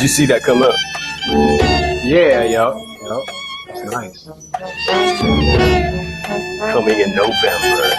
see that come up? Yeah, yep. That's nice. Coming in November.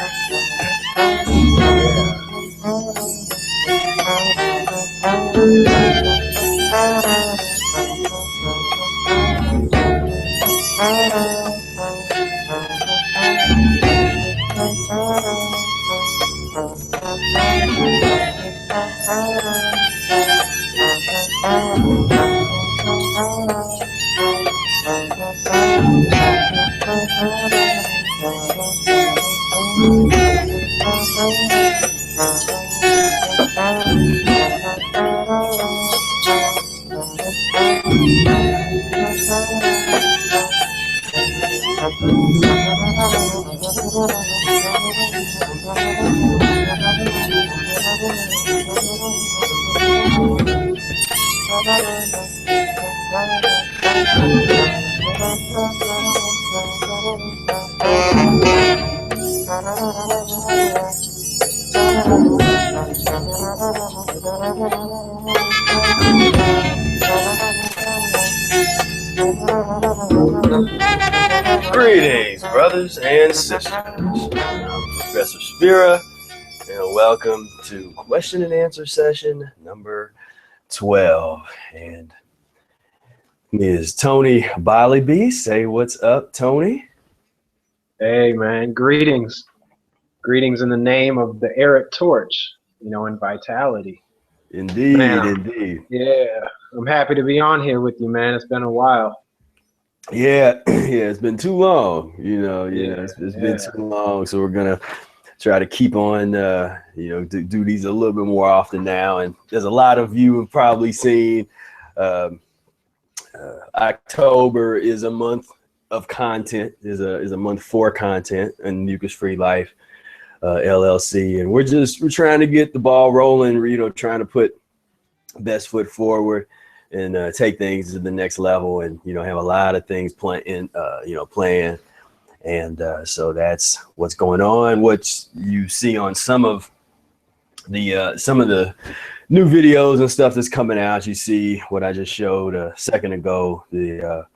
Greetings, brothers and sisters. I'm Professor Spira, and welcome to question and answer session number 12. And Ms. Tony Bollyby, say what's up, Tony. Hey, man. Greetings. Greetings in the name of the Eric Torch, and vitality. Indeed, man, indeed. Yeah, I'm happy to be on here with you, man. It's been a while. Yeah, it's been too long. It's been too long. So we're gonna try to keep on, do these a little bit more often now. And there's a lot of you have probably seen. October is a month of content. Is a month for content and Mucus-free Life LLC, and we're trying to get the ball rolling. Trying to put best foot forward and take things to the next level, and have a lot of things planned. And so that's what's going on. What you see on some of the new videos and stuff that's coming out, you see what I just showed a second ago, the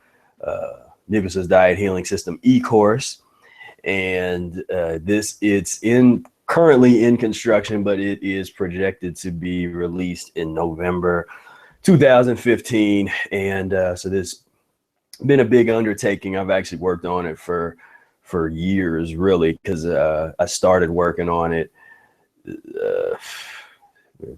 Mucusless Diet Healing System e-course, and it's currently in construction, but it is projected to be released in November 2015. And so this has been a big undertaking. I've actually worked on it for years, really, because I started working on it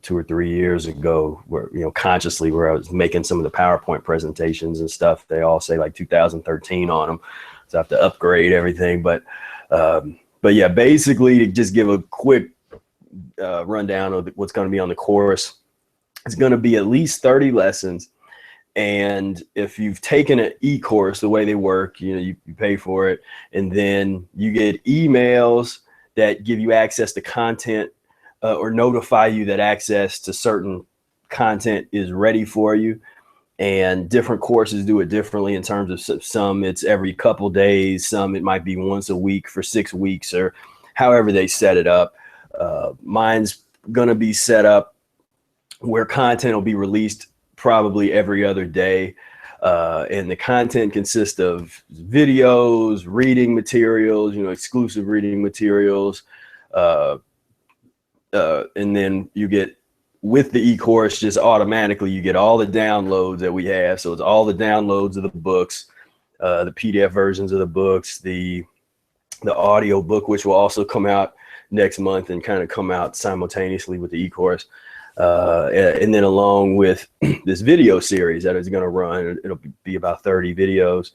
2 or 3 years ago, where consciously, where I was making some of the PowerPoint presentations and stuff. They all say like 2013 on them, so I have to upgrade everything. But yeah, basically, to just give a quick rundown of what's going to be on the course, it's going to be at least 30 lessons. And if you've taken an e-course, the way they work, you pay for it, and then you get emails that give you access to content or notify you that access to certain content is ready for you. And different courses do it differently in terms of some it's every couple days, some it might be once a week for 6 weeks, or however they set it up. Mine's going to be set up where content will be released probably every other day. And the content consists of videos, reading materials, exclusive reading materials. And then you get, with the e-course, just automatically, you get all the downloads that we have. So it's all the downloads of the books, the PDF versions of the books, the audio book, which will also come out next month and kind of come out simultaneously with the e-course. And then along with this video series that is going to run, it'll be about 30 videos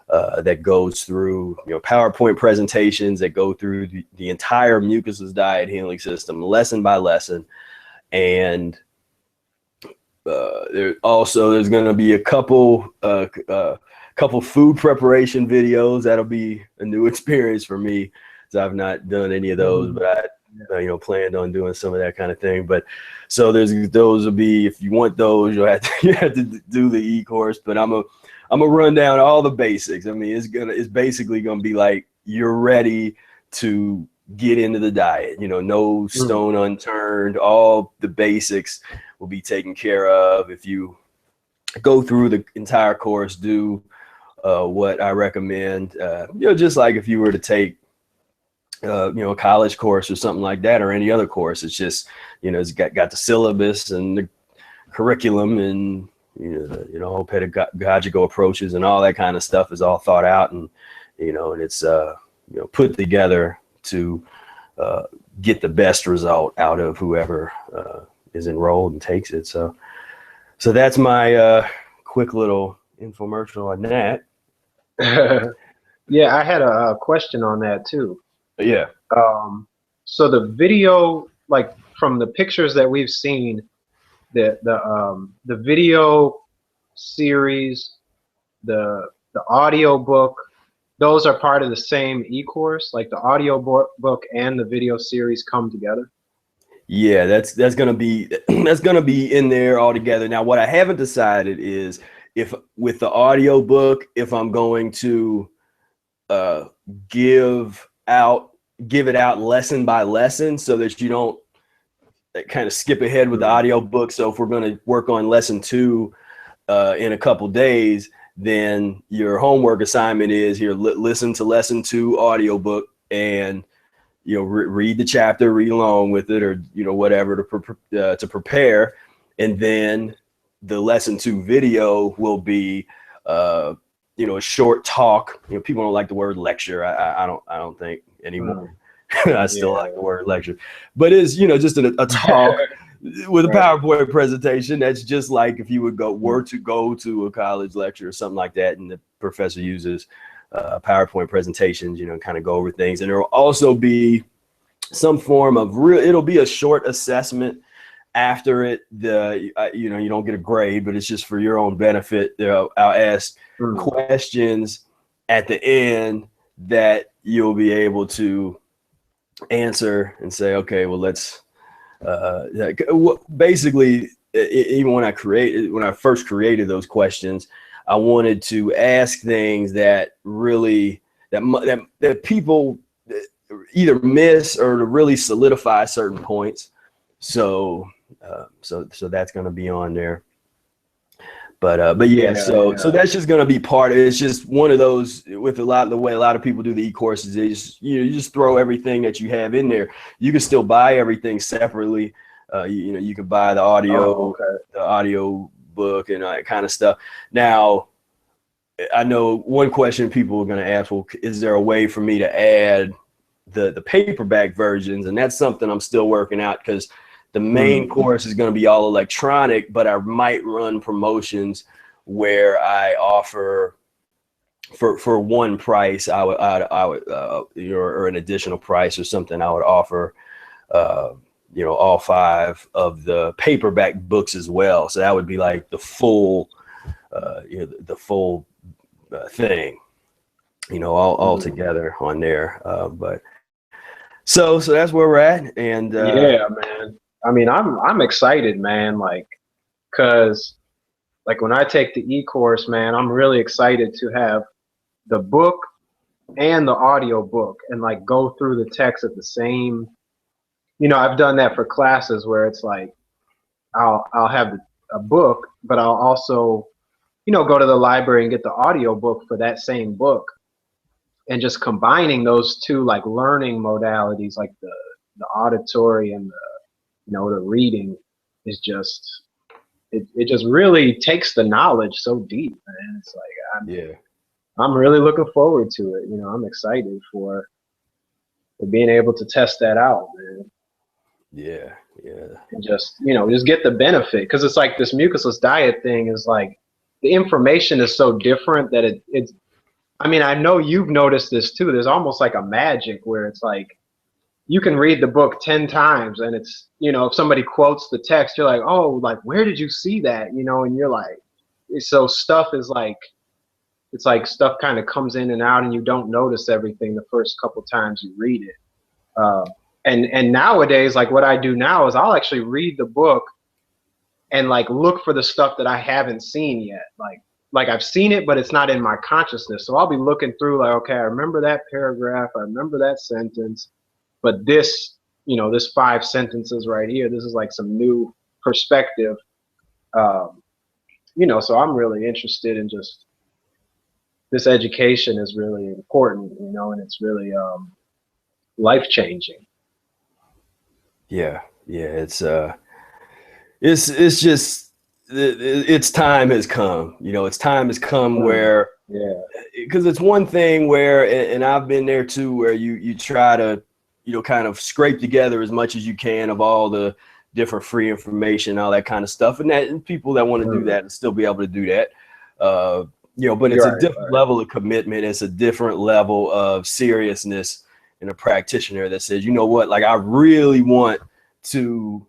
that goes through, PowerPoint presentations that go through the entire Mucusless Diet Healing System, lesson by lesson. And there's going to be a couple food preparation videos. That'll be a new experience for me, because I've not done any of those, but I planned on doing some of that kind of thing. But so those will be, if you want those, you have to do the e-course. But I'm gonna run down all the basics. I mean, it's basically gonna be like, you're ready to get into the diet, no stone unturned. All the basics will be taken care of. If you go through the entire course, do what I recommend. Just like if you were to take a college course or something like that, or any other course. It's just, it's got the syllabus and the curriculum and, pedagogical approaches and all that kind of stuff is all thought out, and, and it's, put together to get the best result out of whoever is enrolled and takes it. So that's my quick little infomercial on that. Yeah, I had a question on that too. Yeah. So the video, like from the pictures that we've seen, the video series, the audio book, those are part of the same e-course. Like the audio book and the video series come together. Yeah, that's gonna be in there all together. Now, what I haven't decided is if with the audio book, if I'm going to give it out lesson by lesson, so that you don't kind of skip ahead with the audio book. So if we're going to work on lesson 2 in a couple days, then your homework assignment is here, listen to lesson 2 audio book, and read the chapter, read along with it, or whatever to prepare, and then the lesson 2 video will be a short talk. People don't like the word lecture. I don't think anymore. I still like the word lecture, but it's just a talk with a PowerPoint presentation. That's just like if you were to go to a college lecture or something like that, and the professor uses PowerPoint presentations, kind of go over things. And there will also be some form of it'll be a short assessment after it. You don't get a grade, but it's just for your own benefit. I'll ask questions at the end that you'll be able to answer and say, okay, well, let's basically, even when I first created those questions, I wanted to ask things that really that people either miss or to really solidify certain points. So that's going to be on there. But yeah, so that's just going to be part of it. It's just one of those, with the way a lot of people do the e-courses, you just throw everything that you have in there. You can still buy everything separately. You could buy the audio, the audio book and that kind of stuff. Now, I know one question people are going to ask, well, is there a way for me to add the paperback versions? And that's something I'm still working out, because the main course is going to be all electronic, but I might run promotions where I offer for one price, I would or an additional price or something, I would offer all 5 of the paperback books as well. So that would be like the full thing, all together on there. But so that's where we're at. And yeah, man. I mean, I'm excited, man. Like, cause like when I take the e-course, man, I'm really excited to have the book and the audio book and like go through the text at the same. I've done that for classes where it's like I'll have a book, but I'll also go to the library and get the audio book for that same book, and just combining those two like learning modalities, like the auditory and the reading, is just it just really takes the knowledge so deep, man. It's like I'm really looking forward to it. I'm excited for being able to test that out, man. Yeah. And just get the benefit, because it's like this mucusless diet thing is like, the information is so different that it's I mean, I know you've noticed this too. There's almost like a magic where it's like you can read the book 10 times and it's, if somebody quotes the text, you're like, oh, like, where did you see that? And you're like, so stuff is like, it's like stuff kind of comes in and out and you don't notice everything the first couple times you read it. And nowadays, like what I do now is I'll actually read the book and like look for the stuff that I haven't seen yet. Like I've seen it, but it's not in my consciousness. So I'll be looking through like, okay, I remember that paragraph. I remember that sentence, but this, this 5 sentences right here, this is like some new perspective. you know, so I'm really interested in just this education is really important, you know, and it's really life changing. Yeah, yeah, it's just its time has come. You know, its time has come where, Yeah. because it's one thing where, and I've been there too, where you try to, you know, kind of scrape together as much as you can of all the different free information, all that kind of stuff, and people that want to do that and still be able to do that. You know, but it's a Right, different right. level of commitment. It's a different level of seriousness in a practitioner that says, you know what, like I really want to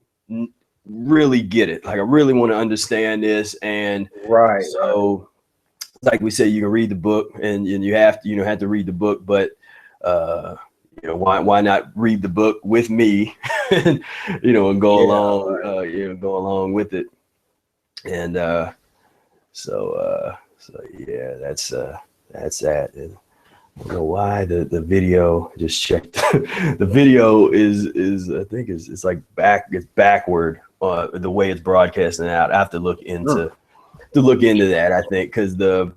really get it. Like I really want to understand this. And Right, right. so, like we say, you can read the book and you have to, you know, have to read the book, but you know, why not read the book with me, and, you know, and go Yeah, along, right. you know, go along with it. And so yeah, that's that. And I don't know why the video just checked. The video is I think it's like it's backward the way it's broadcasting out. I have to look into that, I think, because the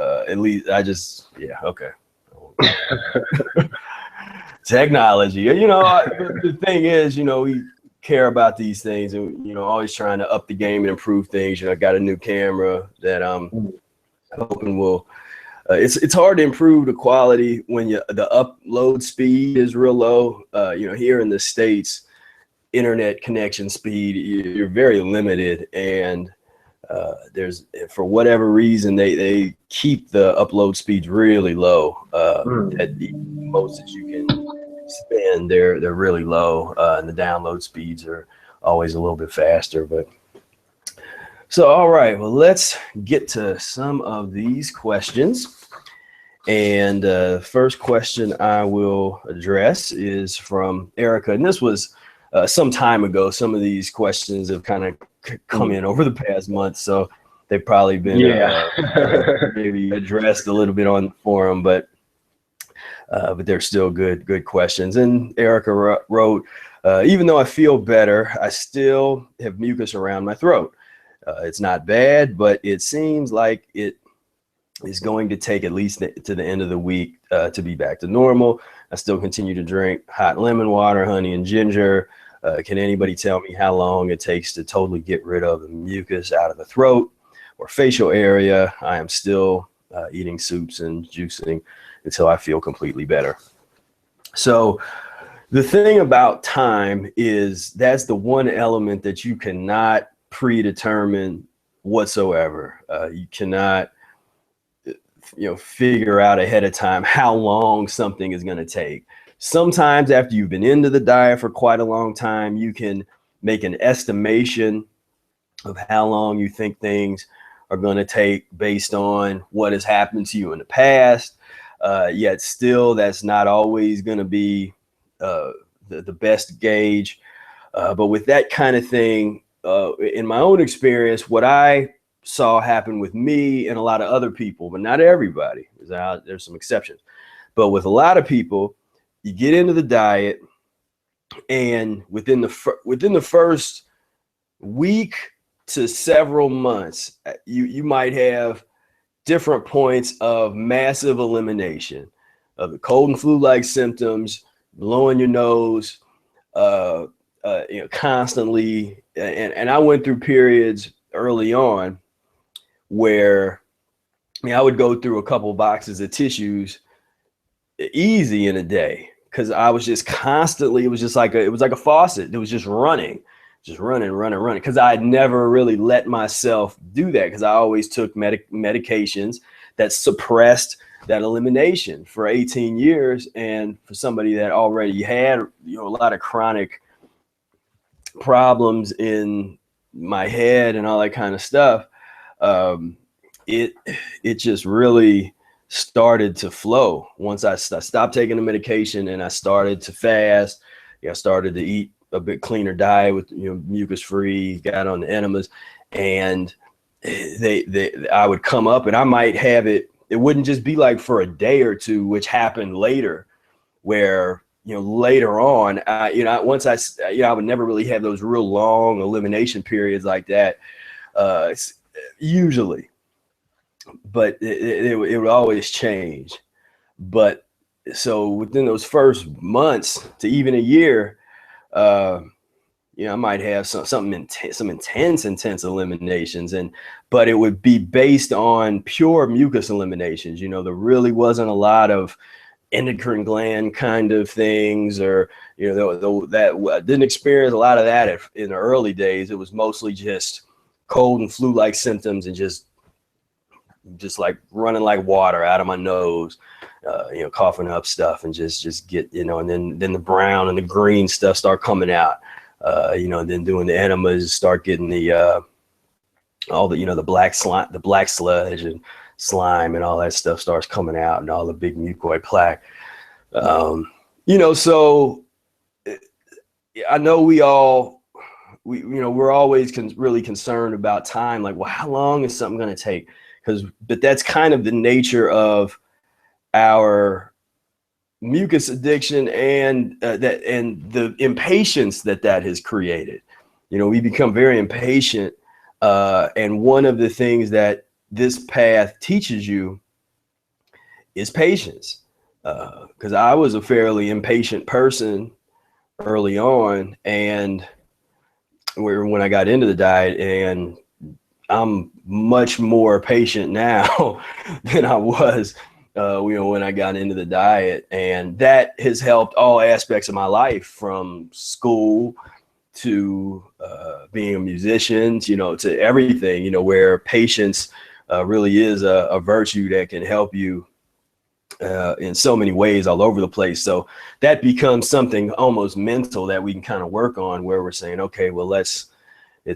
at least I just, yeah, okay. Technology, you know, the thing is, you know, we care about these things and, you know, always trying to up the game and improve things. You know, I got a new camera that I'm hoping will, it's hard to improve the quality when the upload speed is real low. You know, here in the States, internet connection speed, you're very limited, and there's, for whatever reason, they keep the upload speeds really low. At the most that you can spend, they're really low, and the download speeds are always a little bit faster. But so, all right, well, let's get to some of these questions. And first question I will address is from Erica, and this was some time ago. Some of these questions have kind of come in over the past month, so they've probably been maybe addressed a little bit on the forum, but they're still good questions. And Erica wrote, even though I feel better, I still have mucus around my throat. It's not bad, but it seems like it is going to take at least to the end of the week to be back to normal. I still continue to drink hot lemon water, honey, and ginger. Can anybody tell me how long it takes to totally get rid of the mucus out of the throat or facial area? I am still eating soups and juicing until I feel completely better. So the thing about time is that's the one element that you cannot predetermine whatsoever. You cannot, you know, figure out ahead of time how long something is going to take. Sometimes after you've been into the diet for quite a long time, you can make an estimation of how long you think things are going to take based on what has happened to you in the past. Yet still, that's not always going to be the best gauge. But with that kind of thing, in my own experience, what I saw happen with me and a lot of other people, but not everybody, there's some exceptions, but with a lot of people, you get into the diet, and within the first week to several months, you might have different points of massive elimination of the cold and flu-like symptoms, blowing your nose, you know, constantly. And I went through periods early on where, I mean, I would go through a couple boxes of tissues easy in a day, because I was just constantly, it was like a faucet. It was just running, because I had never really let myself do that, because I always took medications that suppressed that elimination for 18 years. And for somebody that already had, you know, a lot of chronic problems in my head and all that kind of stuff, it just really started to flow once I stopped taking the medication and I started to fast. I started to eat a bit cleaner diet with, you know, mucus-free, got on the enemas, and I would come up and I might have it. It wouldn't just be like for a day or two, which happened later, where, you know, later on, you know, once I would never really have those real long elimination periods like that. usually, but it would always change. But so within those first months to even a year, I might have some intense eliminations, but it would be based on pure mucus eliminations. There really wasn't a lot of endocrine gland kind of things, or that I didn't experience a lot of that in the early days. It was mostly just cold and flu-like symptoms, and just like running like water out of my nose, coughing up stuff, and just get, and then the brown and the green stuff start coming out, and then doing the enemas, start getting the all the the black sludge and slime and all that stuff starts coming out, and all the big mucoid plaque. So I know we're always really concerned about time, like, well, how long is something going to take? But that's kind of the nature of our mucus addiction, and the impatience that has created. We become very impatient, and one of the things that this path teaches you is patience, because I was a fairly impatient person early on, and when I got into the diet, and I'm much more patient now than I was when I got into the diet. And that has helped all aspects of my life, from school to being a musician, to everything, where patience really is a virtue that can help you in so many ways all over the place. So that becomes something almost mental that we can kind of work on, where we're saying, okay, well, let's be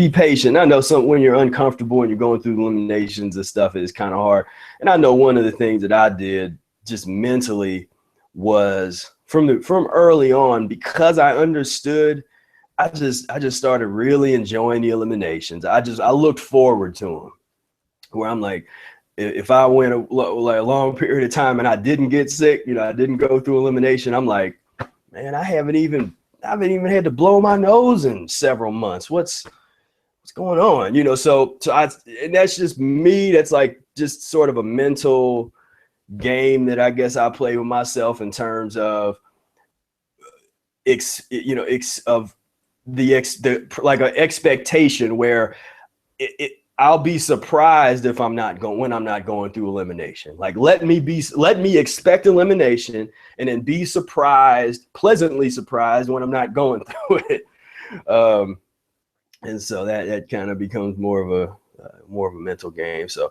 patient. I know when you're uncomfortable and you're going through eliminations and stuff, it's kind of hard. And I know one of the things that I did just mentally was from early on, because I understood, I just started really enjoying the eliminations. I looked forward to them, where I'm like, if I went a long period of time and I didn't get sick, I didn't go through elimination, I'm like, man, I haven't even had to blow my nose in several months. What's going on? And that's just me. That's like just sort of a mental game that I guess I play with myself, in terms of like an expectation where I'll be surprised if when I'm not going through elimination. Like, let me expect elimination, and then be pleasantly surprised when I'm not going through it. And so that kind of becomes more of a mental game. So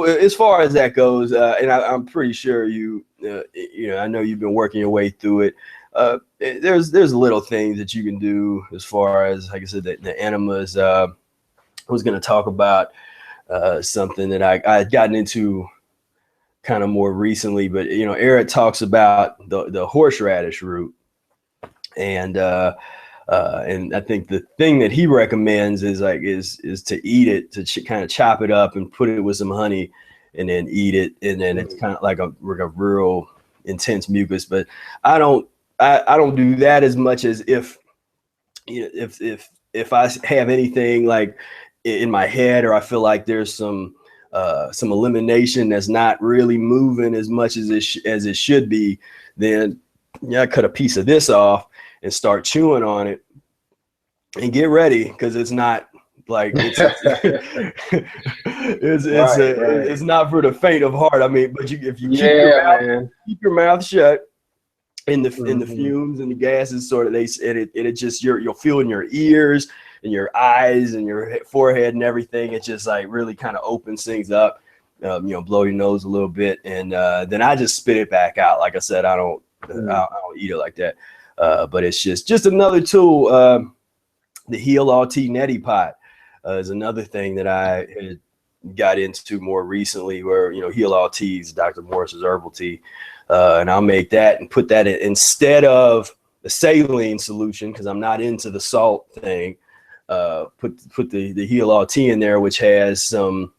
as far as that goes, and I'm pretty sure I know you've been working your way through it. There's little things that you can do, as far as, like I said, the enemas. I was going to talk about something that I had gotten into kind of more recently, but Eric talks about the horseradish root, and I think the thing that he recommends is to eat it, to kind of chop it up and put it with some honey, and then eat it, and then it's kind of like a real intense mucus. But I don't do that as much as if I have anything like in my head, or I feel like there's some elimination that's not really moving as much as it should be, then I cut a piece of this off and start chewing on it, and get ready, because it's not like it's it's not for the faint of heart. I mean, but if you keep your mouth shut, in the fumes and the gases sort of you'll feel in your ears and your eyes and your forehead and everything. It just like really kind of opens things up, blow your nose a little bit, and then I just spit it back out. Like I said, I don't eat it like that, but it's just another tool. The Heal All Tea Neti Pot is another thing that I had got into more recently, where Heal All Teas, Dr. Morris's herbal tea, and I'll make that and put that in instead of the saline solution, because I'm not into the salt thing. Put the Heal All Tea in there, which has some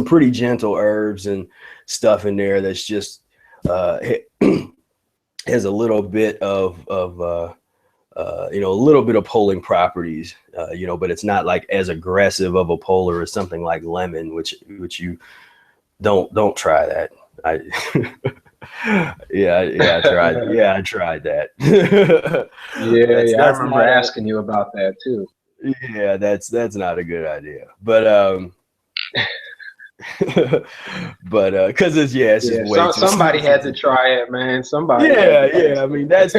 pretty gentle herbs and stuff in there that's just has a little bit of you know, a little bit of pulling properties, you know, but it's not like as aggressive of a polar as something like lemon, which you don't try that. I I tried. Yeah, I tried that. Yeah, I That's remember not a, asking you about that too. yeah, that's not a good idea. But but because it's just Yeah, way too somebody had to sensitive. try it, man. Somebody had to Yeah. test I mean, that's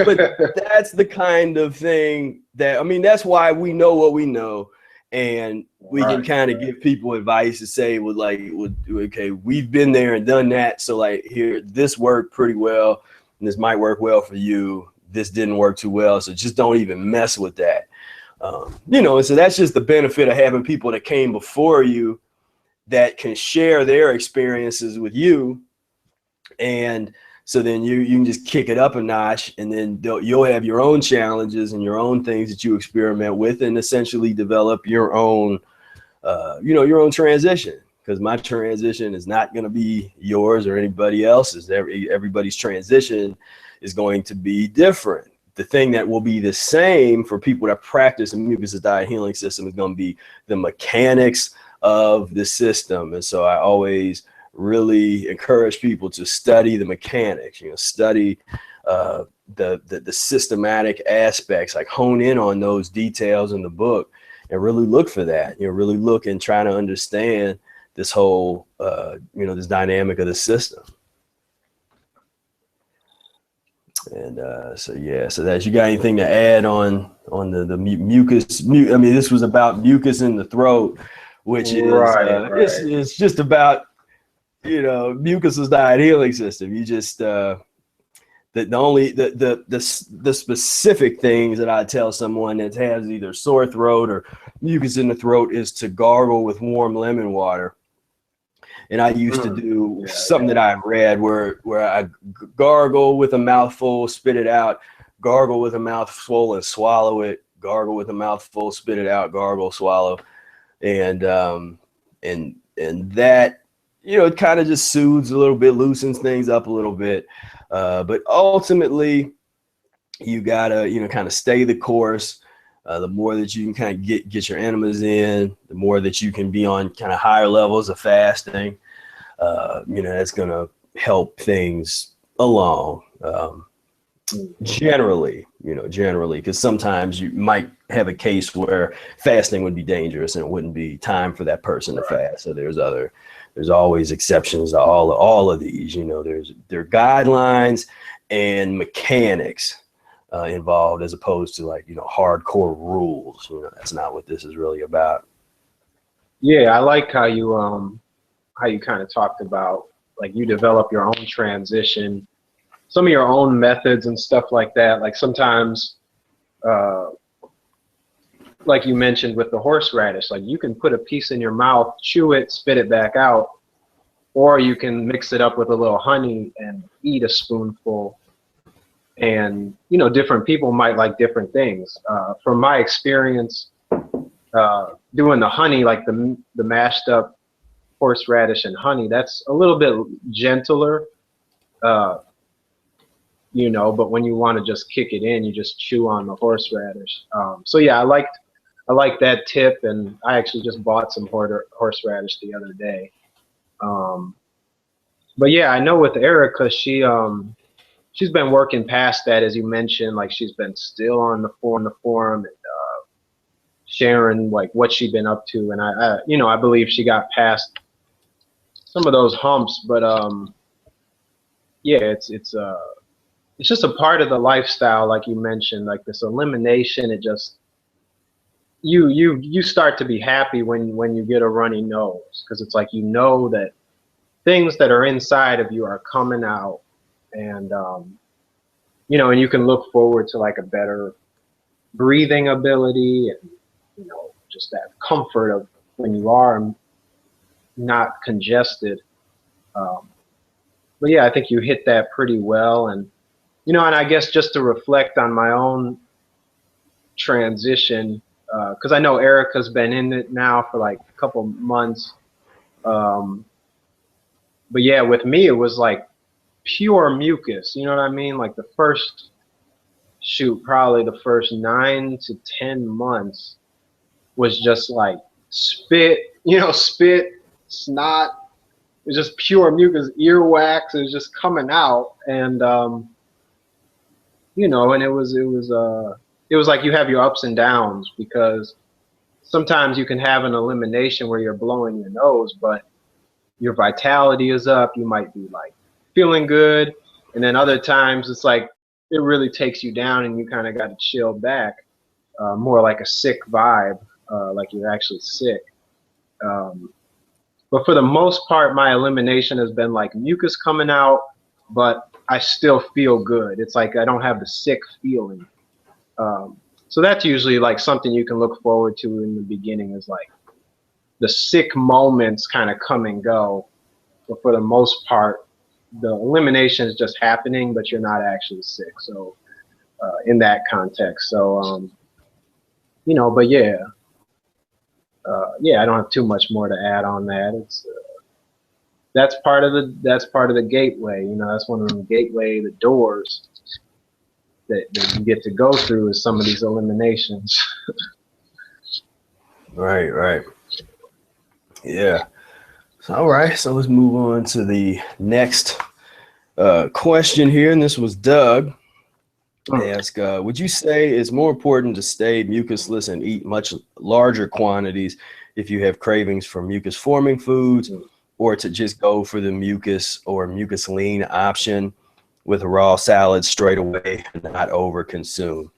the kind of thing that, I mean, that's why we know what we know, and we can right. kind of give people advice to say, well, like, okay, we've been there and done that, so like, here, this worked pretty well, and this might work well for you. This didn't work too well, so just don't even mess with that. You know, and so that's just the benefit of having people that came before you that can share their experiences with you, and so then you can just kick it up a notch, and then you'll have your own challenges and your own things that you experiment with, and essentially develop your own you know, your own transition, because my transition is not going to be yours or anybody else's. Everybody's transition is going to be different. The thing that will be the same for people that practice a Mucusless Diet Healing System is going to be the mechanics of the system. And so I always really encourage people to study the mechanics, you know, study the systematic aspects, like hone in on those details in the book and really look for that, you know, really look and try to understand this whole, you know, this dynamic of the system. And so, yeah, so that, you got anything to add on the mucus? I mean, this was about mucus in the throat, which is, Right, right. it's just about, you know, Mucusless Diet Healing System. You just, the specific things that I tell someone that has either sore throat or mucus in the throat is to gargle with warm lemon water. And I used to do something that I read where I gargle with a mouthful, spit it out, gargle with a mouthful and swallow it, gargle with a mouthful, spit it out, gargle, swallow. And that, you know, it kind of just soothes a little bit, loosens things up a little bit. But ultimately, you gotta, you know, kind of stay the course. The more that you can kind of get your enemas in, the more that you can be on kind of higher levels of fasting. You know, that's gonna help things along. Generally, because sometimes you might have a case where fasting would be dangerous and it wouldn't be time for that person to fast. So there's always exceptions to all of these. You know, there are guidelines and mechanics involved, as opposed to, like, you know, hardcore rules. You know, that's not what this is really about. Yeah, I like how you kind of talked about, like, you develop your own transition, some of your own methods and stuff like that. Like sometimes, like you mentioned with the horseradish, like you can put a piece in your mouth, chew it, spit it back out, or you can mix it up with a little honey and eat a spoonful. And, you know, different people might like different things. From my experience, doing the honey, like the mashed up horseradish and honey, that's a little bit gentler, you know, but when you want to just kick it in, you just chew on the horseradish. So yeah, I like that tip, and I actually just bought some horseradish the other day. But yeah, I know with Erica, she's been working past that, as you mentioned. Like, she's been still on the forum and sharing like what she's been up to, and I you know, I believe she got past some of those humps. But yeah, it's just a part of the lifestyle, like you mentioned, like this elimination. It just, you start to be happy when you get a runny nose, because it's like, you know, that things that are inside of you are coming out, and you know, and you can look forward to like a better breathing ability, and, you know, just that comfort of when you are not congested. But yeah, I think you hit that pretty well. And, you know, and I guess just to reflect on my own transition, because I know Erica's been in it now for like a couple months. But yeah, with me, it was like pure mucus. You know what I mean? Like the first shoot, probably the first 9 to 10 months was just like spit, spit, snot. It was just pure mucus, earwax. It was just coming out, and and it was like you have your ups and downs, because sometimes you can have an elimination where you're blowing your nose, but your vitality is up. You might be like feeling good, and then other times it's like it really takes you down, and you kind of got to chill back, more like a sick vibe, like you're actually sick. But for the most part, my elimination has been like mucus coming out, but I still feel good. It's like I don't have the sick feeling. So that's usually like something you can look forward to in the beginning, is like the sick moments kind of come and go. But for the most part, the elimination is just happening, but you're not actually sick. So in that context, so but yeah. I don't have too much more to add on that. It's that's part of the gateway. That's one of the the doors that you get to go through, is some of these eliminations. Right. Yeah. All right. So let's move on to the next question here, and this was Doug. Ask, would you say it's more important to stay mucusless and eat much larger quantities if you have cravings for mucus forming foods, or to just go for the mucus or mucus lean option with a raw salad straight away and not over consume?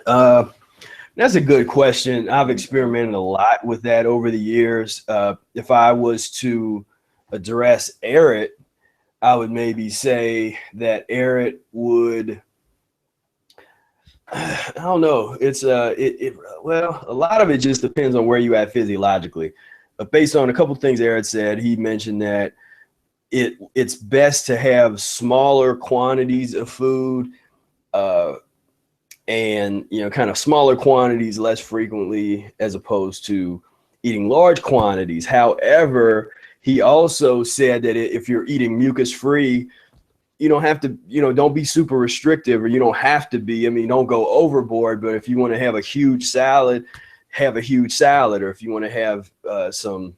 That's a good question. I've experimented a lot with that over the years. If I was to address Eric, I would maybe say that Eric would, I don't know. It's well, a lot of it just depends on where you at physiologically. But based on a couple of things Eric said, he mentioned that it's best to have smaller quantities of food, and kind of smaller quantities less frequently, as opposed to eating large quantities. However, he also said that if you're eating mucus-free, you don't have to, don't be super restrictive, or you don't have to be. I mean, don't go overboard. But if you want to have a huge salad, have a huge salad. Or if you want to have some,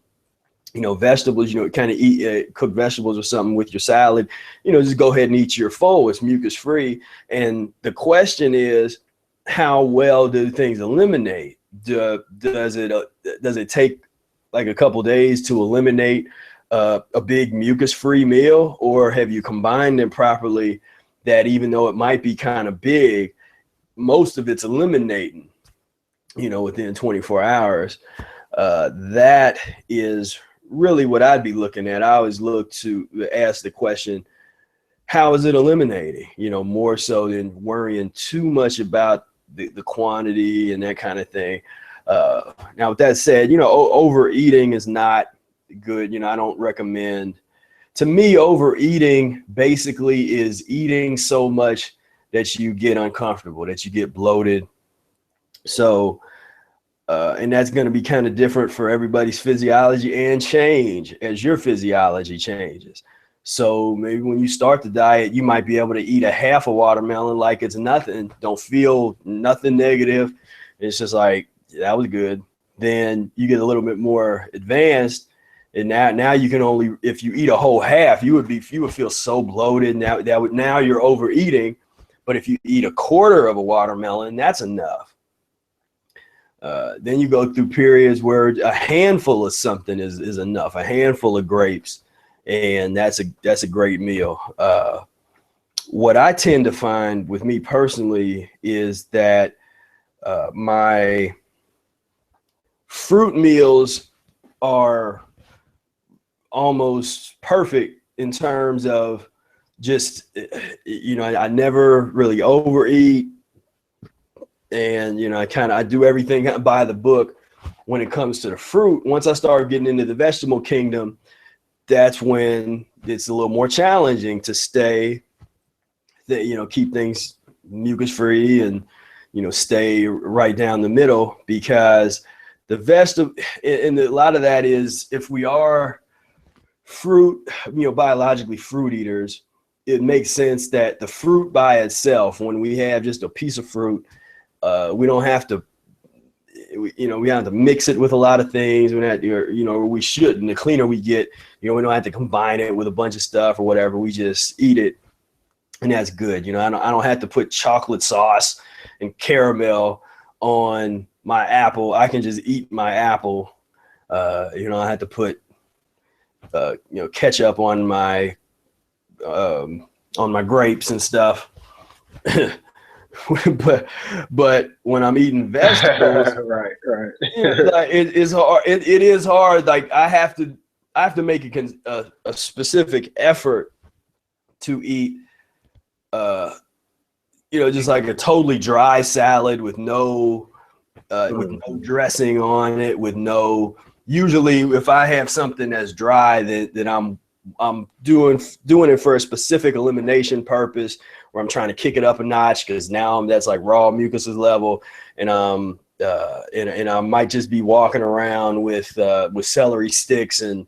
vegetables, kind of eat cooked vegetables or something with your salad, just go ahead and eat your full. It's mucus-free. And the question is, how well do things eliminate? Does it take like a couple days to eliminate a big mucus-free meal, or have you combined them properly that even though it might be kind of big, most of it's eliminating, within 24 hours? That is really what I'd be looking at. I always look to ask the question, how is it eliminating? More so than worrying too much about the quantity and that kind of thing. Now, with that said, overeating is not good. I don't recommend. To me, overeating basically is eating so much that you get uncomfortable, that you get bloated. So, and that's going to be kind of different for everybody's physiology, and change as your physiology changes. So maybe when you start the diet, you might be able to eat a half a watermelon like it's nothing. Don't feel nothing negative. It's just like, that was good. Then you get a little bit more advanced, and now you can only, if you eat a whole half, you would feel so bloated. Now you're overeating. But if you eat a quarter of a watermelon, that's enough. Then you go through periods where a handful of something is enough. A handful of grapes, and that's a great meal. What I tend to find with me personally is that my fruit meals are almost perfect in terms of just, I never really overeat, and I do everything by the book when it comes to the fruit. Once I start getting into the vegetable kingdom, that's when it's a little more challenging to stay, keep things mucus-free and, stay right down the middle, because the vegetable, and a lot of that is, if we are fruit, biologically fruit eaters, it makes sense that the fruit by itself, when we have just a piece of fruit, we don't have to, we have to mix it with a lot of things. We shouldn't. The cleaner we get, we don't have to combine it with a bunch of stuff or whatever. We just eat it, and that's good. I don't have to put chocolate sauce and caramel on my apple. I can just eat my apple. I have to put ketchup on my grapes and stuff. but when I'm eating vegetables, right. like it is hard. It is hard. Like I have to make a specific effort to eat, just like a totally dry salad with no dressing on it, with no. Usually, if I have something that's dry, then I'm doing it for a specific elimination purpose, where I'm trying to kick it up a notch, because now that's like raw mucuses level, and and I might just be walking around with celery sticks and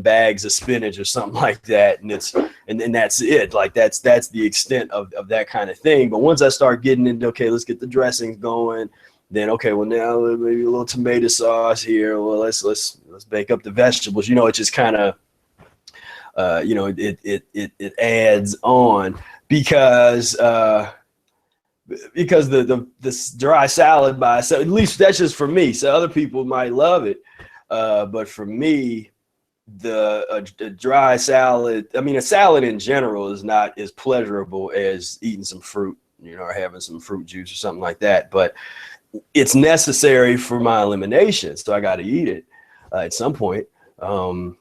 bags of spinach or something like that, and that's it. Like that's the extent of that kind of thing. But once I start getting into, okay, let's get the dressings going, then okay, well now maybe a little tomato sauce here. Well, let's bake up the vegetables. It just kind of it adds on, because the dry salad by itself, at least that's just for me. So other people might love it, but for me, the dry salad, a salad in general is not as pleasurable as eating some fruit, or having some fruit juice or something like that. But it's necessary for my elimination, so I got to eat it at some point. And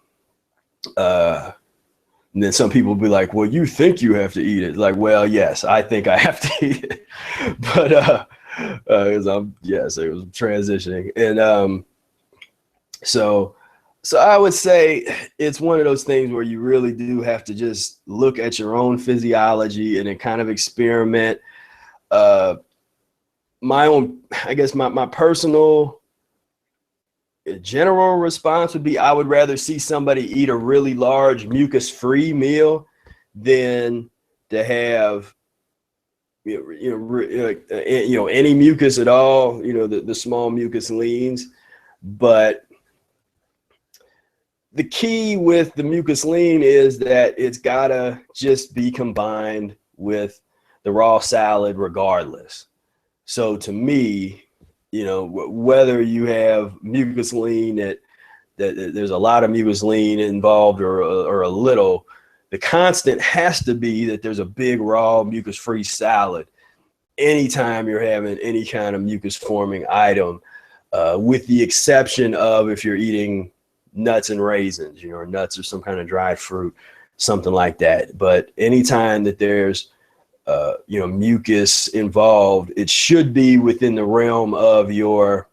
then some people will be like, well, you think you have to eat it. Like, well, yes, I think I have to eat it. But it was transitioning. And so I would say it's one of those things where you really do have to just look at your own physiology and then kind of experiment. My personal general response would be, I would rather see somebody eat a really large mucus-free meal than to have any mucus at all, the small mucus leans. But the key with the mucus lean is that it's gotta just be combined with the raw salad regardless. So to me, whether you have mucus lean that there's a lot of mucus lean involved or a little, the constant has to be that there's a big raw mucus-free salad anytime you're having any kind of mucus forming item, with the exception of if you're eating nuts and raisins, or nuts or some kind of dried fruit, something like that. But anytime that there's mucus involved, it should be within the realm of your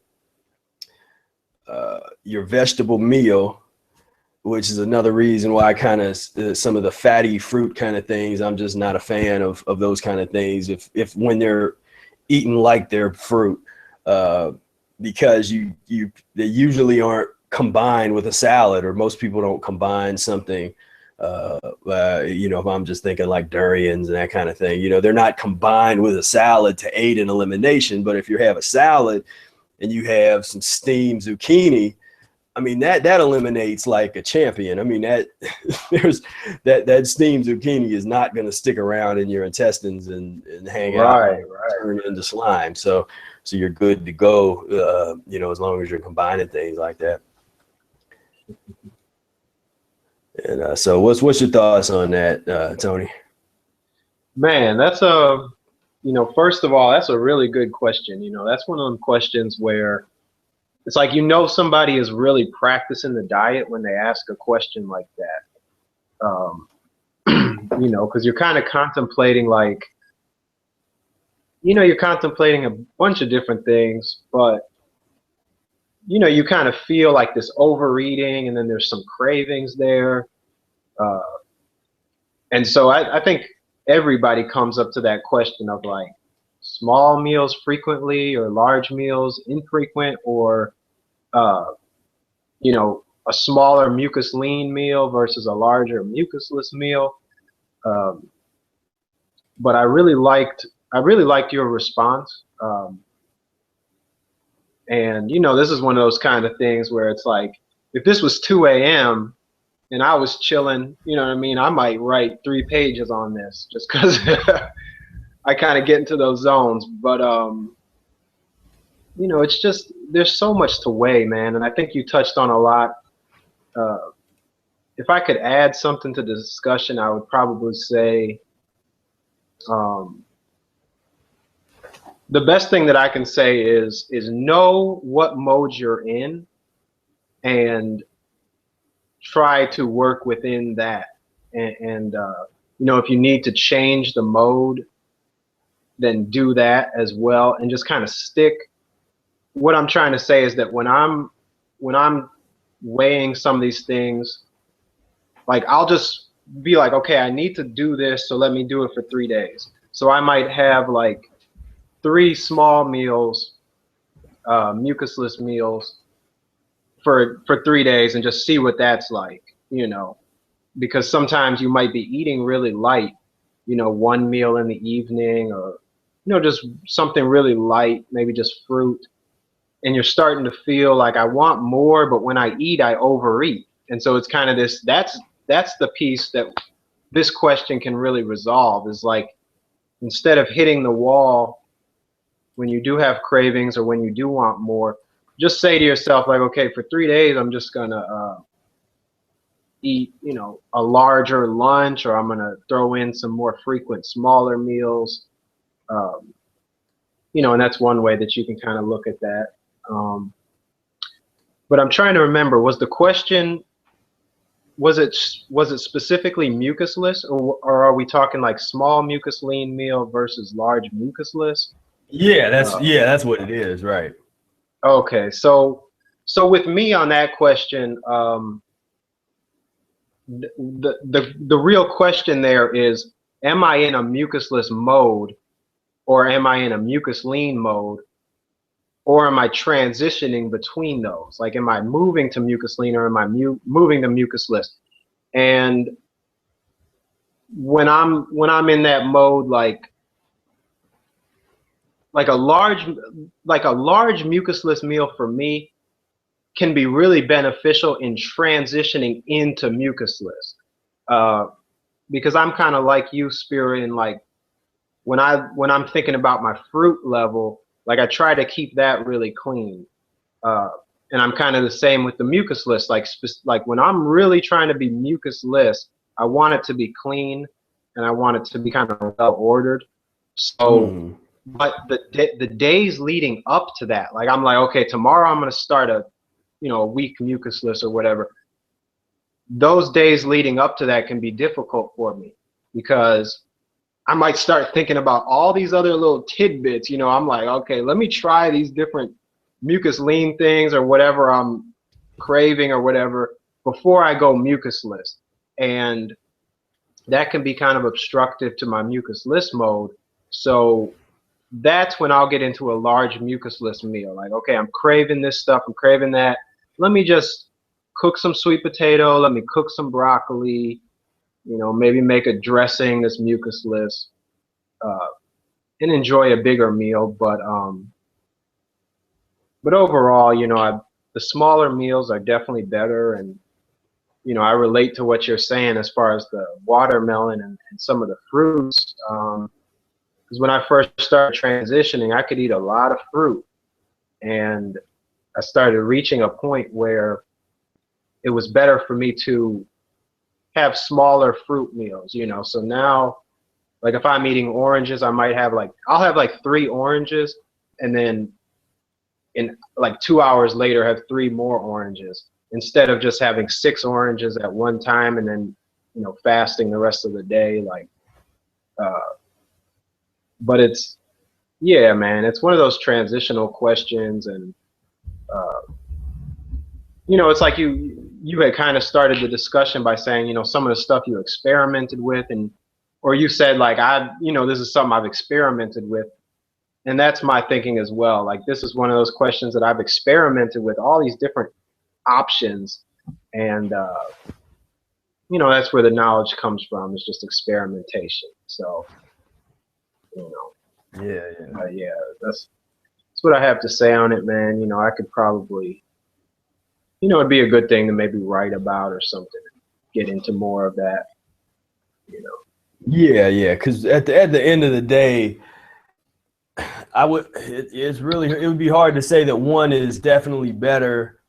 vegetable meal, which is another reason why I kind of some of the fatty fruit kind of things, I'm just not a fan of those kind of things. If when they're eaten like they're fruit, because they usually aren't combined with a salad, or most people don't combine something. If I'm just thinking like durians and that kind of thing, they're not combined with a salad to aid in elimination. But if you have a salad and you have some steamed zucchini, that eliminates like a champion. That there's that steamed zucchini is not going to stick around in your intestines and hang out and turn into slime. So you're good to go, as long as you're combining things like that. And so what's your thoughts on that, Tony? Man, that's first of all, that's a really good question. That's one of them questions where it's like, somebody is really practicing the diet when they ask a question like that. Because you're kind of contemplating you're contemplating a bunch of different things, but you kind of feel like this overeating, and then there's some cravings there. And so I think everybody comes up to that question of like small meals frequently or large meals infrequent, or, a smaller mucus lean meal versus a larger mucusless meal. but I really liked your response. And you know, this is one of those kind of things where it's like, if this was 2 a.m. and I was chilling, you know what I mean, I might write 3 pages on this just because I kind of get into those zones. But you know, it's just, there's so much to weigh, man. And I think you touched on a lot. If I could add something to the discussion, I would probably say the best thing that I can say is know what mode you're in and try to work within that. And you know, if you need to change the mode, then do that as well, and just kind of stick. What I'm trying to say is that when I'm weighing some of these things, like I'll just be like, okay, I need to do this, so let me do it for 3 days. So I might have like 3 small meals, mucusless meals for 3 days, and just see what that's like, you know, because sometimes you might be eating really light, you know, 1 meal in the evening, or, you know, just something really light, maybe just fruit. And you're starting to feel like I want more, but when I eat, I overeat. And so it's kind of this, that's the piece that this question can really resolve, is like, instead of hitting the wall when you do have cravings or when you do want more, just say to yourself, like, okay, for 3 days, I'm just gonna eat, you know, a larger lunch, or I'm gonna throw in some more frequent, smaller meals. You know, and that's one way that you can kind of look at that. But I'm trying to remember, was the question, was it specifically mucusless, or are we talking like small mucus lean meal versus large mucusless? Yeah, that's what it is, right? Okay, so with me on that question, the real question there is, am I in a mucusless mode, or am I in a mucus lean mode, or am I transitioning between those? Like, am I moving to mucus lean, or am I moving to mucusless? And when I'm in that mode, like a large mucusless meal for me can be really beneficial in transitioning into mucusless, because I'm kind of like you, Spira, and like when I'm thinking about my fruit level, like I try to keep that really clean. And I'm kind of the same with the mucusless. Like when I'm really trying to be mucusless, I want it to be clean, and I want it to be kind of well ordered. So, but the days leading up to that, like I'm like, okay, tomorrow I'm going to start a week mucusless or whatever. Those days leading up to that can be difficult for me, because I might start thinking about all these other little tidbits. You know, I'm like, okay, let me try these different mucus lean things or whatever I'm craving or whatever before I go mucusless. And that can be kind of obstructive to my mucusless mode. So that's when I'll get into a large mucusless meal. Like, okay, I'm craving this stuff, I'm craving that. Let me just cook some sweet potato, let me cook some broccoli, you know, maybe make a dressing that's mucusless, and enjoy a bigger meal. But overall, you know, the smaller meals are definitely better. And, you know, I relate to what you're saying as far as the watermelon and some of the fruits. Because when I first started transitioning, I could eat a lot of fruit. And I started reaching a point where it was better for me to have smaller fruit meals, you know. So now, like if I'm eating oranges, I'll have like 3 oranges, and then in like 2 hours later have 3 more oranges, instead of just having 6 oranges at one time and then, you know, fasting the rest of the day. Like, but it's, yeah, man, it's one of those transitional questions. And you know, it's like you had kind of started the discussion by saying, you know, some of the stuff you experimented with, and or you said like, you know, this is something I've experimented with. And that's my thinking as well. Like, this is one of those questions that I've experimented with all these different options. And you know, that's where the knowledge comes from, is just experimentation. So you know. Yeah. Yeah, that's what I have to say on it, man. You know, I could probably, you know, it'd be a good thing to maybe write about or something, get into more of that, you know. Yeah. Because at the end of the day, it would be hard to say that one is definitely better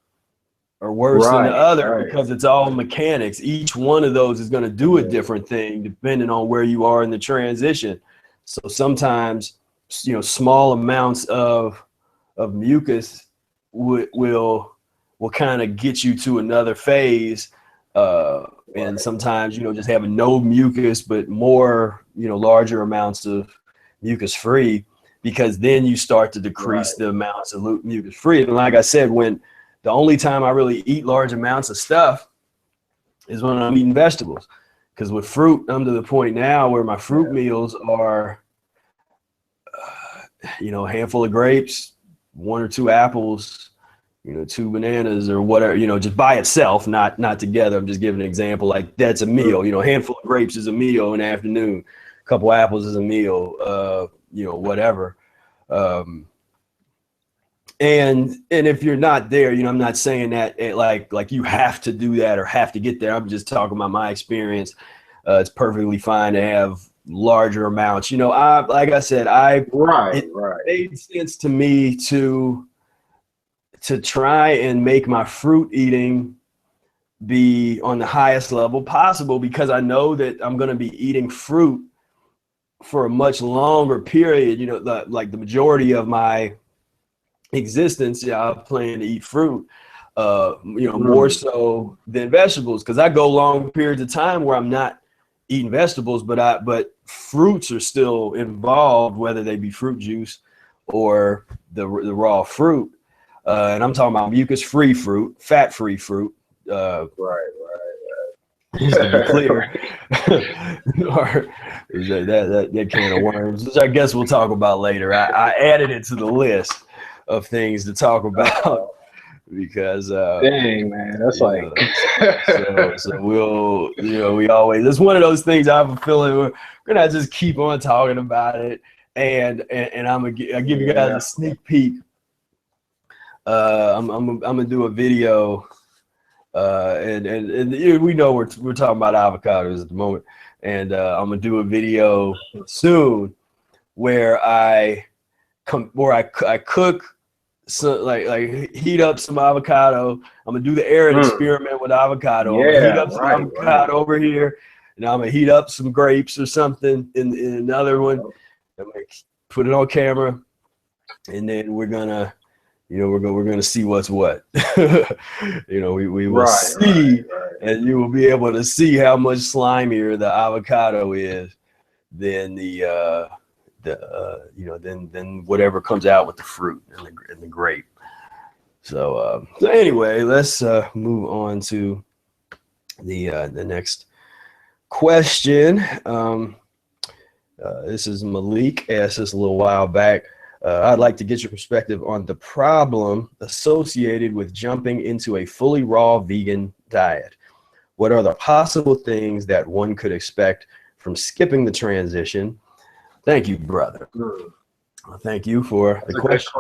or worse than the other Right. because it's all mechanics. Each one of those is going to do a different thing depending on where you are in the transition. So sometimes, you know, small amounts of mucus will kind of get you to another phase. And sometimes, you know, just having no mucus, but more, you know, larger amounts of mucus-free, because then you start to decrease the amounts of mucus-free. And like I said, when the only time I really eat large amounts of stuff is when I'm eating vegetables. Because with fruit, I'm to the point now where my fruit meals are, you know, a handful of grapes, 1 or 2 apples, you know, 2 bananas or whatever, you know, just by itself, not together. I'm just giving an example. Like that's a meal, you know, a handful of grapes is a meal in the afternoon. A couple apples is a meal, you know, whatever. And if you're not there, you know, I'm not saying that like you have to do that or have to get there. I'm just talking about my experience. It's perfectly fine to have larger amounts. You know, like I said, it made sense to me to try and make my fruit eating be on the highest level possible, because I know that I'm going to be eating fruit for a much longer period. You know, like the majority of my existence, I plan to eat fruit, you know, more so than vegetables, because I go long periods of time where I'm not eating vegetables, but fruits are still involved, whether they be fruit juice or the raw fruit. And I'm talking about mucus-free fruit, fat-free fruit. Just to be clear, or that can of worms, which I guess we'll talk about later. I added it to the list of things to talk about because dang, man, that's like so we'll, you know, we always, it's one of those things I have a feeling we're gonna just keep on talking about it, and I'll give you guys a sneak peek. I'm gonna do a video, and we know we're talking about avocados at the moment, and I'm gonna do a video soon where I cook, so like heat up some avocado. I'm gonna do the arid experiment with avocado. I'm gonna heat up some avocado over here, and I'm gonna heat up some grapes or something in another one. I'm gonna put it on camera, and then we're gonna, you know, we're gonna see what's what. You know, we will see, and you will be able to see how much slimier the avocado is than the you know, then whatever comes out with the fruit and the grape. So anyway, let's move on to the next question. This is Malik asked us a little while back. I'd like to get your perspective on the problem associated with jumping into a fully raw vegan diet. What are the possible things that one could expect from skipping the transition? Thank you, brother. Thank you for the question.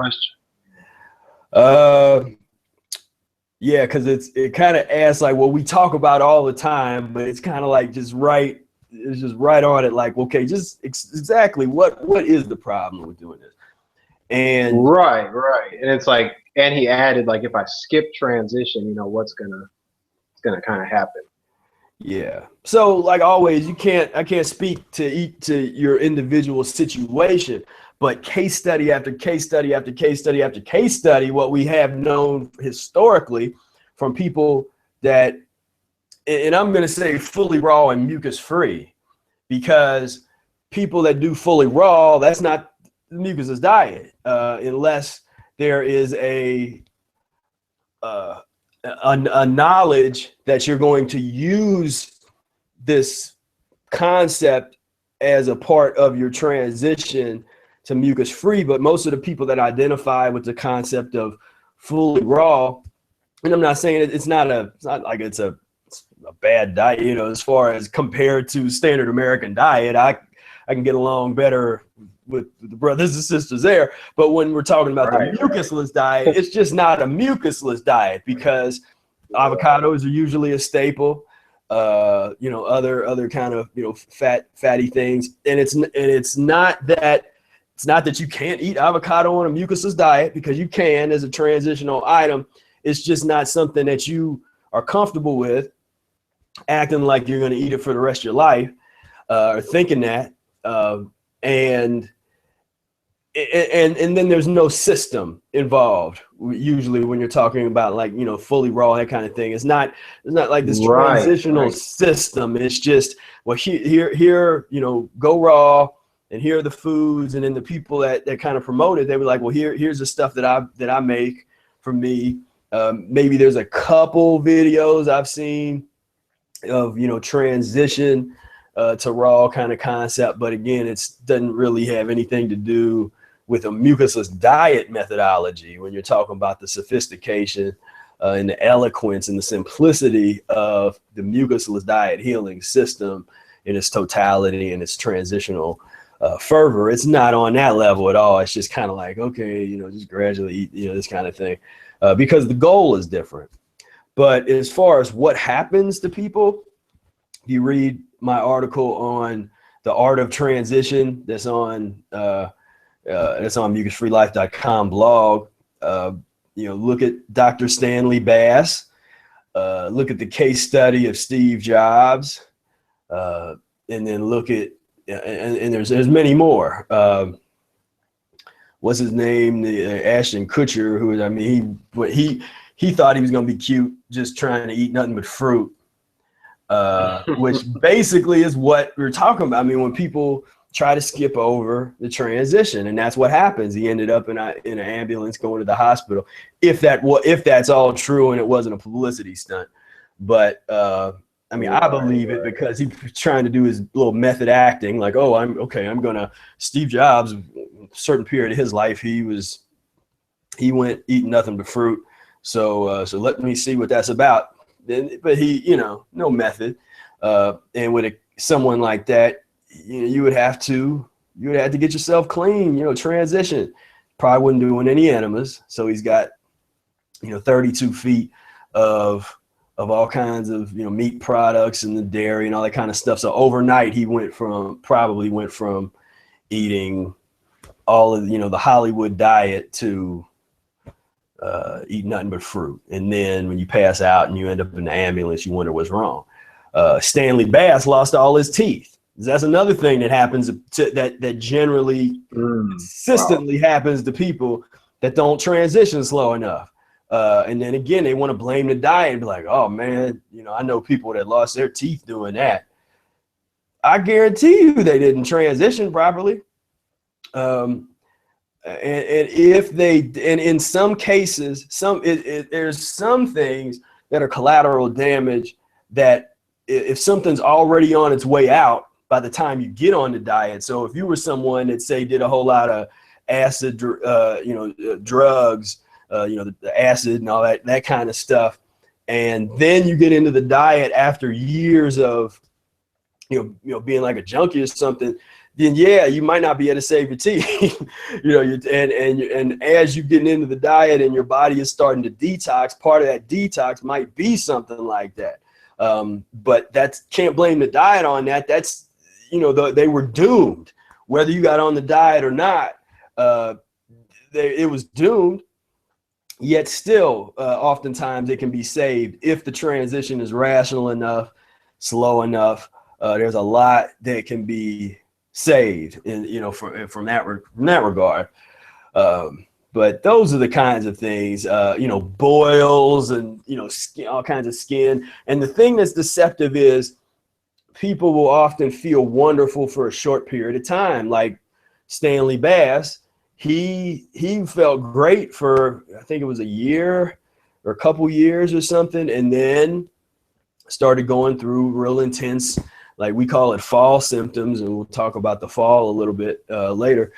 Yeah, because it kind of asks like what we talk about all the time, but it's kind of like it's just right on it. Like, okay, just exactly what is the problem with doing this? And right, and it's like, and he added like, if I skip transition, you know, what's gonna kind of happen. Yeah. So like always, I can't speak to your individual situation, but case study after case study after case study after case study, what we have known historically from people that, and I'm going to say fully raw and mucus-free, because people that do fully raw, that's not the mucusless diet, unless there is a knowledge that you're going to use this concept as a part of your transition to mucus-free. But most of the people that identify with the concept of fully raw, and I'm not saying it's not like it's a bad diet, you know, as far as compared to standard American diet, I can get along better the brothers and sisters there. But when we're talking about the mucusless diet, it's just not a mucusless diet, because avocados are usually a staple. Other kind of fatty things, and it's not that you can't eat avocado on a mucusless diet, because you can as a transitional item. It's just not something that you are comfortable with, acting like you're going to eat it for the rest of your life, or thinking that, and then there's no system involved. Usually when you're talking about like, fully raw, that kind of thing, it's not like this transitional system. It's just, well, here, go raw, and here are the foods. And then the people that kind of promote it, they were like, well, here's the stuff that I make for me. Maybe there's a couple videos I've seen of, transition to raw kind of concept. But again, it doesn't really have anything to do with a mucusless diet methodology when you're talking about the sophistication and the eloquence and the simplicity of the Mucusless Diet Healing System in its totality and its transitional fervor. It's not on that level at all. It's just kind of like, okay, just gradually eat, this kind of thing, because the goal is different. But as far as what happens to people, if you read my article on the art of transition, that's on mucusfreelife.com blog, look at Dr. Stanley Bass, look at the case study of Steve Jobs, and then look at, and there's many more. What's his name? Ashton Kutcher, who, he thought he was going to be cute just trying to eat nothing but fruit, which basically is what we're talking about. I mean, when people try to skip over the transition, and that's what happens. He ended up in an ambulance going to the hospital. If that's all true and it wasn't a publicity stunt, but I believe it, because he was trying to do his little method acting, like, oh, Steve Jobs, a certain period of his life, he went eating nothing but fruit. So let me see what that's about. But he, no method. And with someone like that, you would have to get yourself clean, transition. Probably wasn't doing any enemas. So he's got, 32 feet of all kinds of, meat products and the dairy and all that kind of stuff. So overnight he probably went from eating all of, the Hollywood diet to eat nothing but fruit. And then when you pass out and you end up in the ambulance, you wonder what's wrong. Stanley Bass lost all his teeth. That's another thing that happens that generally consistently happens to people that don't transition slow enough. And then again, they want to blame the diet and be like, oh man, I know people that lost their teeth doing that. I guarantee you they didn't transition properly. And if they, and in some cases, there's some things that are collateral damage that if something's already on its way out by the time you get on the diet. So if you were someone that, say, did a whole lot of acid, drugs, the acid and all that kind of stuff, and then you get into the diet after years of, being like a junkie or something, then yeah, you might not be able to save your teeth. And as you're getting into the diet and your body is starting to detox, part of that detox might be something like that. But can't blame the diet on that. That's, they were doomed, whether you got on the diet or not. It was doomed. Yet still, oftentimes it can be saved if the transition is rational enough, slow enough. There's a lot that can be saved, from that regard. But those are the kinds of things, boils and, skin, all kinds of skin. And the thing that's deceptive is people will often feel wonderful for a short period of time. Like Stanley Bass, he felt great for, I think it was a year or a couple years or something. And then started going through real intense, like we call it fall symptoms. And we'll talk about the fall a little bit later.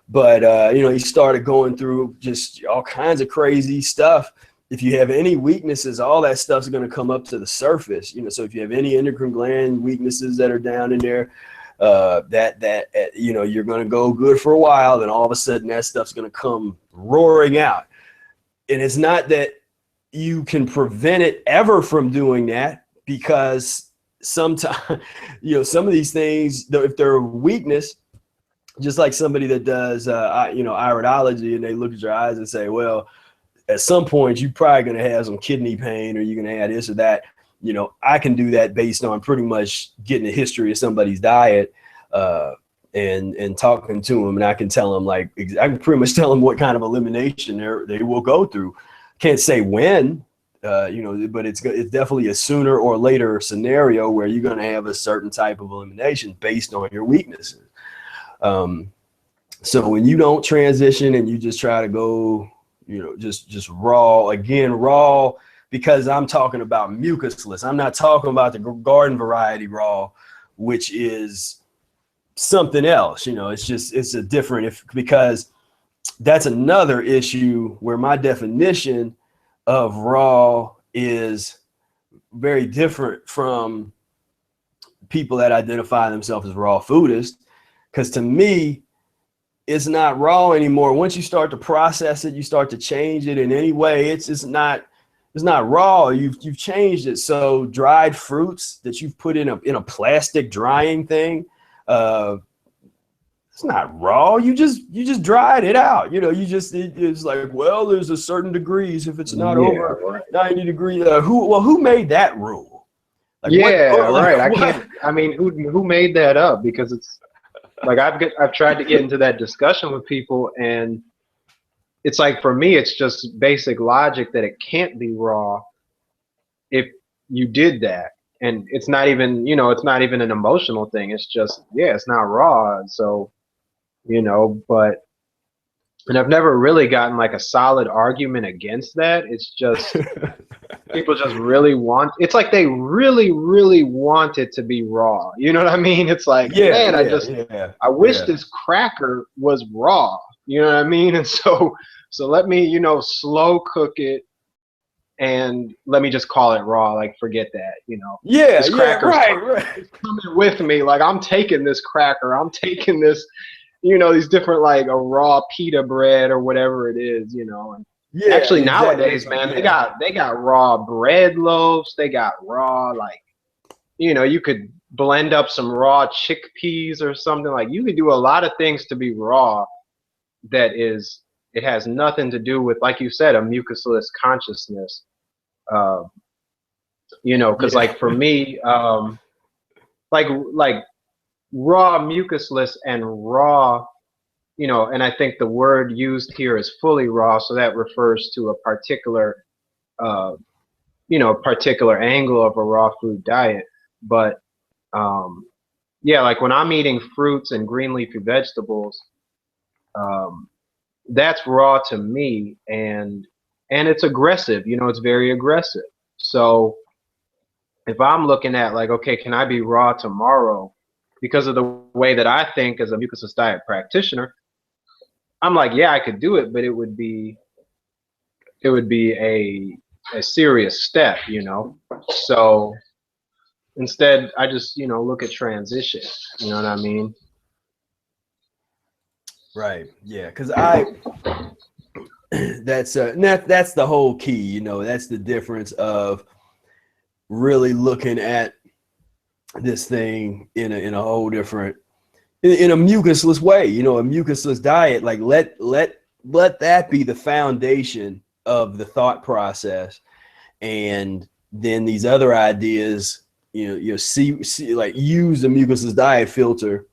But, he started going through just all kinds of crazy stuff. If you have any weaknesses, all that stuff's going to come up to the surface. So if you have any endocrine gland weaknesses that are down in there, you know, you're going to go good for a while, then all of a sudden that stuff's going to come roaring out. And it's not that you can prevent it ever from doing that, because sometimes, you know, some of these things, if they're a weakness, just like somebody that does, you know, iridology, and they look at your eyes and say, well, at some point you're probably going to have some kidney pain, or you're going to have this or that. You know, I can do that based on pretty much getting a history of somebody's diet, and talking to them, and I can tell them, like, I can pretty much tell them what kind of elimination they will go through. Can't say when, you know, but it's definitely a sooner or later scenario where you're going to have a certain type of elimination based on your weaknesses. So when you don't transition and you just try to go, you know, just raw, because I'm talking about mucusless. I'm not talking about the garden variety raw, which is something else. You know, it's a different, because that's another issue where my definition of raw is very different from people that identify themselves as raw foodists. Because to me, it's not raw anymore. Once you start to process it, you start to change it in any way, it's not raw. You've changed it. So dried fruits that you've put in a plastic drying thing, it's not raw. You just dried it out. You know, it's like, well, there's a certain degrees. If it's not over 90 degrees, who made that rule? Like, right. I mean, who made that up? Because it's like, I've tried to get into that discussion with people, and it's like, for me, it's just basic logic that it can't be raw if you did that. And it's not even, you know, it's not even an emotional thing. It's just, it's not raw. So, you know, and I've never really gotten like a solid argument against that. It's just people just really it's like they really, really want it to be raw. You know what I mean? It's like, I wish this cracker was raw. You know what I mean? And so let me, you know, slow cook it, and let me just call it raw. Like, forget that, you know. This cracker's coming with me. Like, I'm taking this cracker. I'm taking this, you know, these different, like a raw pita bread or whatever it is, you know. And actually nowadays, man, they got raw bread loaves. They got raw, like, you know, you could blend up some raw chickpeas or something. Like, you could do a lot of things to be raw it has nothing to do with, like you said, a mucusless consciousness. You know, because like for me, like raw mucusless and raw, you know, and I think the word used here is fully raw, so that refers to a particular, you know, particular angle of a raw food diet. But yeah, like when I'm eating fruits and green leafy vegetables, that's raw to me, and it's aggressive. You know, it's very aggressive. So if I'm looking at like, okay, can I be raw tomorrow? Because of the way that I think as a mucusless diet practitioner, I'm like, yeah, I could do it, but it would be a serious step, you know. So instead, I just, you know, look at transition. You know what I mean? Right. Yeah. Because that's the whole key. You know, that's the difference of really looking at this thing in a whole different, in a mucusless way. You know, a mucusless diet, like let that be the foundation of the thought process, and then these other ideas, you see like use the mucusless diet filter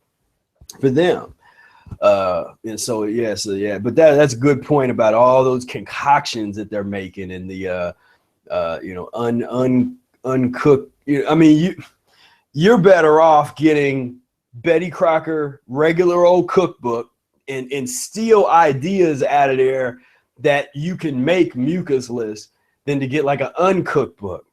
for them. And so yeah, but that's a good point about all those concoctions that they're making, and the you know, uncooked. You know, I mean, you're better off getting Betty Crocker regular old cookbook and steal ideas out of there that you can make mucusless than to get like an uncooked book.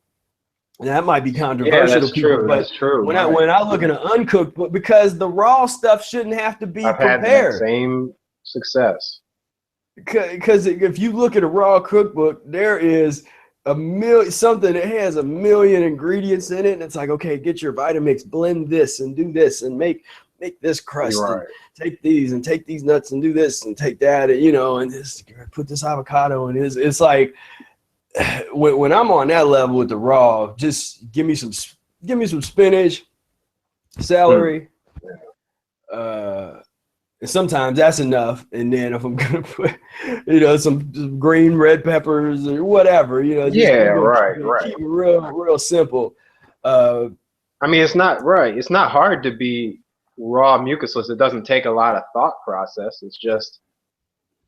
And that might be controversial to people, but that's true. When I look at an uncooked book, because the raw stuff shouldn't have to be I've prepared. had that same success. Because if you look at a raw cookbook, there is something that has 1 million ingredients in it, and it's like, okay, get your Vitamix, blend this and do this and make make this crust and Right. take these and take these nuts and do this and take that, and, you know, and this, put this avocado in. It's like, when I'm on that level with the raw, just give me some spinach, celery, and sometimes that's enough. And then if I'm gonna put, you know, some green red peppers or whatever, you know, just keep it real simple. I mean, it's not right. It's not hard to be raw mucusless. It doesn't take a lot of thought process. It's just,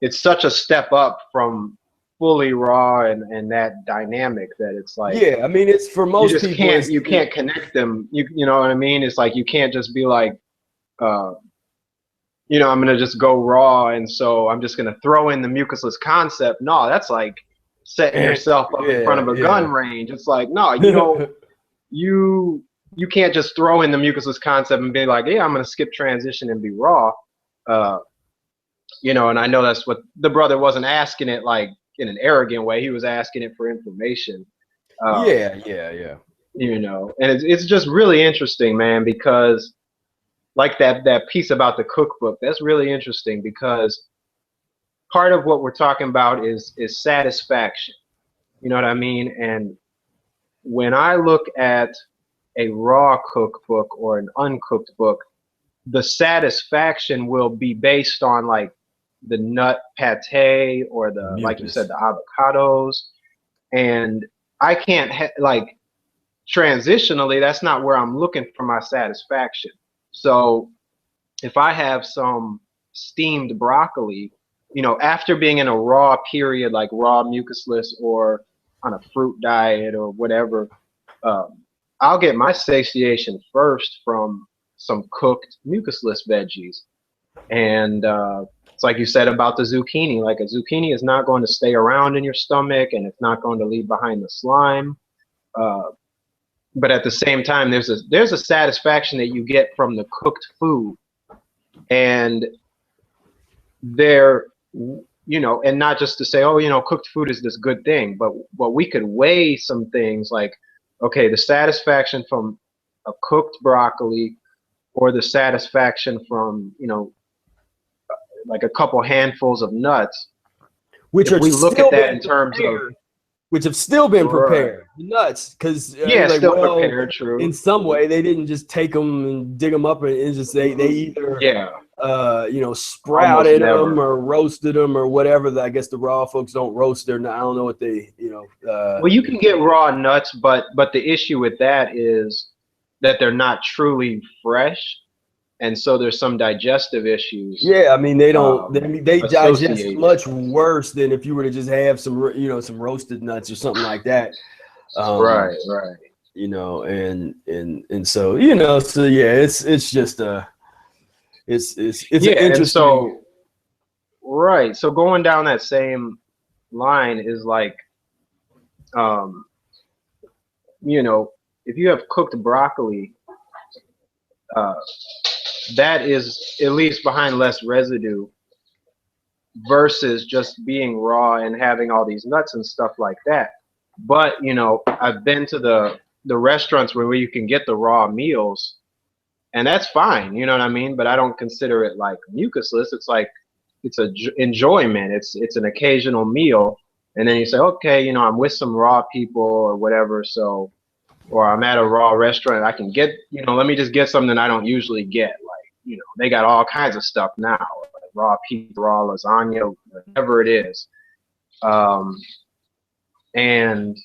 it's such a step up from fully raw and that dynamic that it's like, yeah, I mean, it's for most you just people. You can't connect them. You know what I mean? It's like, you can't just be like, you know, I'm going to just go raw. And so I'm just going to throw in the mucusless concept. No, that's like setting yourself up in front of a gun range. It's like, no, you don't, you can't just throw in the mucusless concept and be like, yeah, I'm going to skip transition and be raw. You know, and I know that's what the brother wasn't asking it like in an arrogant way. He was asking it for information. Yeah. You know, and it's just really interesting, man, because like that piece about the cookbook, that's really interesting because part of what we're talking about is satisfaction. You know what I mean? And when I look at a raw cookbook or an uncooked book, the satisfaction will be based on like the nut pate or the, like you said, the avocados. And I can't like transitionally, that's not where I'm looking for my satisfaction. So if I have some steamed broccoli, you know, after being in a raw period, like raw mucusless or on a fruit diet or whatever, I'll get my satiation first from some cooked mucusless veggies. And it's like you said about the zucchini. Like a zucchini is not going to stay around in your stomach, and it's not going to leave behind the slime. But at the same time, there's a satisfaction that you get from the cooked food, and there, you know, and not just to say, oh, you know, cooked food is this good thing, but we could weigh some things like, okay, the satisfaction from a cooked broccoli or the satisfaction from, you know, like a couple handfuls of nuts, which if we look at that in terms of, which have still been prepared, nuts, because yeah, like, still prepared, true. In some way, they didn't just take them and dig them up, and just they either you know, sprouted them or roasted them or whatever. I guess the raw folks don't roast their. I don't know what they, you know. Well, you can get raw nuts, but the issue with that is that they're not truly fresh, and so there's some digestive issues. Yeah, I mean, they don't. They digest much associated. worse than if you were to just have some, you know, some roasted nuts or something like that. Right. You know, and so, you know, so yeah, it's just it's yeah, an interesting. And so, right. So going down that same line is like, you know, if you have cooked broccoli, that is at least behind less residue versus just being raw and having all these nuts and stuff like that. But, you know, I've been to the restaurants where you can get the raw meals, and that's fine, you know what I mean? But I don't consider it like mucusless. It's like, it's a enjoyment. It's an occasional meal. And then you say, okay, you know, I'm with some raw people or whatever, so, or I'm at a raw restaurant, I can get, you know, let me just get something I don't usually get. Like, you know, they got all kinds of stuff now, like raw pizza, raw lasagna, whatever it is. And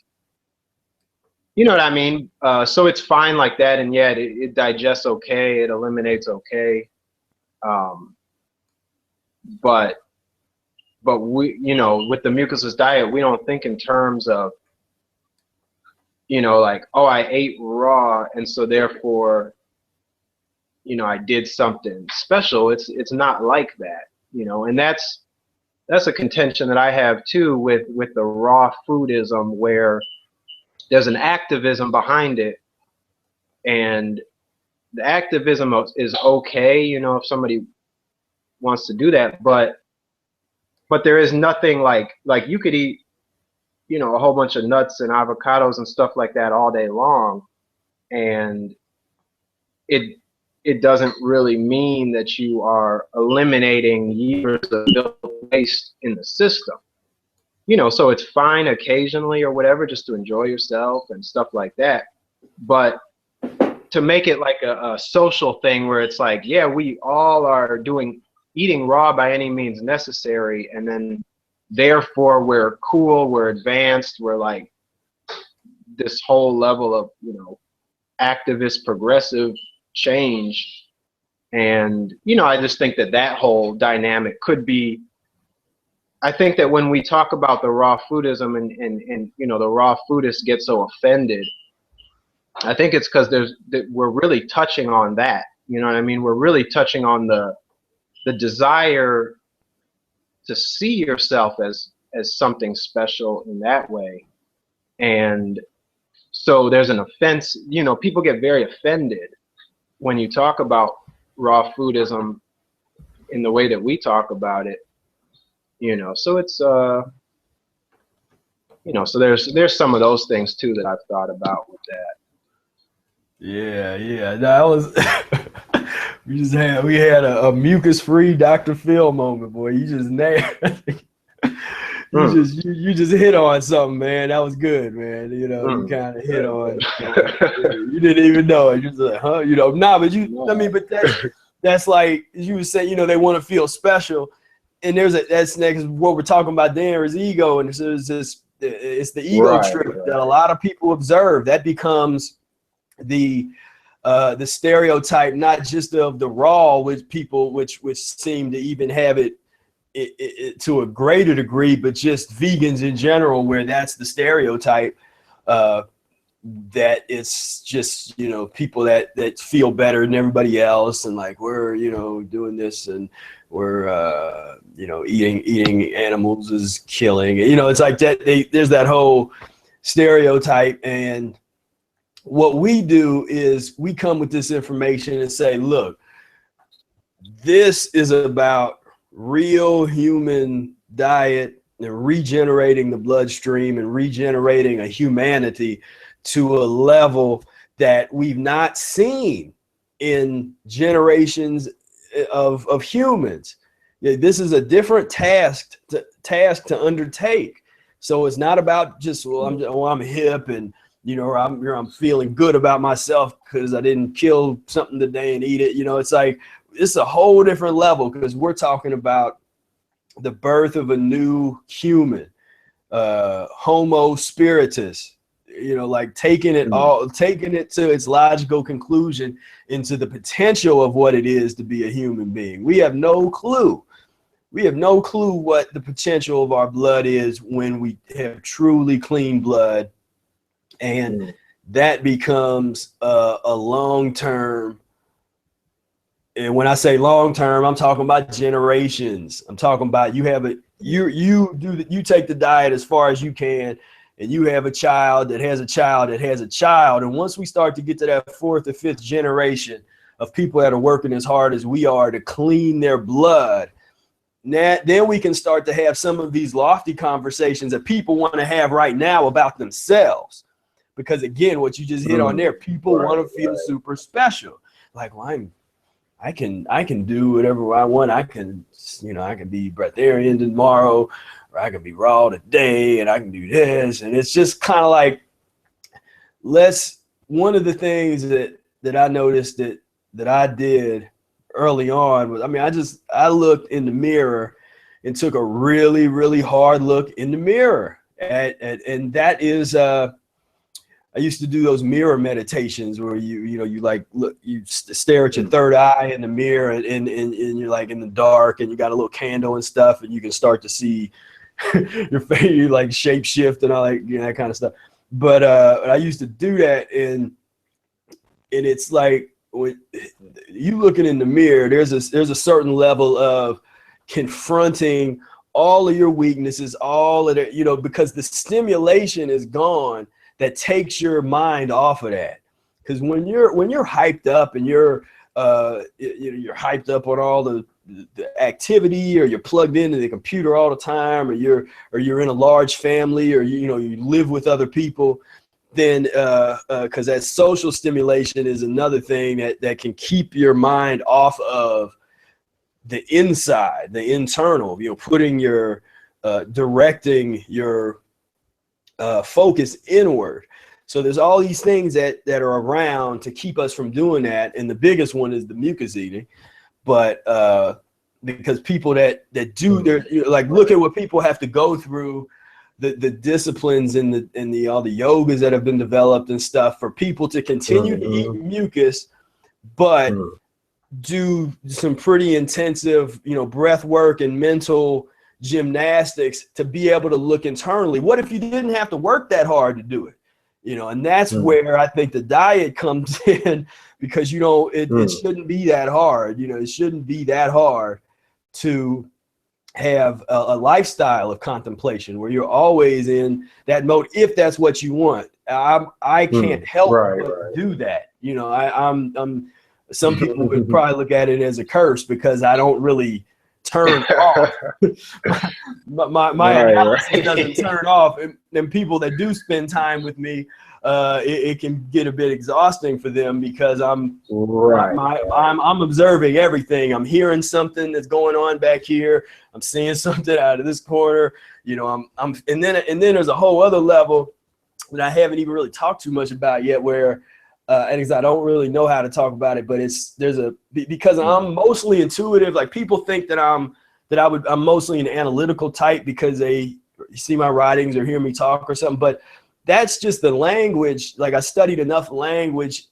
you know what I mean? So it's fine like that, and yet it digests okay, it eliminates okay. But we, you know, with the mucusless diet, we don't think in terms of, you know, like, oh, I ate raw, and so therefore, you know, I did something special. It's not like that, you know, and that's a contention that I have too with the raw foodism, where there's an activism behind it, and the activism is okay, you know, if somebody wants to do that, but there is nothing like you could eat, you know, a whole bunch of nuts and avocados and stuff like that all day long, and it doesn't really mean that you are eliminating years of waste in the system. You know, so it's fine occasionally or whatever, just to enjoy yourself and stuff like that. But to make it like a social thing where it's like, yeah, we all are eating raw by any means necessary, and then therefore we're cool, we're advanced, we're like this whole level of, you know, activist progressive change. And, you know, I just think that that whole dynamic could be, I think that when we talk about the raw foodism and you know, the raw foodists get so offended, I think it's because we're really touching on that. You know what I mean? We're really touching on the desire to see yourself as something special in that way. And so there's an offense, you know, people get very offended when you talk about raw foodism in the way that we talk about it, you know. So it's you know, so there's some of those things too that I've thought about with that. Yeah, that was we had a mucus-free Dr. Phil moment, boy. You just nailed you just hit on something, man. That was good, man. You know, you kind of hit on you didn't even know it. You just like, huh? You know, nah, but I mean, but that's like you would say, you know, they want to feel special. And that's next what we're talking about there is ego, and it's the ego trip that a lot of people observe. That becomes the stereotype, not just of the raw, which people which seem to even have it to a greater degree, but just vegans in general, where that's the stereotype, that it's just, you know, people that feel better than everybody else, and like we're, you know, doing this and we're you know, eating animals is killing, you know. It's like that there's that whole stereotype. And what we do is we come with this information and say, look, this is about real human diet and regenerating the bloodstream and regenerating a humanity to a level that we've not seen in generations of humans. This is a different task to undertake. So it's not about just, well, I'm hip and, you know, I'm feeling good about myself because I didn't kill something today and eat it. You know, it's like, it's a whole different level, because we're talking about the birth of a new human, Homo spiritus, you know, like taking it to its logical conclusion into the potential of what it is to be a human being. We have no clue. We have no clue what the potential of our blood is when we have truly clean blood. And that becomes a long-term. And when I say long-term, I'm talking about generations. I'm talking about you take the diet as far as you can, and you have a child that has a child that has a child. And once we start to get to that fourth or fifth generation of people that are working as hard as we are to clean their blood, then we can start to have some of these lofty conversations that people want to have right now about themselves. Because again, what you just hit on there, people want to feel super special. Like, well, I can do whatever I want. I can be breatharian tomorrow, or I can be raw today, and I can do this. And it's just kind of like, one of the things that I noticed that I did early on was, I mean, I looked in the mirror and took a really, really hard look in the mirror and that is, I used to do those mirror meditations where you like look, you stare at your third eye in the mirror, and you're like in the dark, and you got a little candle and stuff, and you can start to see your face, you like shape shift and all that, that kind of stuff. But I used to do that, and it's like when you looking in the mirror, there's a certain level of confronting all of your weaknesses, all of that, because the stimulation is gone that takes your mind off of that. Because when you're hyped up and you're hyped up on all the activity, or you're plugged into the computer all the time, or you're in a large family, or you live with other people, then because that social stimulation is another thing that can keep your mind off of the inside, the internal, putting your directing your focus inward. So there's all these things that are around to keep us from doing that, and the biggest one is the mucus eating. But because people that do their, like, look at what people have to go through, the disciplines and the all the yogas that have been developed and stuff for people to continue to eat mucus, but do some pretty intensive, breath work and mental gymnastics to be able to look internally. What if you didn't have to work that hard to do it? And that's where I think the diet comes in, because it shouldn't be that hard. It shouldn't be that hard to have a lifestyle of contemplation where you're always in that mode, if that's what you want. I can't help but do that. I'm some people would probably look at it as a curse because I don't really turn off. my analysis doesn't turn off, and people that do spend time with me, it can get a bit exhausting for them, because I'm observing everything. I'm hearing something that's going on back here. I'm seeing something out of this corner. And then there's a whole other level that I haven't even really talked too much about yet, where and because I don't really know how to talk about it, but because I'm mostly intuitive. Like, people think that I'm mostly an analytical type because they see my writings or hear me talk or something, but that's just the language. Like, I studied enough language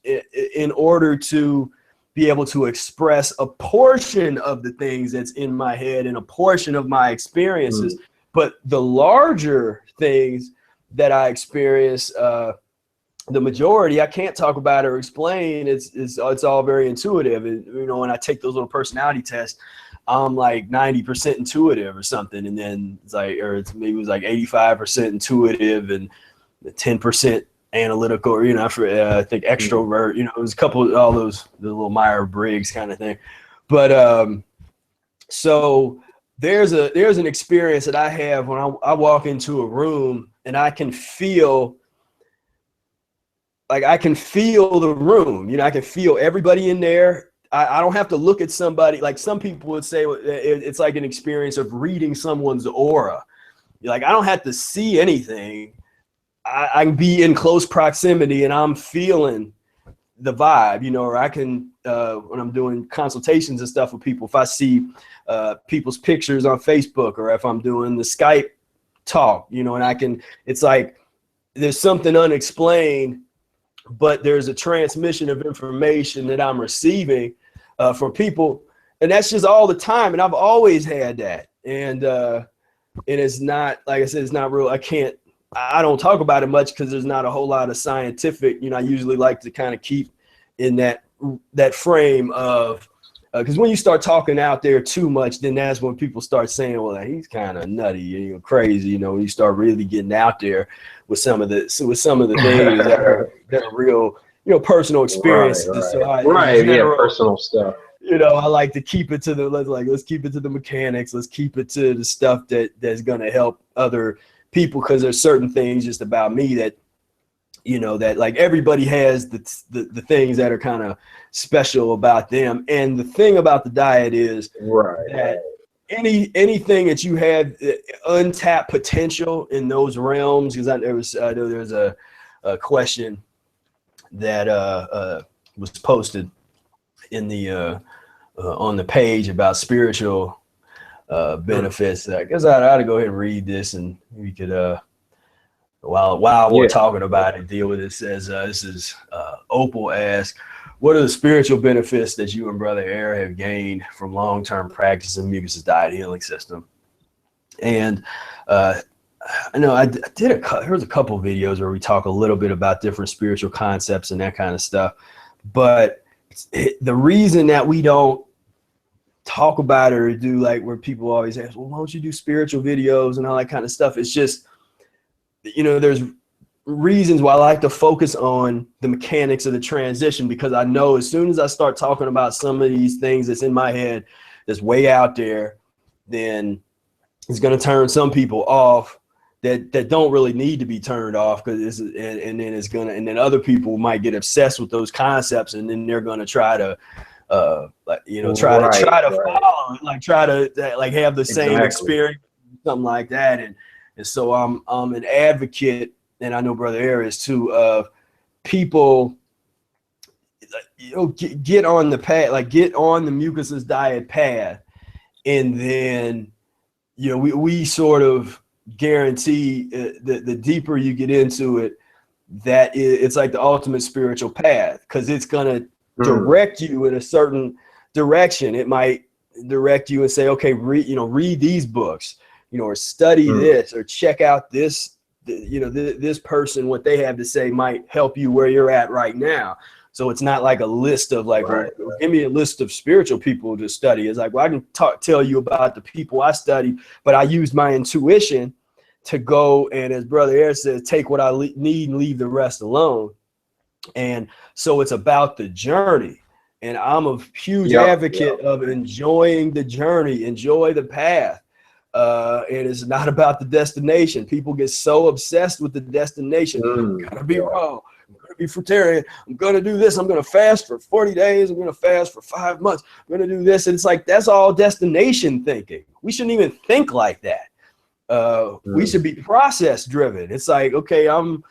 in order to be able to express a portion of the things that's in my head and a portion of my experiences. But the larger things that I experience, the majority, I can't talk about or explain. It's all very intuitive. And, when I take those little personality tests, I'm like 90% intuitive or something. And then it's like, maybe it was like 85% intuitive and 10% analytical, or, I think extrovert, it was a couple of all the little Myers-Briggs kind of thing. But so there's an experience that I have when I walk into a room, and I can feel the room. I can feel everybody in there. I don't have to look at somebody. Like, some people would say it's like an experience of reading someone's aura. Like, I don't have to see anything. I can be in close proximity and I'm feeling the vibe, or I can, when I'm doing consultations and stuff with people, if I see people's pictures on Facebook, or if I'm doing the Skype talk, and it's like there's something unexplained, but there's a transmission of information that I'm receiving from people, and that's just all the time. And I've always had that, and it's not, like I said, it's not real. I don't talk about it much because there's not a whole lot of scientific. I usually like to kind of keep in that frame of, because when you start talking out there too much, then that's when people start saying, well, he's kind of nutty, crazy. When you start really getting out there with some of the things that are real, personal experiences. Personal stuff. I like to keep it to let's keep it to the mechanics. Let's keep it to the stuff that's going to help other people, because there's certain things just about me that, that, like, everybody has the things that are kind of special about them. And the thing about the diet is that anything that you have untapped potential in those realms, because I know there's a question that was posted in the on the page about spiritual benefits. I guess I ought to go ahead and read this, and we could while we're talking about it, deal with it. Says this is Opal asks, what are the spiritual benefits that you and Brother Air have gained from long-term practice in Mucusless Diet Healing System? And I know I did there's a couple of videos where we talk a little bit about different spiritual concepts and that kind of stuff, but the reason that we don't talk about it or do, like, where people always ask, well, why don't you do spiritual videos and all that kind of stuff, it's just, there's reasons why I like to focus on the mechanics of the transition, because I know as soon as I start talking about some of these things that's in my head that's way out there, then it's going to turn some people off that don't really need to be turned off, because and then other people might get obsessed with those concepts, and then they're gonna try to try to follow, like try to like have the same experience, something like that. And so I'm an advocate, and I know Brother Air is too, of people, get on the path, like get on the mucusless diet path, and then we sort of guarantee the deeper you get into it, that it's like the ultimate spiritual path, because it's gonna direct you in a certain direction. It might direct you and say, okay, read these books, or study this, or check out this, this person, what they have to say might help you where you're at right now. So it's not like a list of like, well, give me a list of spiritual people to study. It's like, well, I can tell you about the people I study, but I use my intuition to go, and as Brother Air says, take what I need and leave the rest alone. And so it's about the journey. And I'm a huge advocate of enjoying the journey, enjoy the path. And it's not about the destination. People get so obsessed with the destination. Gotta be raw. I'm gonna be fruitarian. I'm gonna do this. I'm gonna fast for 40 days. I'm gonna fast for 5 months. I'm gonna do this. And it's like, that's all destination thinking. We shouldn't even think like that. We should be process driven. It's like, okay, I'm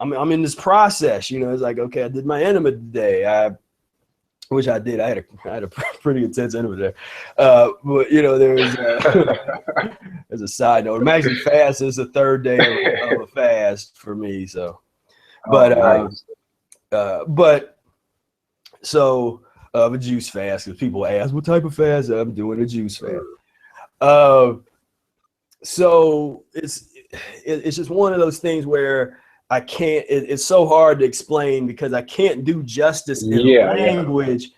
in this process, it's like, okay, I did my enema today. Which I did. I had a pretty intense enema there. But there's a side note. I'm actually fast. It's the third day of a fast for me. So, a juice fast, because people ask what type of fast. I'm doing a juice fast. So it's just one of those things where I can't, it's so hard to explain, because I can't do justice in language,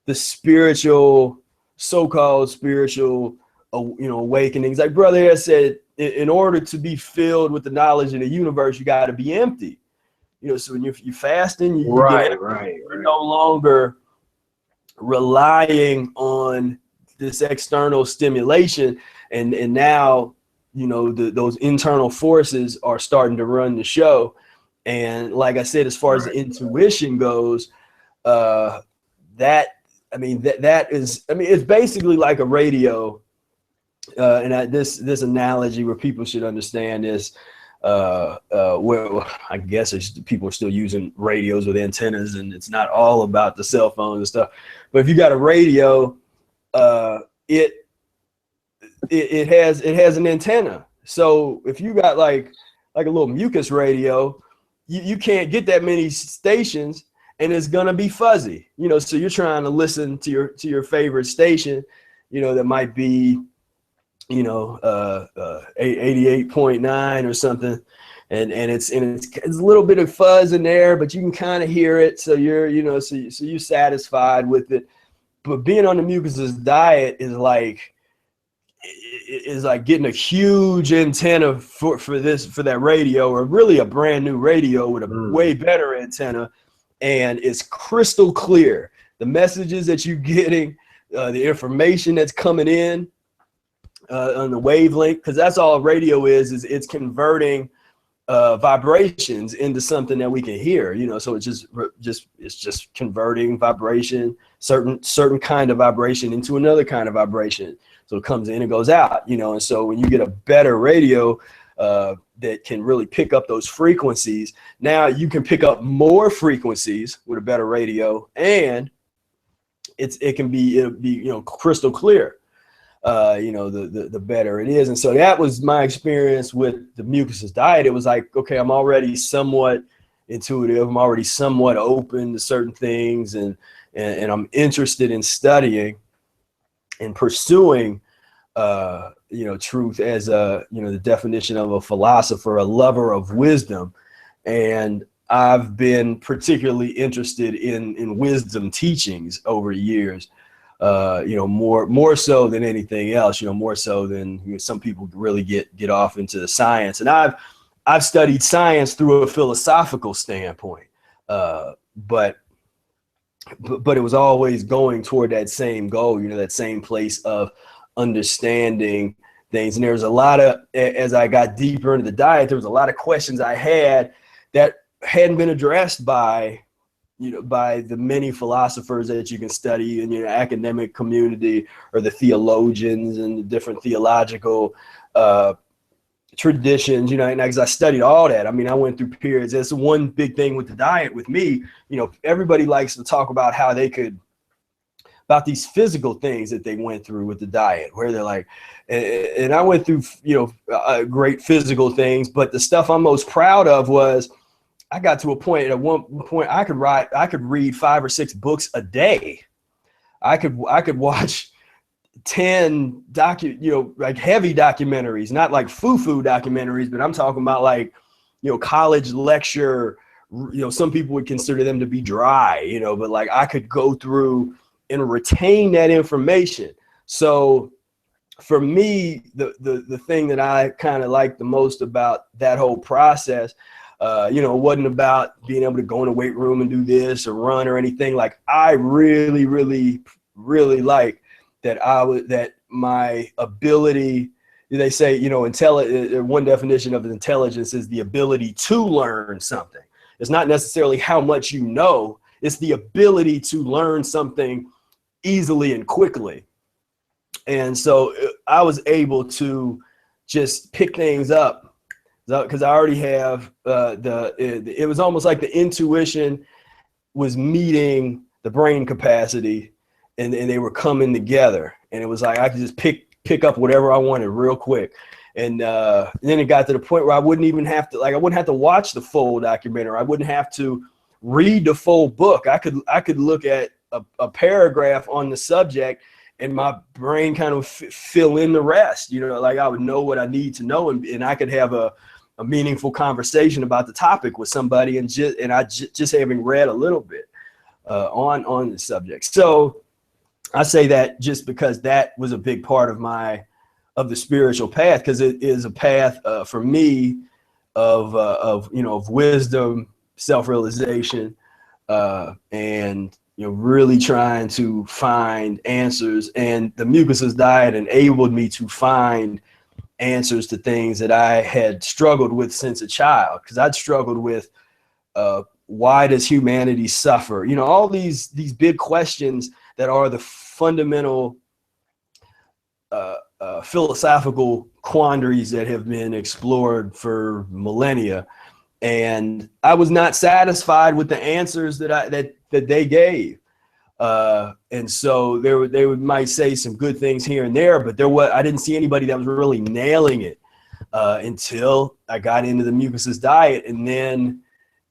the spiritual, so-called spiritual, awakenings. Like Brother Air said, in order to be filled with the knowledge in the universe, you got to be empty. So when you're fasting, you're no longer relying on this external stimulation, and now those internal forces are starting to run the show. And like I said, as far as the intuition goes, it's basically like a radio. And this analogy where people should understand this, where I guess people are still using radios with antennas, and it's not all about the cell phones and stuff. But if you got a radio, it has an antenna. So if you got like a little mucus radio, you can't get that many stations, and it's gonna be fuzzy. So you're trying to listen to your favorite station, that might be 88.9 or something, and it's a little bit of fuzz in there, but you can kind of hear it. So you're so you're satisfied with it. But being on the mucusless diet is like getting a huge antenna for that radio, or really a brand new radio with a way better antenna, and it's crystal clear. The messages that you're getting, the information that's coming in on the wavelength, because that's all radio is it's converting vibrations into something that we can hear. So it's just converting vibration, certain kind of vibration into another kind of vibration. So it comes in and goes out, and so when you get a better radio that can really pick up those frequencies, now you can pick up more frequencies with a better radio, and it'll be crystal clear, the better it is. And so that was my experience with the mucusless diet. It was like, okay, I'm already somewhat intuitive. I'm already somewhat open to certain things, and I'm interested in studying and pursuing, truth as the definition of a philosopher, a lover of wisdom. And I've been particularly interested in wisdom teachings over the years, more so than anything else, more so than some people really get off into the science. And I've studied science through a philosophical standpoint, but it was always going toward that same goal, that same place of understanding things. And there was a lot of, as I got deeper into the diet, there was a lot of questions I had that hadn't been addressed by, by the many philosophers that you can study in your academic community, or the theologians and the different theological traditions, and because I studied all that. I mean, I went through periods. That's one big thing with the diet with me. Everybody likes to talk about how they could, about these physical things that they went through with the diet, where they're like, and I went through, great physical things, but the stuff I'm most proud of was I got to a point, at one point I could read 5 or 6 books a day. I could watch 10 like heavy documentaries, not like foo-foo documentaries, but I'm talking about like, college lecture, some people would consider them to be dry, but like I could go through and retain that information. So for me, the thing that I kind of like the most about that whole process, it wasn't about being able to go in the weight room and do this or run or anything. Like I really, really, really like that my ability, they say, one definition of intelligence is the ability to learn something. It's not necessarily how much you know, it's the ability to learn something easily and quickly. And so I was able to just pick things up because I already have it was almost like the intuition was meeting the brain capacity, and they were coming together, and it was like I could just pick up whatever I wanted real quick. And then it got to the point where I wouldn't have to watch the full documentary. I wouldn't have to read the full book. I could look at a paragraph on the subject, and my brain kind of fill in the rest. Like I would know what I need to know, and I could have a meaningful conversation about the topic with somebody, and just having read a little bit on the subject. So I say that just because that was a big part of the spiritual path, because it is a path for me of wisdom, self-realization, and really trying to find answers. And the Mucusless diet enabled me to find answers to things that I had struggled with since a child, because I'd struggled with why does humanity suffer? All these big questions that are the fundamental philosophical quandaries that have been explored for millennia. And I was not satisfied with the answers that they gave. And so they might say some good things here and there, but I didn't see anybody that was really nailing it until I got into the Mucusless diet. And then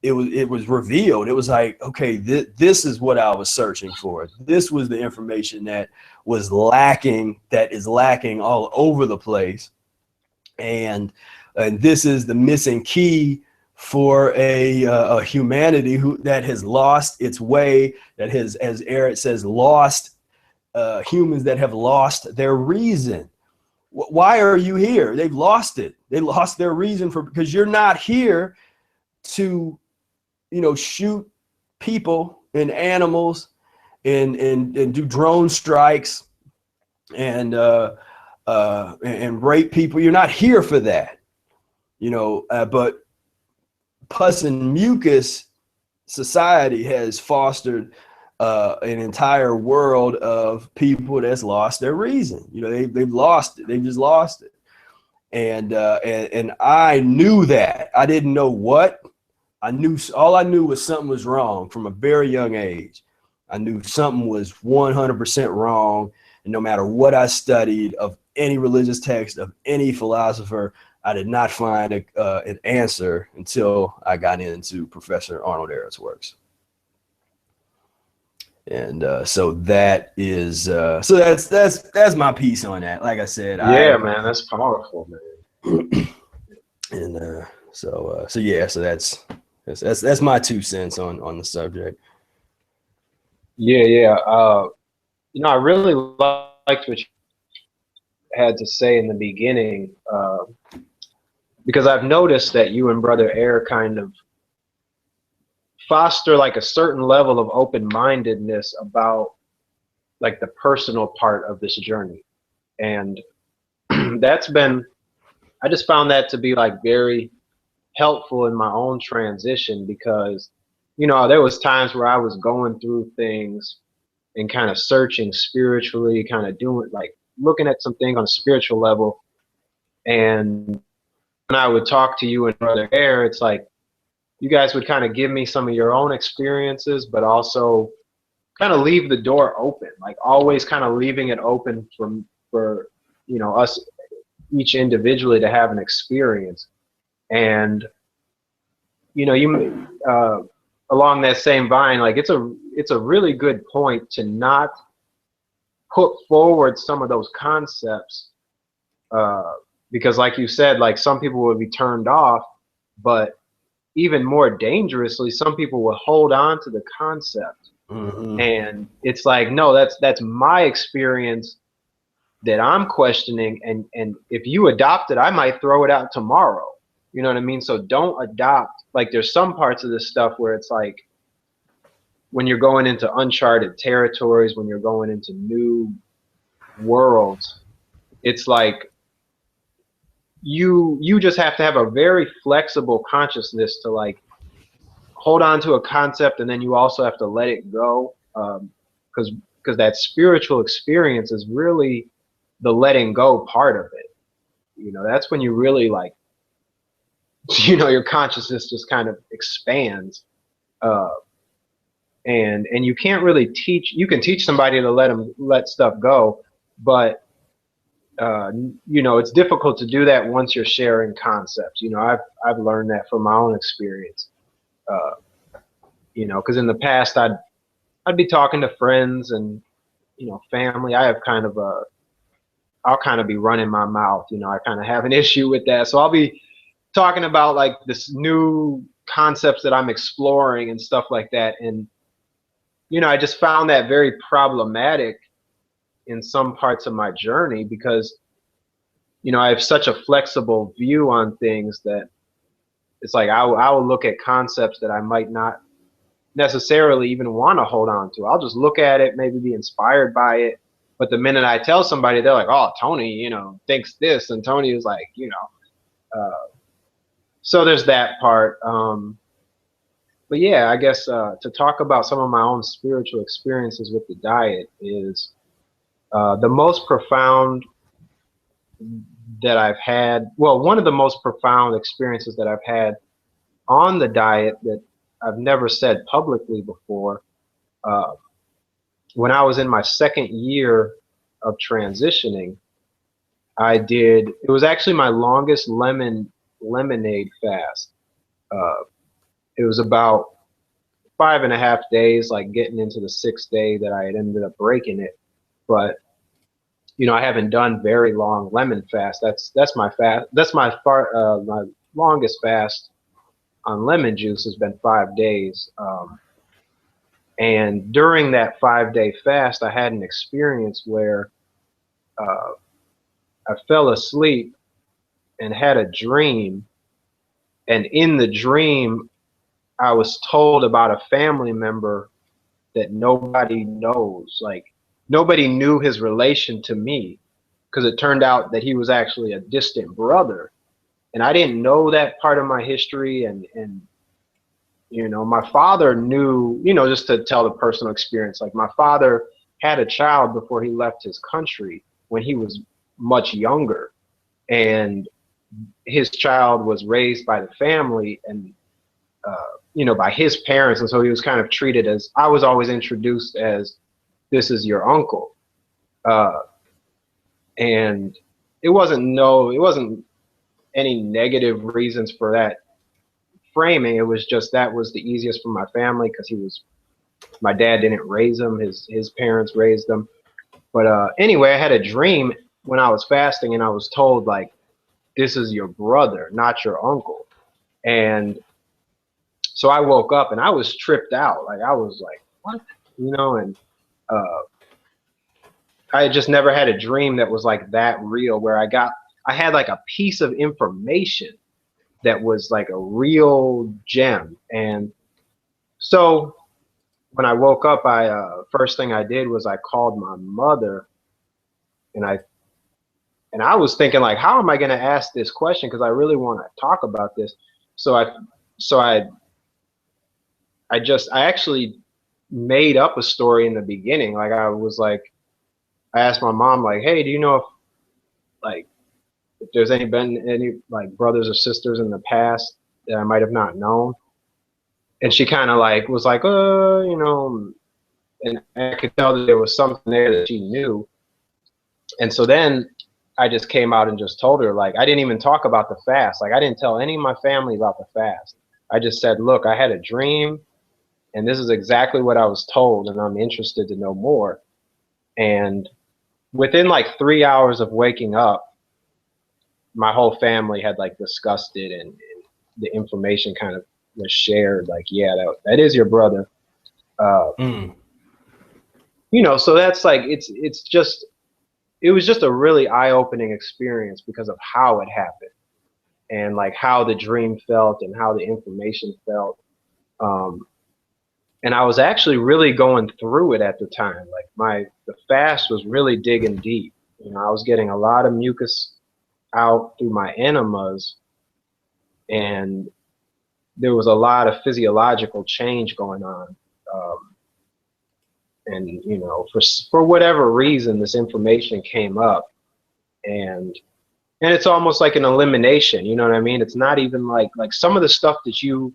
it was revealed. It was like, okay, this is what I was searching for. This was the information that is lacking all over the place. And this is the missing key for a humanity that has lost its way, that has, as Eric says, lost humans that have lost their reason. Why are you here? They've lost it. They lost their reason because you're not here to, shoot people and animals and do drone strikes and rape people. You're not here for that, but pus and mucus society has fostered an entire world of people that's lost their reason. They've lost it. They've just lost it. And I knew that. I didn't know what. All I knew was something was wrong from a very young age. I knew something was 100% wrong. And no matter what I studied of any religious text, of any philosopher, I did not find an answer until I got into Professor Arnold Ehret's works. And so that is that's my piece on that. Like I said, man, that's powerful, man. And so that's my 2 cents on the subject. Yeah. I really liked what you had to say in the beginning, because I've noticed that you and Brother Air kind of foster like a certain level of open-mindedness about like the personal part of this journey. And that's been, I just found that to be like very helpful in my own transition, because, you know, there was times where I was going through things and kind of searching spiritually, kind of doing like looking at something on a spiritual level. And when I would talk to you and Brother Air, it's like you guys would kind of give me some of your own experiences, but also kind of leave the door open, like always kind of leaving it open for, you know, us each individually to have an experience. And, you know, you, along that same vine, like it's a really good point to not put forward some of those concepts, because like you said, like some people will be turned off, but even more dangerously, some people will hold on to the concept. Mm-hmm. And it's like, no, that's my experience that I'm questioning, and if you adopt it, I might throw it out tomorrow. You know what I mean? So don't adopt. Like there's some parts of this stuff where it's like when you're going into uncharted territories, when you're going into new worlds, it's like you just have to have a very flexible consciousness to like hold on to a concept, and then you also have to let it go, because that spiritual experience is really the letting go part of it. You know, that's when you really like, you know, your consciousness just kind of expands, and you can't really teach. You can teach somebody to let stuff go, but you know, it's difficult to do that once you're sharing concepts. You know, I've learned that from my own experience. You know, because in the past I'd be talking to friends and, you know, family. I have kind of I'll kind of be running my mouth. You know, I kind of have an issue with that. So I'll be talking about like this new concepts that I'm exploring and stuff like that. And, you know, I just found that very problematic in some parts of my journey, because, you know, I have such a flexible view on things that it's like I will look at concepts that I might not necessarily even want to hold on to. I'll just look at it, maybe be inspired by it. But the minute I tell somebody, they're like, oh, Tony, you know, thinks this. And Tony is like, you know, so there's that part. But yeah, I guess to talk about some of my own spiritual experiences with the diet is the most profound that I've had. Well, one of the most profound experiences that I've had on the diet that I've never said publicly before. When I was in my second year of transitioning, it was actually my longest lemonade fast. It was about 5.5 days, like getting into the 6th day that I had ended up breaking it. But, you know, I haven't done very long lemon fast. That's my fast. That's my longest fast on lemon juice has been 5 days. And during that 5-day fast, I had an experience where I fell asleep and had a dream. And in the dream, I was told about a family member that nobody knows. Like, nobody knew his relation to me, because it turned out that he was actually a distant brother. And I didn't know that part of my history. And you know, my father knew, you know, just to tell the personal experience, like my father had a child before he left his country when he was much younger. And his child was raised by the family and, you know, by his parents. And so he was kind of treated as, I was always introduced as, this is your uncle. And it wasn't any negative reasons for that framing. It was just that was the easiest for my family, because my dad didn't raise him, his parents raised him. But anyway, I had a dream when I was fasting, and I was told, like, this is your brother, not your uncle. And so I woke up and I was tripped out. Like, I was like, what? You know, and I had just never had a dream that was like that real, where I had like a piece of information that was like a real gem. And so when I woke up, first thing I did was I called my mother, and I And I was thinking like, how am I going to ask this question? Because I really want to talk about this. So I actually made up a story in the beginning. Like I was like, I asked my mom like, hey, do you know if there's been any like brothers or sisters in the past that I might have not known? And she kind of like was like, you know, and I could tell that there was something there that she knew. And so then I just came out and just told her, like, I didn't even talk about the fast. Like I didn't tell any of my family about the fast. I just said, look, I had a dream and this is exactly what I was told and I'm interested to know more. And within like 3 hours of waking up, my whole family had like discussed it, and the information kind of was shared. Like, yeah, that is your brother. You know, so that's like, it was just a really eye-opening experience because of how it happened and like how the dream felt and how the information felt. And I was actually really going through it at the time. Like the fast was really digging deep. You know, I was getting a lot of mucus out through my enemas, and there was a lot of physiological change going on. And you know, for whatever reason, this information came up, and it's almost like an elimination. You know what I mean? It's not even like some of the stuff that you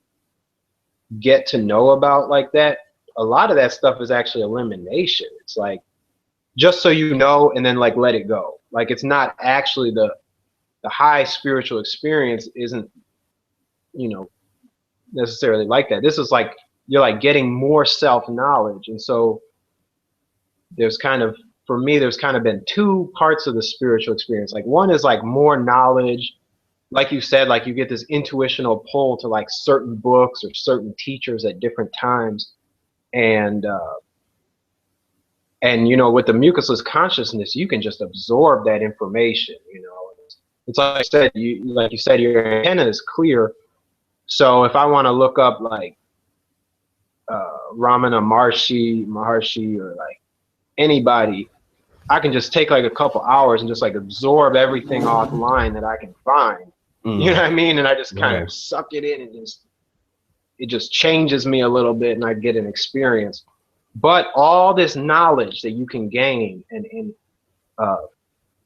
get to know about like that. A lot of that stuff is actually elimination. It's like, just so you know, and then like let it go. Like it's not actually the high spiritual experience isn't, you know, necessarily like that. This is like, you're like getting more self-knowledge. And so there's kind of, for me, there's kind of been two parts of the spiritual experience. Like one is like more knowledge. Like you said, like you get this intuitional pull to like certain books or certain teachers at different times. And you know, with the mucusless consciousness, you can just absorb that information. You know, it's like I said, like you said, your antenna is clear. So if I want to look up like Ramana Maharshi or like anybody, I can just take like a couple hours and just like absorb everything offline that I can find. You know what I mean? And I just kind of suck it in, and it just changes me a little bit, and I get an experience. But all this knowledge that you can gain, and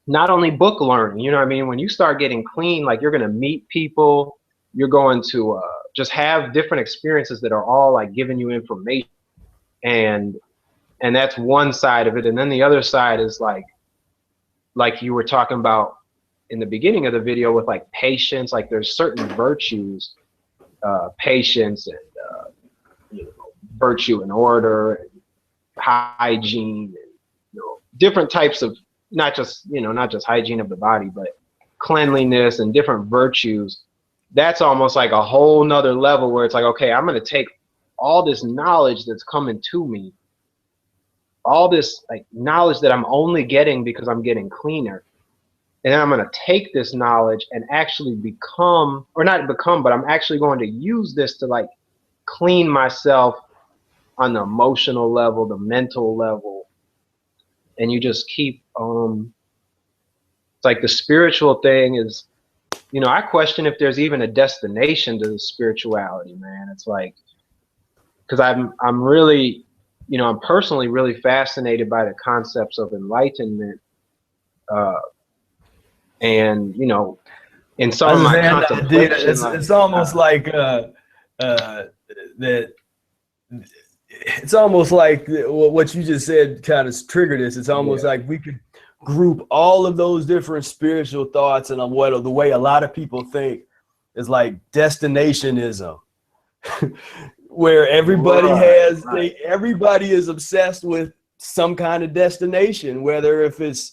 not only book learning, you know what I mean? When you start getting clean, like you're going to meet people, you're going to just have different experiences that are all like giving you information. And that's one side of it. And then the other side is like you were talking about in the beginning of the video with like patience. Like there's certain virtues, patience and you know, virtue and order and hygiene, and you know, different types of not just hygiene of the body, but cleanliness and different virtues. That's almost like a whole nother level where it's like, okay, I'm going to take all this knowledge that's coming to me, all this like knowledge that I'm only getting because I'm getting cleaner. And then I'm going to take this knowledge and actually become, or not become, but I'm actually going to use this to like clean myself on the emotional level, the mental level. And you just keep, it's like the spiritual thing is, you know, I question if there's even a destination to the spirituality, man. It's like, because I'm really, you know, I'm personally really fascinated by the concepts of enlightenment. And, you know, in some of my contemplation, it's almost like that. It's almost like what you just said kind of triggered this. It's almost like we could group all of those different spiritual thoughts and the way a lot of people think is like destinationism, where everybody everybody is obsessed with some kind of destination, whether if it's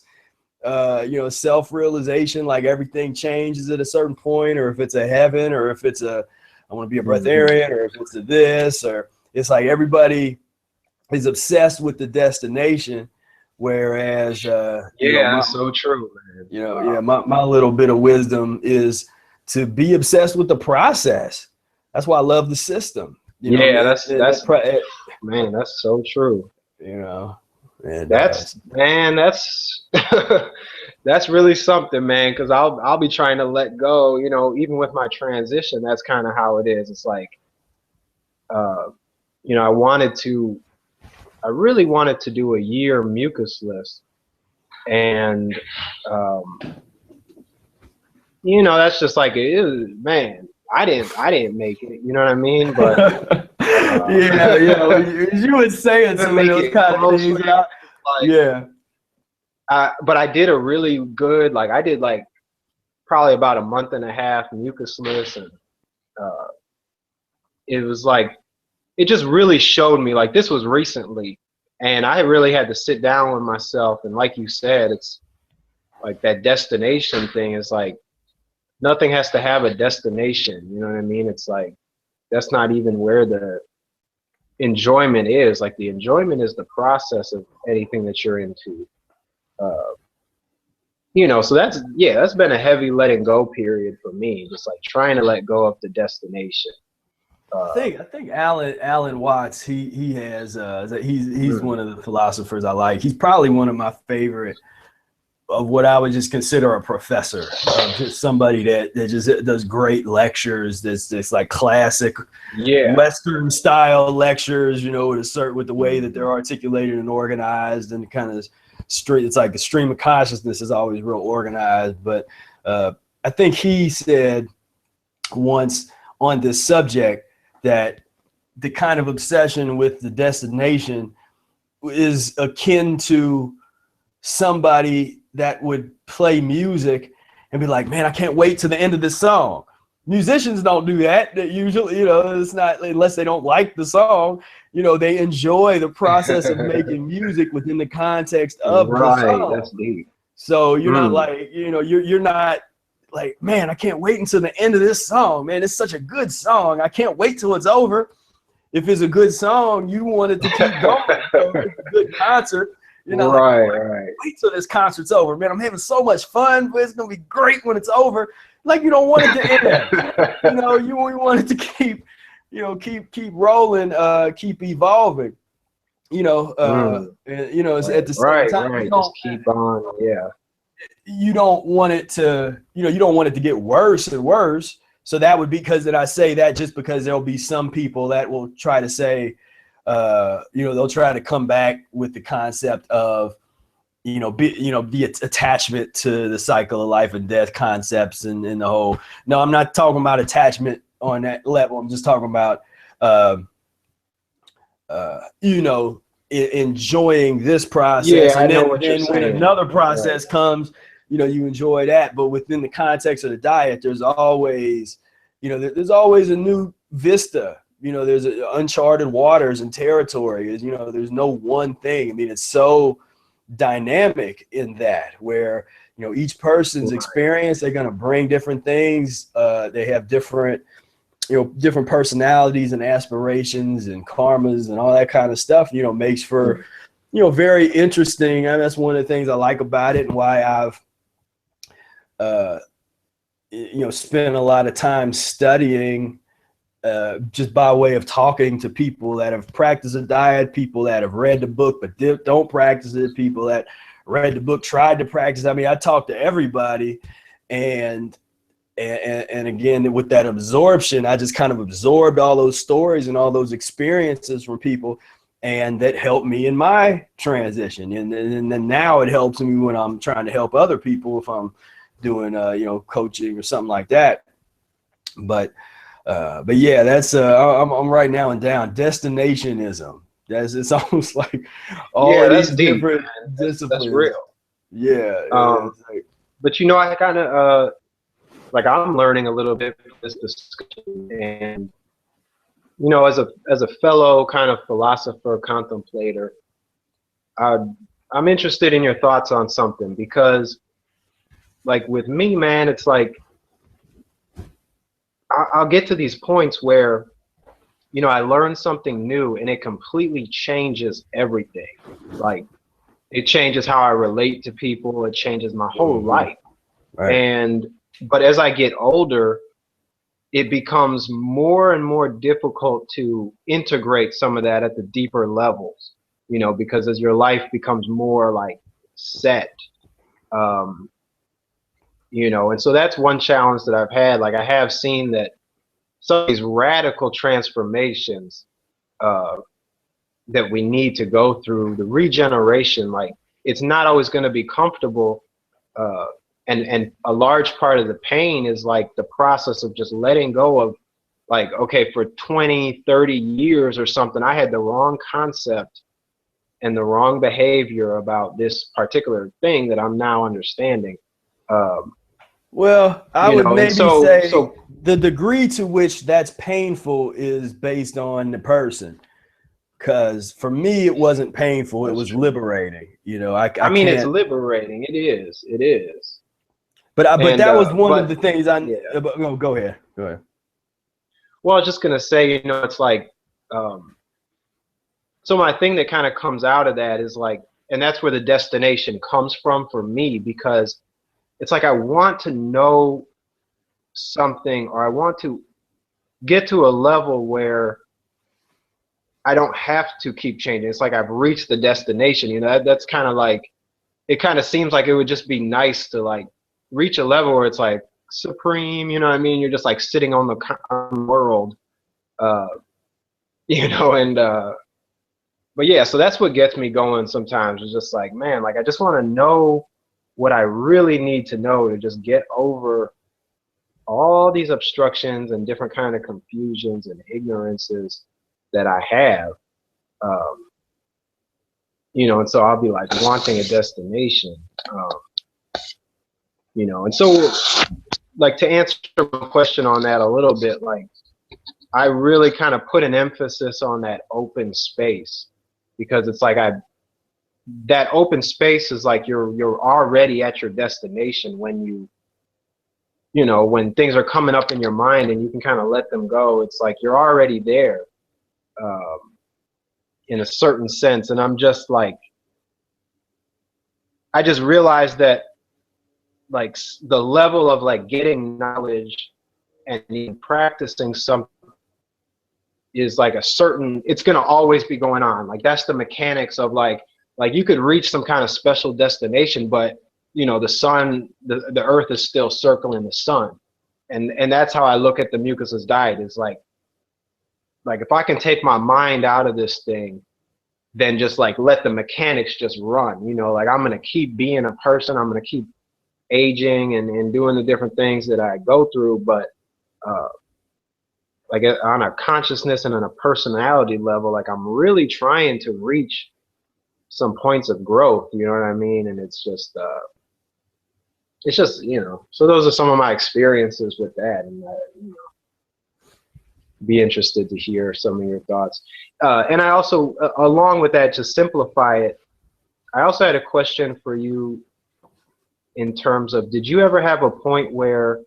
you know, self-realization, like everything changes at a certain point, or if it's a heaven, or if it's I want to be a breatharian, or if it's a this, or it's like everybody is obsessed with the destination, whereas that's so true, man. You know, my little bit of wisdom is to be obsessed with the process. That's why I love the system. You know, that's man, that's so true. You know, And That's man, that's that's really something, man. Because I'll be trying to let go. You know, even with my transition, that's kind of how it is. It's like, you know, I really wanted to do a year mucusless, and you know, that's just like it is, man. I didn't make it. You know what I mean? But yeah, you would say it some of those kind of things. Yeah. But I did a really good, like I did like probably about a month and a half mucusless, and it was like it just really showed me, like, this was recently, and I really had to sit down with myself, and like you said, it's like that destination thing is like nothing has to have a destination. You know what I mean? It's like that's not even where the enjoyment is. Like the enjoyment is the process of anything that you're into. You know, so that's been a heavy letting go period for me, just like trying to let go of the destination. I think Alan Watts, he has he's one of the philosophers I like. He's probably one of my favorite of what I would just consider a professor, just somebody that just does great lectures. That's like classic Western style lectures, you know, with the way that they're articulated and organized, and kind of it's like the stream of consciousness is always real organized. But I think he said once on this subject that the kind of obsession with the destination is akin to somebody that would play music and be like, man, I can't wait to the end of this song. Musicians don't do that. They usually, you know, it's not unless they don't like the song, you know, they enjoy the process of making music within the context of the song. That's deep. So you're not like, you know, you're not like, man, I can't wait until the end of this song, man. It's such a good song. I can't wait till it's over. If it's a good song, you want it to keep going. So if it's a good concert, you know, right. Wait till this concert's over, man. I'm having so much fun, but it's gonna be great when it's over. Like, you don't want it to end. You know, you want it to keep rolling, keep evolving. You know, and, you know, at the same time, just keep on, you don't want it to, you know, you don't want it to get worse and worse. So that would be, because then I say that just because there'll be some people that will try to say, you know, they'll try to come back with the concept of, the attachment to the cycle of life and death concepts and the whole. No, I'm not talking about attachment on that level. I'm just talking about, enjoying this process. And then when another process comes, you know, you enjoy that. But within the context of the diet, there's always, there's always a new vista. You know, there's uncharted waters and territory. You know, there's no one thing. I mean, it's so dynamic in that, where, you know, each person's experience, they're going to bring different things. They have different personalities and aspirations and karmas and all that kind of stuff, you know, makes for, very interesting. And that's one of the things I like about it, and why I've, spent a lot of time studying, just by way of talking to people that have practiced a diet, people that have read the book but don't practice it, people that read the book, tried to practice. I mean, I talk to everybody, and again, with that absorption, I just kind of absorbed all those stories and all those experiences from people, and that helped me in my transition. And then now it helps me when I'm trying to help other people, if I'm doing, coaching or something like that. But yeah, that's I'm writing now and down destinationism. It's almost like all these different disciplines. That's real. Yeah. But you know, I kind of like, I'm learning a little bit from this discussion, and you know, as a fellow kind of philosopher contemplator, I'm interested in your thoughts on something, because like with me, man, it's like I'll get to these points where, you know, I learn something new and it completely changes everything. Like, it changes how I relate to people. It changes my whole life. Right. But as I get older, it becomes more and more difficult to integrate some of that at the deeper levels. you know, because as your life becomes more like set, you know, and so that's one challenge that I've had. Like I have seen that some of these radical transformations that we need to go through, the regeneration, like it's not always going to be comfortable. And a large part of the pain is like the process of just letting go of, like, okay, for 20, 30 years or something, I had the wrong concept and the wrong behavior about this particular thing that I'm now understanding. Well, I You would know, and maybe say so the degree to which that's painful is based on the person. Because for me, it wasn't painful. It that's was true. liberating. You know, I I mean, it's can't. liberating. It is. But And that was one of but the things yeah. no, go ahead. Go ahead. Well, I was just gonna say, you know, it's like, so my thing that kind of comes out of that is like, and that's where the destination comes from for me, because it's like I want to know something, or I want to get to a level where I don't have to keep changing. It's like I've reached the destination. You know, that's kind of like, it kind of seems like it would just be nice to like reach a level where it's like supreme. You know what I mean? You're just like sitting on the world, uh, you know, and but yeah, so that's what gets me going sometimes. It's just like, man, like I just want to know what I really need to know to just get over all these obstructions and different kind of confusions and ignorances that I have. Um, you know, and so I'll be like wanting a destination, you know, and so like to answer my question on that a little bit, like I really kind of put an emphasis on that open space, because it's like that open space is like you're already at your destination when you know, when things are coming up in your mind and you can kind of let them go. It's like you're already there, um, in a certain sense. And I'm just like, I just realized that like the level of like getting knowledge and even practicing something is like a certain, it's going to always be going on. Like that's the mechanics of like you could reach some kind of special destination, but you know, the sun, the earth is still circling the sun. And that's how I look at the mucusless diet, is like if I can take my mind out of this thing, then just like let the mechanics just run, you know, like I'm going to keep being a person. I'm going to keep aging and doing the different things that I go through. But, like on a consciousness and on a personality level, like I'm really trying to reach some points of growth, you know what I mean? And it's just, you know, so those are some of my experiences with that. And, you know, be interested to hear some of your thoughts. And I also, along with that, to simplify it, I also had a question for you in terms of, did you ever have a point where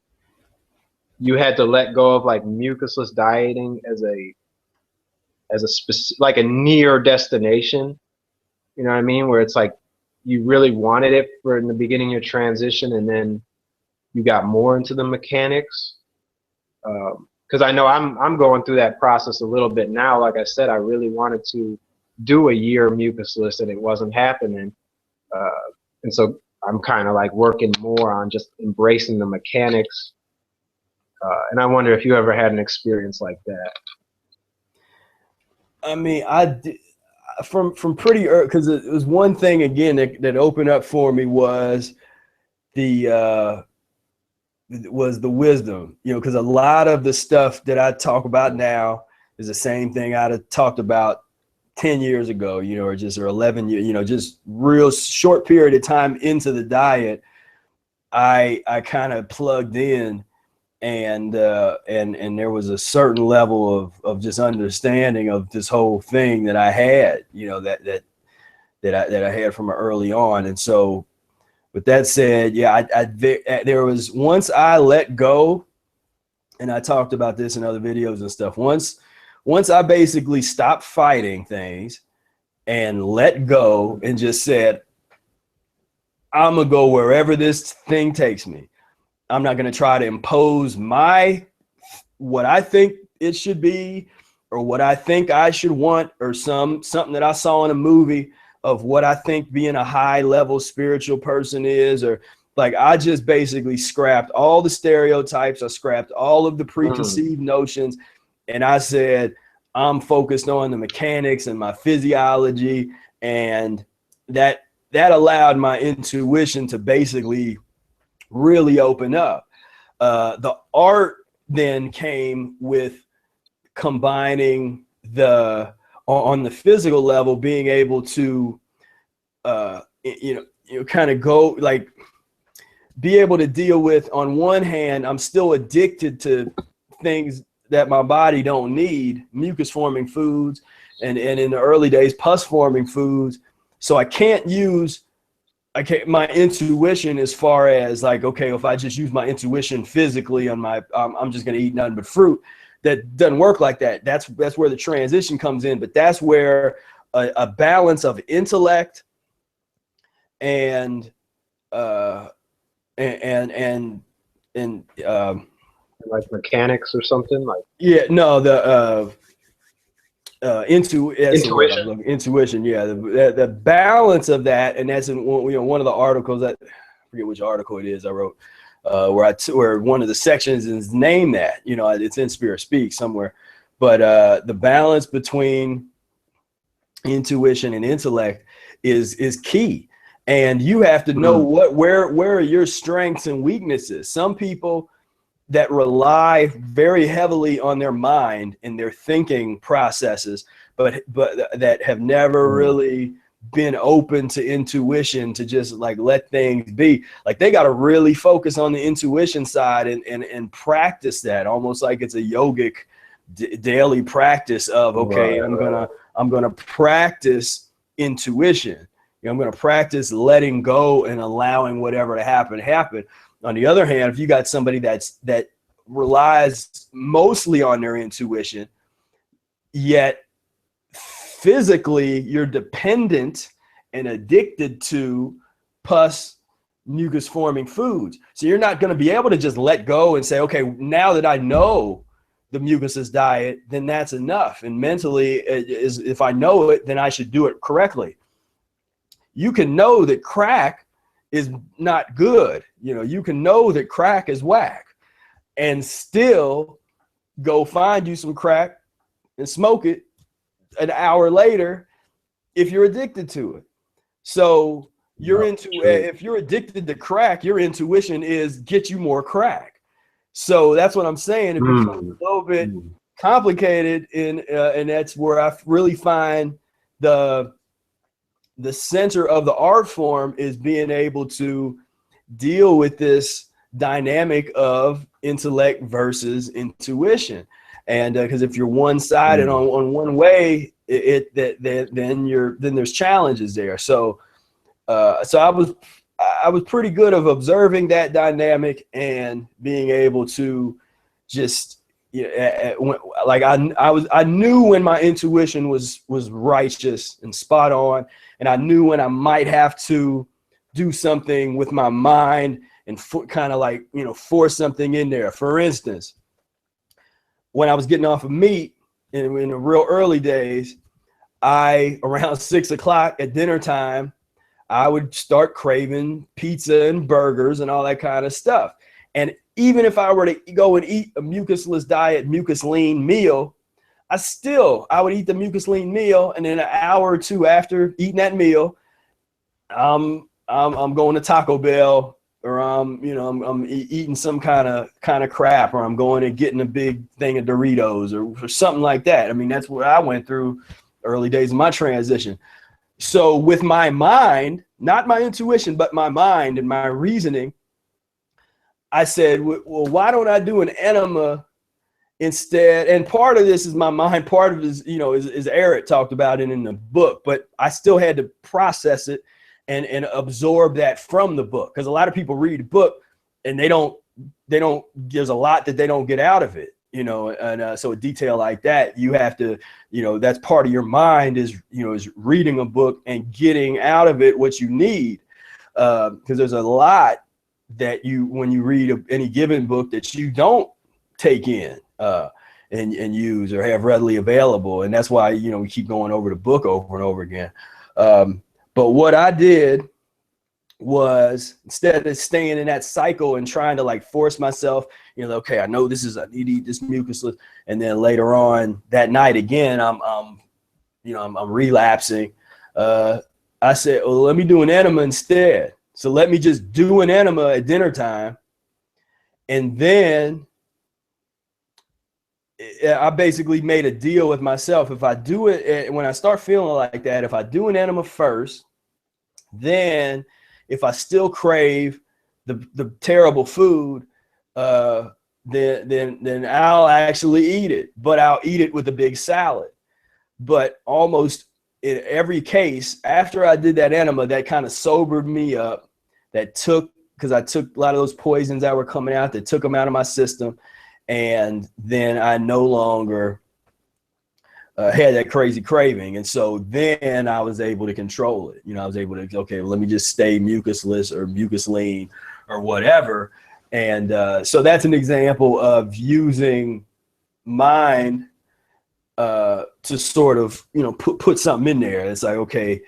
you had to let go of like mucusless dieting as a specific, like a near destination? You know what I mean? Where it's like you really wanted it for in the beginning of your transition, and then you got more into the mechanics. Because I know I'm going through that process a little bit now. Like I said, I really wanted to do a year mucusless, and it wasn't happening. And so I'm kind of like working more on just embracing the mechanics. And I wonder if you ever had an experience like that. I mean, I did, from pretty early, because it was one thing again that opened up for me was the wisdom, you know, because a lot of the stuff that I talk about now is the same thing I'd have talked about 10 years ago, you know, or 11 years, you know, just real short period of time into the diet. I kind of plugged in, and there was a certain level of just understanding of this whole thing that I had, you know, that I had from early on. And so with that said, yeah, there was, once I let go, and I talked about this in other videos and stuff, once I basically stopped fighting things and let go and just said, I'm gonna go wherever this thing takes me. I'm not gonna try to impose what I think it should be, or what I think I should want, or something that I saw in a movie of what I think being a high level spiritual person is, or like I just basically scrapped all the stereotypes. I scrapped all of the preconceived notions, and I said, I'm focused on the mechanics and my physiology, and that allowed my intuition to basically really open up. The art then came with combining on the physical level, being able to kind of go like be able to deal with, on one hand, I'm still addicted to things that my body don't need, mucus forming foods, and in the early days, pus forming foods. So I can't my intuition as far as like, okay, if I just use my intuition physically on I'm just going to eat nothing but fruit. That doesn't work like that. That's where the transition comes in. But that's where a balance of intellect and like mechanics or something like. Yeah, no, the intuition. Intuition, yeah, the balance of that, and that's in one of the articles that, I forget which article it is I wrote, where one of the sections is named that, it's in Spira Speak somewhere, but the balance between intuition and intellect is key, and you have to know where are your strengths and weaknesses. Some people that rely very heavily on their mind and their thinking processes, but that have never really been open to intuition, to just like let things be. Like they got to really focus on the intuition side and practice that, almost like it's a yogic daily practice of, okay, I'm gonna practice intuition. I'm gonna practice letting go and allowing whatever to happen. On the other hand, if you got somebody that relies mostly on their intuition, yet physically you're dependent and addicted to pus, mucus forming foods, so you're not going to be able to just let go and say, okay, now that I know the mucusless diet, then that's enough. And mentally, if I know it, then I should do it correctly. You can know that crack is not good. You can know that crack is whack and still go find you some crack and smoke it an hour later if you're addicted to it. So if you're addicted to crack, your intuition is get you more crack. So that's what I'm saying. It becomes a little bit complicated, and that's where I really find the center of the art form is being able to deal with this dynamic of intellect versus intuition. And because if you're one-sided on one way, then there's challenges there. So I was pretty good of observing that dynamic and being able to just I knew when my intuition was righteous and spot on, and I knew when I might have to do something with my mind and kind of like force something in there. For instance, when I was getting off of meat in the real early days, around 6 o'clock at dinner time, I would start craving pizza and burgers and all that kind of stuff. And even if I were to go and eat a mucusless diet, mucus lean meal, I would eat the mucus lean meal, and then an hour or two after eating that meal, I'm going to Taco Bell, or I'm eating some kind of crap, or I'm going and getting a big thing of Doritos or something like that. I mean, that's what I went through early days of my transition. So with my mind, not my intuition, but my mind and my reasoning, I said, well, why don't I do an enema instead? And part of this is my mind, part of it is, is Eric talked about it in the book, but I still had to process it and absorb that from the book. Because a lot of people read the book and there's a lot that they don't get out of it, and so a detail like that, you have to, that's part of your mind is reading a book and getting out of it what you need. Because there's a lot that when you read any given book that you don't take in. and use or have readily available. And that's why, you know, we keep going over the book over and over again. But what I did was, instead of staying in that cycle and trying to like force myself, you know, okay, I know this is, I need to eat this mucusless, and then later on that night again, I'm relapsing. I said, well, let me do an enema instead. So let me just do an enema at dinner time. And then I basically made a deal with myself. If I do it, when I start feeling like that, if I do an enema first, then if I still crave the terrible food, then I'll actually eat it, but I'll eat it with a big salad. But almost in every case, after I did that enema, that kind of sobered me up. Because I took a lot of those poisons that were coming out, that took them out of my system. And then I no longer had that crazy craving. And so then I was able to control it. You know, I was able to, okay, well, let me just stay mucusless or mucus lean or whatever. And so that's an example of using mind to sort of, you know, put something in there. It's like, okay,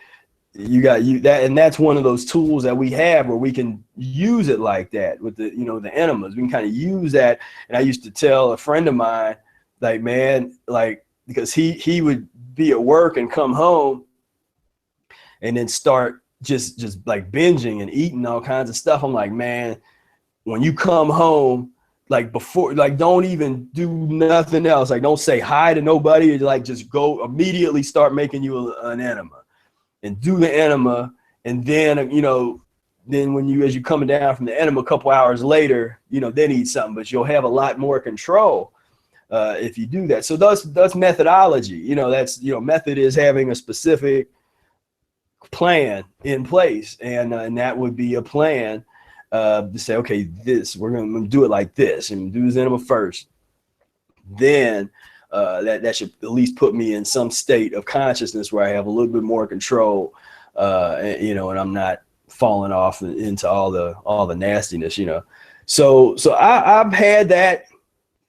you got that, and that's one of those tools that we have where we can use it like that with the, you know, the enemas. We can kind of use that. And I used to tell a friend of mine, like, man, like, because he would be at work and come home and then start just like binging and eating all kinds of stuff. I'm like, man, when you come home, like before, like don't even do nothing else. Like don't say hi to nobody. Like just go immediately start making you an enema. And do the enema, and then, you know, then when you, as you coming down from the enema a couple hours later, you know, then eat something, but you'll have a lot more control if you do that. So that's methodology. You know, that's, you know, method is having a specific plan in place, and that would be a plan to say, okay, we're gonna do it like this, and do this enema first. Then that should at least put me in some state of consciousness where I have a little bit more control, and, you know, and I'm not falling off into all the nastiness, you know. So I've had that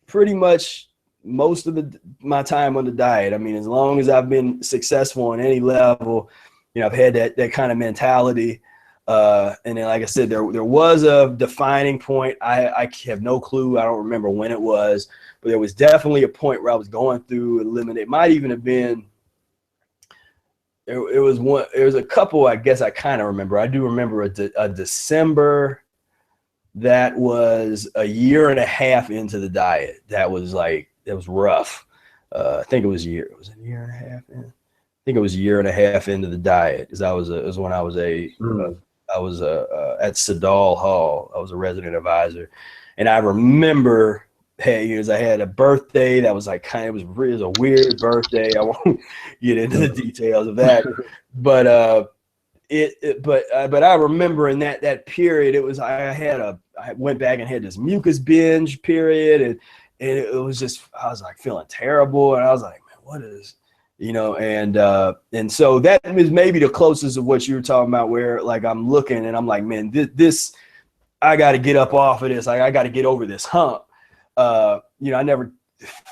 pretty much most of my time on the diet. I mean, as long as I've been successful on any level, you know, I've had that kind of mentality. And then, like I said, there was a defining point. I have no clue. I don't remember when it was. But there was definitely a point where I was going through eliminate. It might even have been. It was a couple. I guess I kind of remember. I do remember a December that was a year and a half into the diet. That was rough. I think it was a year. It was a year and a half in. I think it was a year and a half into the diet, because it was when I was at Sedal Hall. I was a resident advisor, and I remember. Hey, I had a birthday that was like it was a weird birthday. I won't get into the details of that, but but I remember in that period, it was I went back and had this mucus binge period, and it was just, I was like feeling terrible, and I was like, man, what is, you know, and so that is maybe the closest of what you were talking about, where like I'm looking and I'm like, man, this I got to get up off of this. Like I got to get over this hump. You know, I never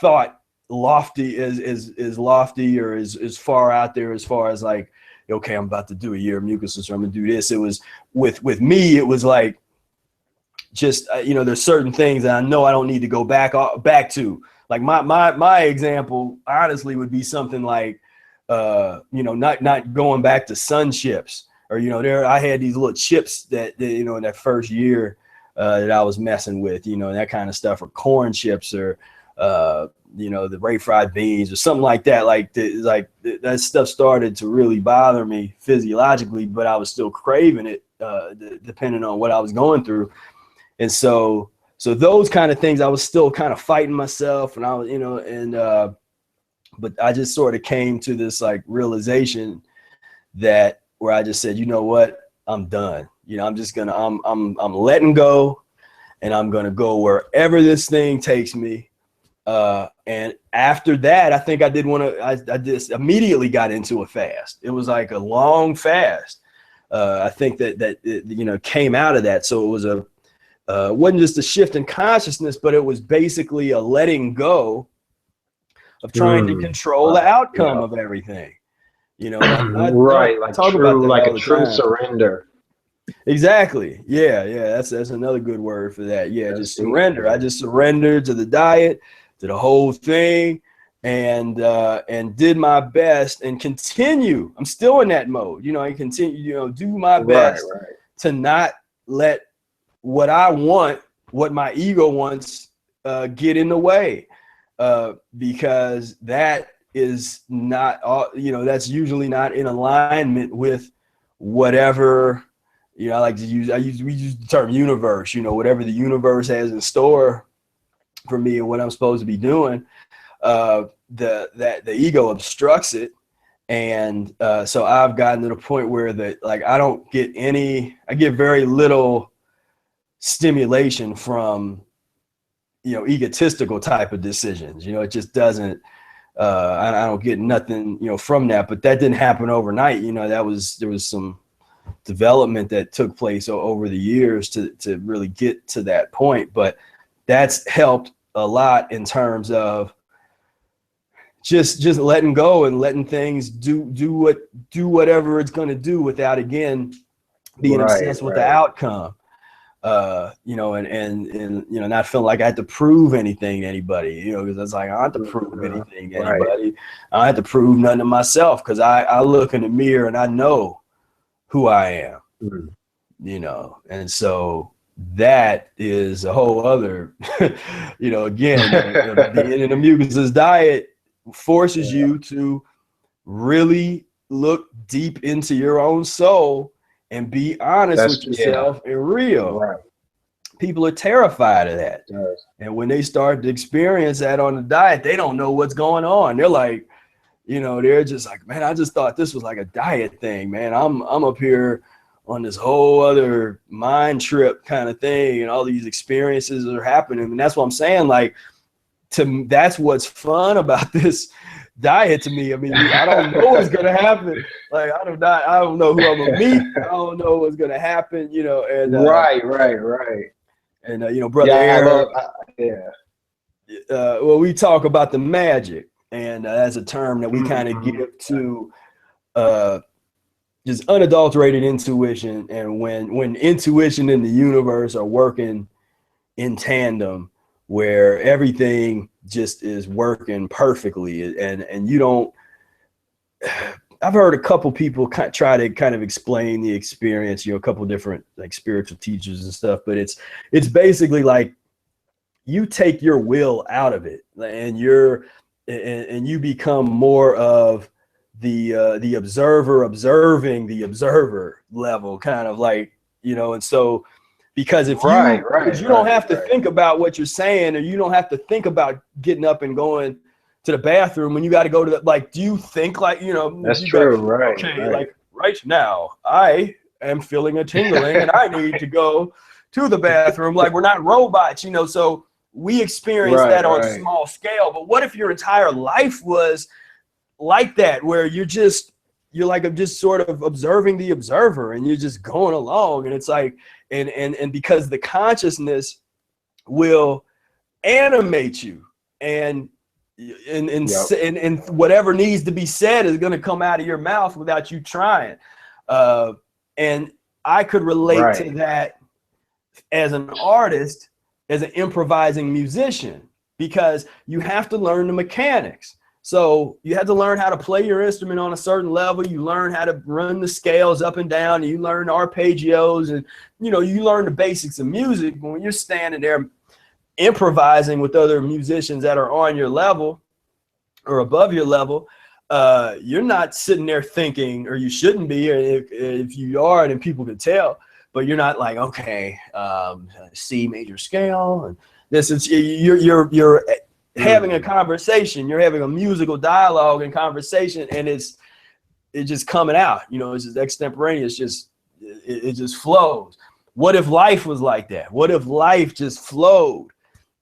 thought lofty is lofty or is far out there as far as like, okay, I'm about to do a year of mucusless, or I'm gonna do this. It was with me, it was like just you know, there's certain things that I know I don't need to go back to. Like my example honestly would be something like you know, not going back to sun chips, or you know, I had these little chips that you know, in that first year that I was messing with, you know, that kind of stuff, or corn chips, or you know, the refried beans or something like that. Like that stuff started to really bother me physiologically, but I was still craving it depending on what I was going through. And so those kind of things, I was still kind of fighting myself, and I was, you know, and but I just sort of came to this like realization that where I just said, you know what, I'm done. You know, I'm just gonna, I'm letting go, and I'm gonna go wherever this thing takes me. And after that, I think I just immediately got into a fast. It was like a long fast. I think that it, you know, came out of that. So it was wasn't just a shift in consciousness, but it was basically a letting go of trying to control the outcome of everything. You know, right, like talk true, about that like all a the true time. surrender. Exactly. Yeah, that's another good word for that. Yeah, That's just deep, surrender. man. I just surrendered to the diet, to the whole thing, and did my best and continue. I'm still in that mode. You know, I continue, you know, do my best to not let what I want, what my ego wants, get in the way, because that is not, you know, that's usually not in alignment with whatever, you know, we use the term universe, you know, whatever the universe has in store for me and what I'm supposed to be doing. The ego obstructs it. And so I've gotten to the point where I get very little stimulation from, you know, egotistical type of decisions. You know, it just doesn't, I don't get nothing, you know, from that. But that didn't happen overnight. You know, there was some development that took place over the years to really get to that point. But that's helped a lot in terms of just letting go and letting things do whatever it's going to do without, again, being obsessed with the outcome. You know, and you know, not feeling like I had to prove anything to anybody, you know, because it's like, I don't have to prove anything to anybody. I don't have to prove nothing to myself, because I look in the mirror and I know who I am, you know, and so that is a whole other, you know, again, being in a mucusless diet forces you to really look deep into your own soul and be honest with yourself and real. People are terrified of that. And when they start to experience that on the diet, they don't know what's going on. They're like, you know, they're just like, man, I just thought this was like a diet thing, man. I'm up here on this whole other mind trip kind of thing, and all these experiences are happening. And that's what I'm saying. Like, that's what's fun about this diet to me. I mean, I don't know what's gonna happen. Like, I don't know who I'm gonna meet. I don't know what's gonna happen, you know. And right. And you know, brother Eric, well, we talk about the magic, and as a term that we kind of give to just unadulterated intuition. And when intuition and the universe are working in tandem, where everything just is working perfectly, and you don't, I've heard a couple people try to kind of explain the experience, you know, a couple different like spiritual teachers and stuff, but it's basically like you take your will out of it, and you become more of the observer observing the observer level, kind of like, you know. And so, because if you don't have to think about what you're saying, or you don't have to think about getting up and going to the bathroom when you got to go to the, like, do you think like, you know, that's true, like right now I am feeling a tingling and I need to go to the bathroom. Like, we're not robots, you know. So we experience that on a small scale. But what if your entire life was like that, where you're like just sort of observing the observer, and you're just going along, and it's like, and because the consciousness will animate you, and whatever needs to be said is going to come out of your mouth without you trying. And I could relate to that as an artist, as an improvising musician, because you have to learn the mechanics. So you have to learn how to play your instrument on a certain level. You learn how to run the scales up and down, and you learn arpeggios, and, you know, you learn the basics of music. But when you're standing there improvising with other musicians that are on your level or above your level, you're not sitting there thinking, or you shouldn't be, or if you are, then people can tell, but you're not like, okay, C major scale, and this is, you're having a conversation, you're having a musical dialogue and conversation, and it's just coming out, you know. It's just extemporaneous, it just flows. What if life was like that? What if life just flowed?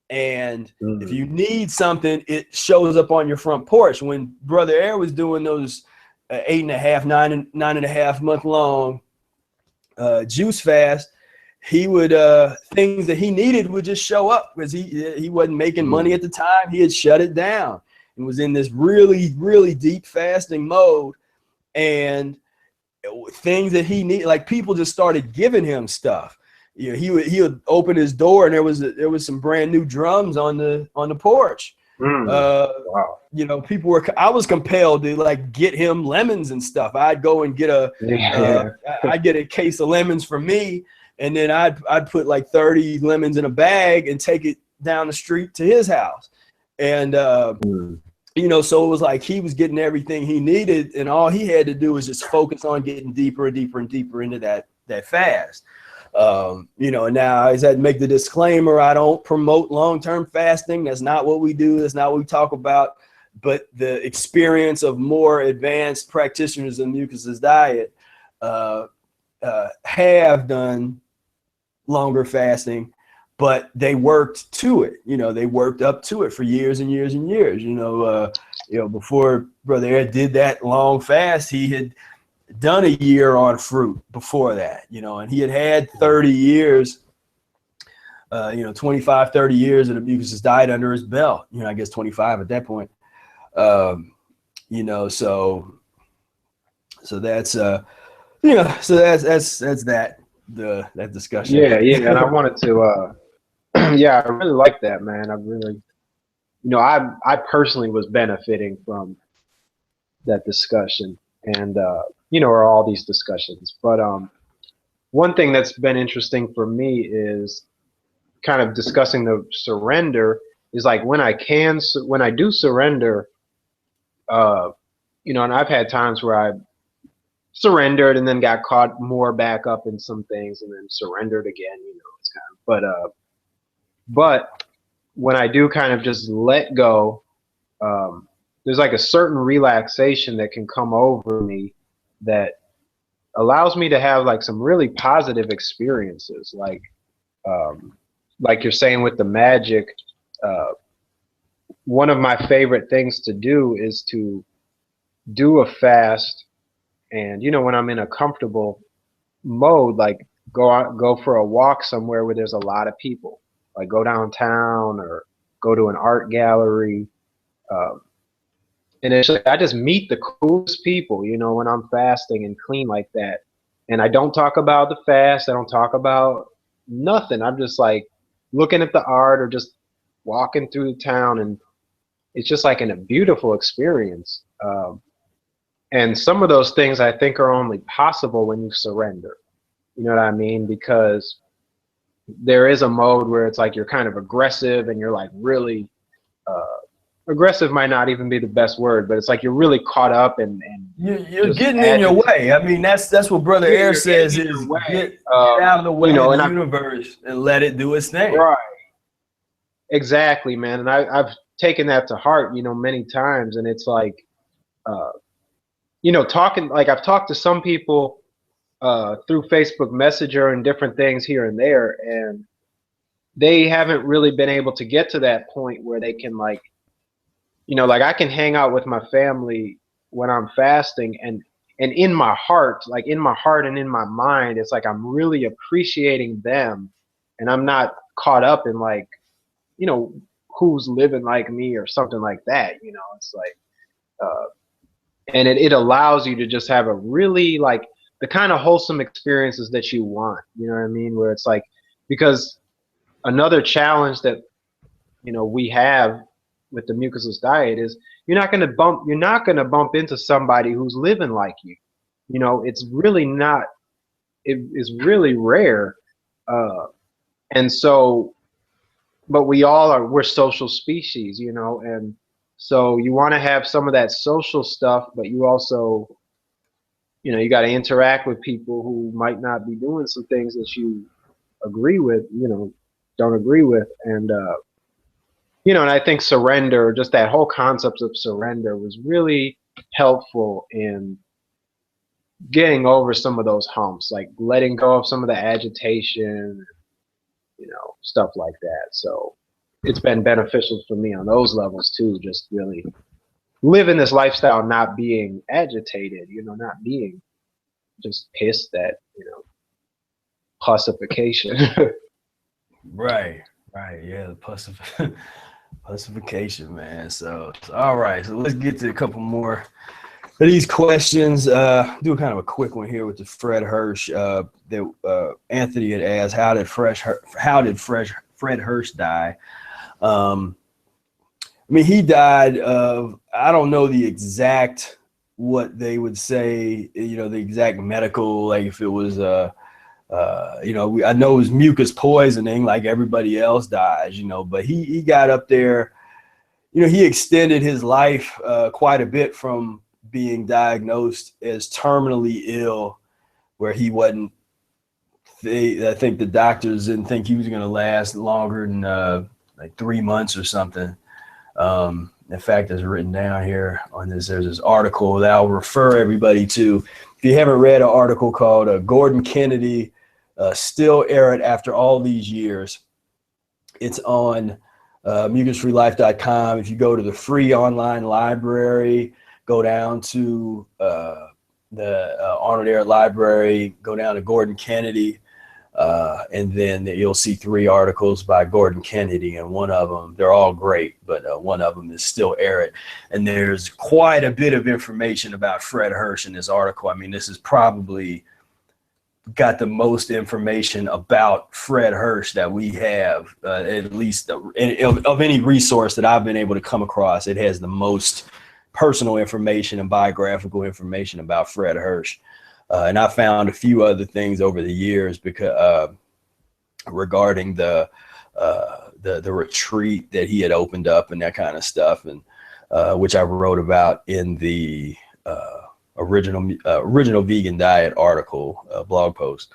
And if you need something, it shows up on your front porch. When Brother Air was doing those 9.5 month long juice fast, he would things that he needed would just show up, because he wasn't making money at the time. He had shut it down, and was in this really, really deep fasting mode. And things that he needed, like people just started giving him stuff. You know, he would open his door and there was some brand new drums on the porch. Wow. You know, I was compelled to like get him lemons and stuff. I'd go and get I'd get a case of lemons for me, and then I'd put like 30 lemons in a bag and take it down the street to his house. And you know, so it was like he was getting everything he needed, and all he had to do was just focus on getting deeper and deeper and deeper into that fast. You know, now I had to make the disclaimer, I don't promote long-term fasting. That's not what we do. That's not what we talk about. But the experience of more advanced practitioners in Mucusless diet have done longer fasting, but they worked to it. You know, they worked up to it for years and years and years. You know, before Brother Ed did that long fast, he had done a year on fruit before that, you know, and he had 30 years, you know, 25, 30 years of the Mucusless diet under his belt, you know, I guess 25 at that point. You know, so that's, you know, so that's that discussion. Yeah. And I wanted to, yeah, I really like that, man. I really, you know, I personally was benefiting from that discussion and, you know, or all these discussions. But one thing that's been interesting for me is kind of discussing the surrender is like when I do surrender, you know, and I've had times where I surrendered and then got caught more back up in some things and then surrendered again, you know, it's kind of, but when I do kind of just let go, there's like a certain relaxation that can come over me that allows me to have like some really positive experiences. Like you're saying with the magic, one of my favorite things to do is to do a fast. And, you know, when I'm in a comfortable mode, like go for a walk somewhere where there's a lot of people, like go downtown or go to an art gallery. And it's like, I just meet the coolest people, you know, when I'm fasting and clean like that. And I don't talk about the fast. I don't talk about nothing. I'm just like looking at the art or just walking through the town. And it's just like a beautiful experience. And some of those things I think are only possible when you surrender. You know what I mean? Because there is a mode where it's like you're kind of aggressive and you're like really aggressive might not even be the best word, but it's like you're really caught up and you're getting in your way. I mean, that's what Brother Air says is get out of the way, you know, of the universe and let it do its thing. Right. Exactly, man. And I've taken that to heart, you know, many times. And it's like, you know, I've talked to some people through Facebook Messenger and different things here and there, and they haven't really been able to get to that point where they can like, you know, like I can hang out with my family when I'm fasting and in my heart, like in my heart and in my mind, it's like I'm really appreciating them and I'm not caught up in like, you know, who's living like me or something like that, you know. It's like, and it allows you to just have a really like the kind of wholesome experiences that you want, you know what I mean? Where it's like, because another challenge that, you know, we have with the mucusless diet is you're not going to bump into somebody who's living like you. You know, it's really not, it is really rare. And so, but we're social species, you know, and so you want to have some of that social stuff, but you also, you know, you got to interact with people who might not be doing some things that you agree with, you know, don't agree with. And, you know, and I think surrender, just that whole concept of surrender was really helpful in getting over some of those humps, like letting go of some of the agitation, you know, stuff like that. So it's been beneficial for me on those levels too, just really living this lifestyle, not being agitated, you know, not being just pissed at, you know, pussification. Right, yeah, the Pussification, man. So all right. So let's get to a couple more of these questions. Do kind of a quick one here with the Fred Hirsch. That Anthony had asked, how did Fred Hirsch die? I mean, he died of, I don't know the exact, what they would say, the exact medical, like if it was, I know it was mucus poisoning, like everybody else dies, but he got up there, he extended his life quite a bit from being diagnosed as terminally ill, where he wasn't, I think the doctors didn't think he was going to last longer than like 3 months or something. In fact, it's written down here on this. There's this article that I'll refer everybody to. If you haven't read an article called Gordon Kennedy, Still Arid After All These Years, it's on mucusfreelife.com. If you go to the free online library, go down to the Arnold Air Library, go down to Gordon Kennedy, and then you'll see 3 articles by Gordon Kennedy, and one of them, they're all great, but one of them is Still Arid. And there's quite a bit of information about Fred Hirsch in this article. I mean, this is probably got the most information about Fred Hirsch that we have, at least of any resource that I've been able to come across. It has the most personal information and biographical information about Fred Hirsch. And I found a few other things over the years because regarding the retreat that he had opened up and that kind of stuff, and which I wrote about in the original vegan diet article, blog post.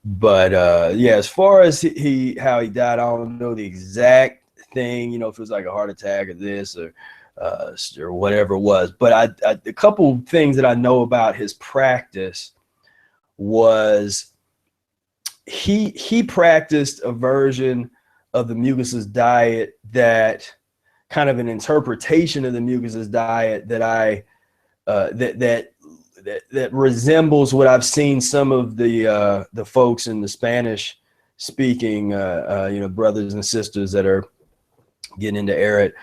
But yeah, as far as how he died, I don't know the exact thing, if it was like a heart attack or this or whatever it was. But a couple things that I know about his practice was he practiced a version of the Mucusless diet, that kind of an interpretation of the Mucusless diet that that resembles what I've seen some of the folks in the Spanish speaking brothers and sisters that are getting into Arid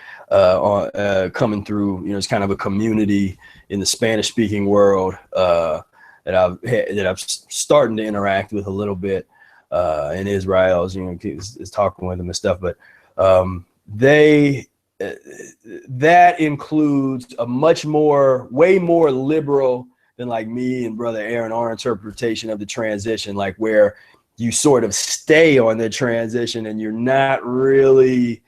coming through. It's kind of a community in the Spanish speaking world that I'm starting to interact with a little bit in Israel, is talking with them and stuff. But that includes a way more liberal than like me and Brother Aaron, our interpretation of the transition, like where you sort of stay on the transition and you're not really,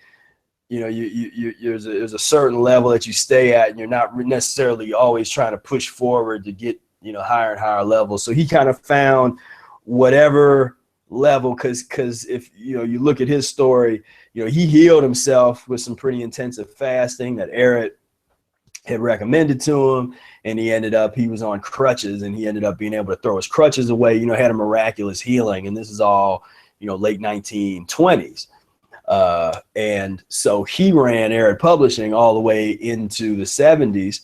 there's a certain level that you stay at, and you're not necessarily always trying to push forward to get, higher and higher levels. So he kind of found whatever level, because if you look at his story, he healed himself with some pretty intensive fasting that Arid had recommended to him, and he was on crutches, and he ended up being able to throw his crutches away, had a miraculous healing. And this is all, late 1920s. And so he ran Arid Publishing all the way into the 70s,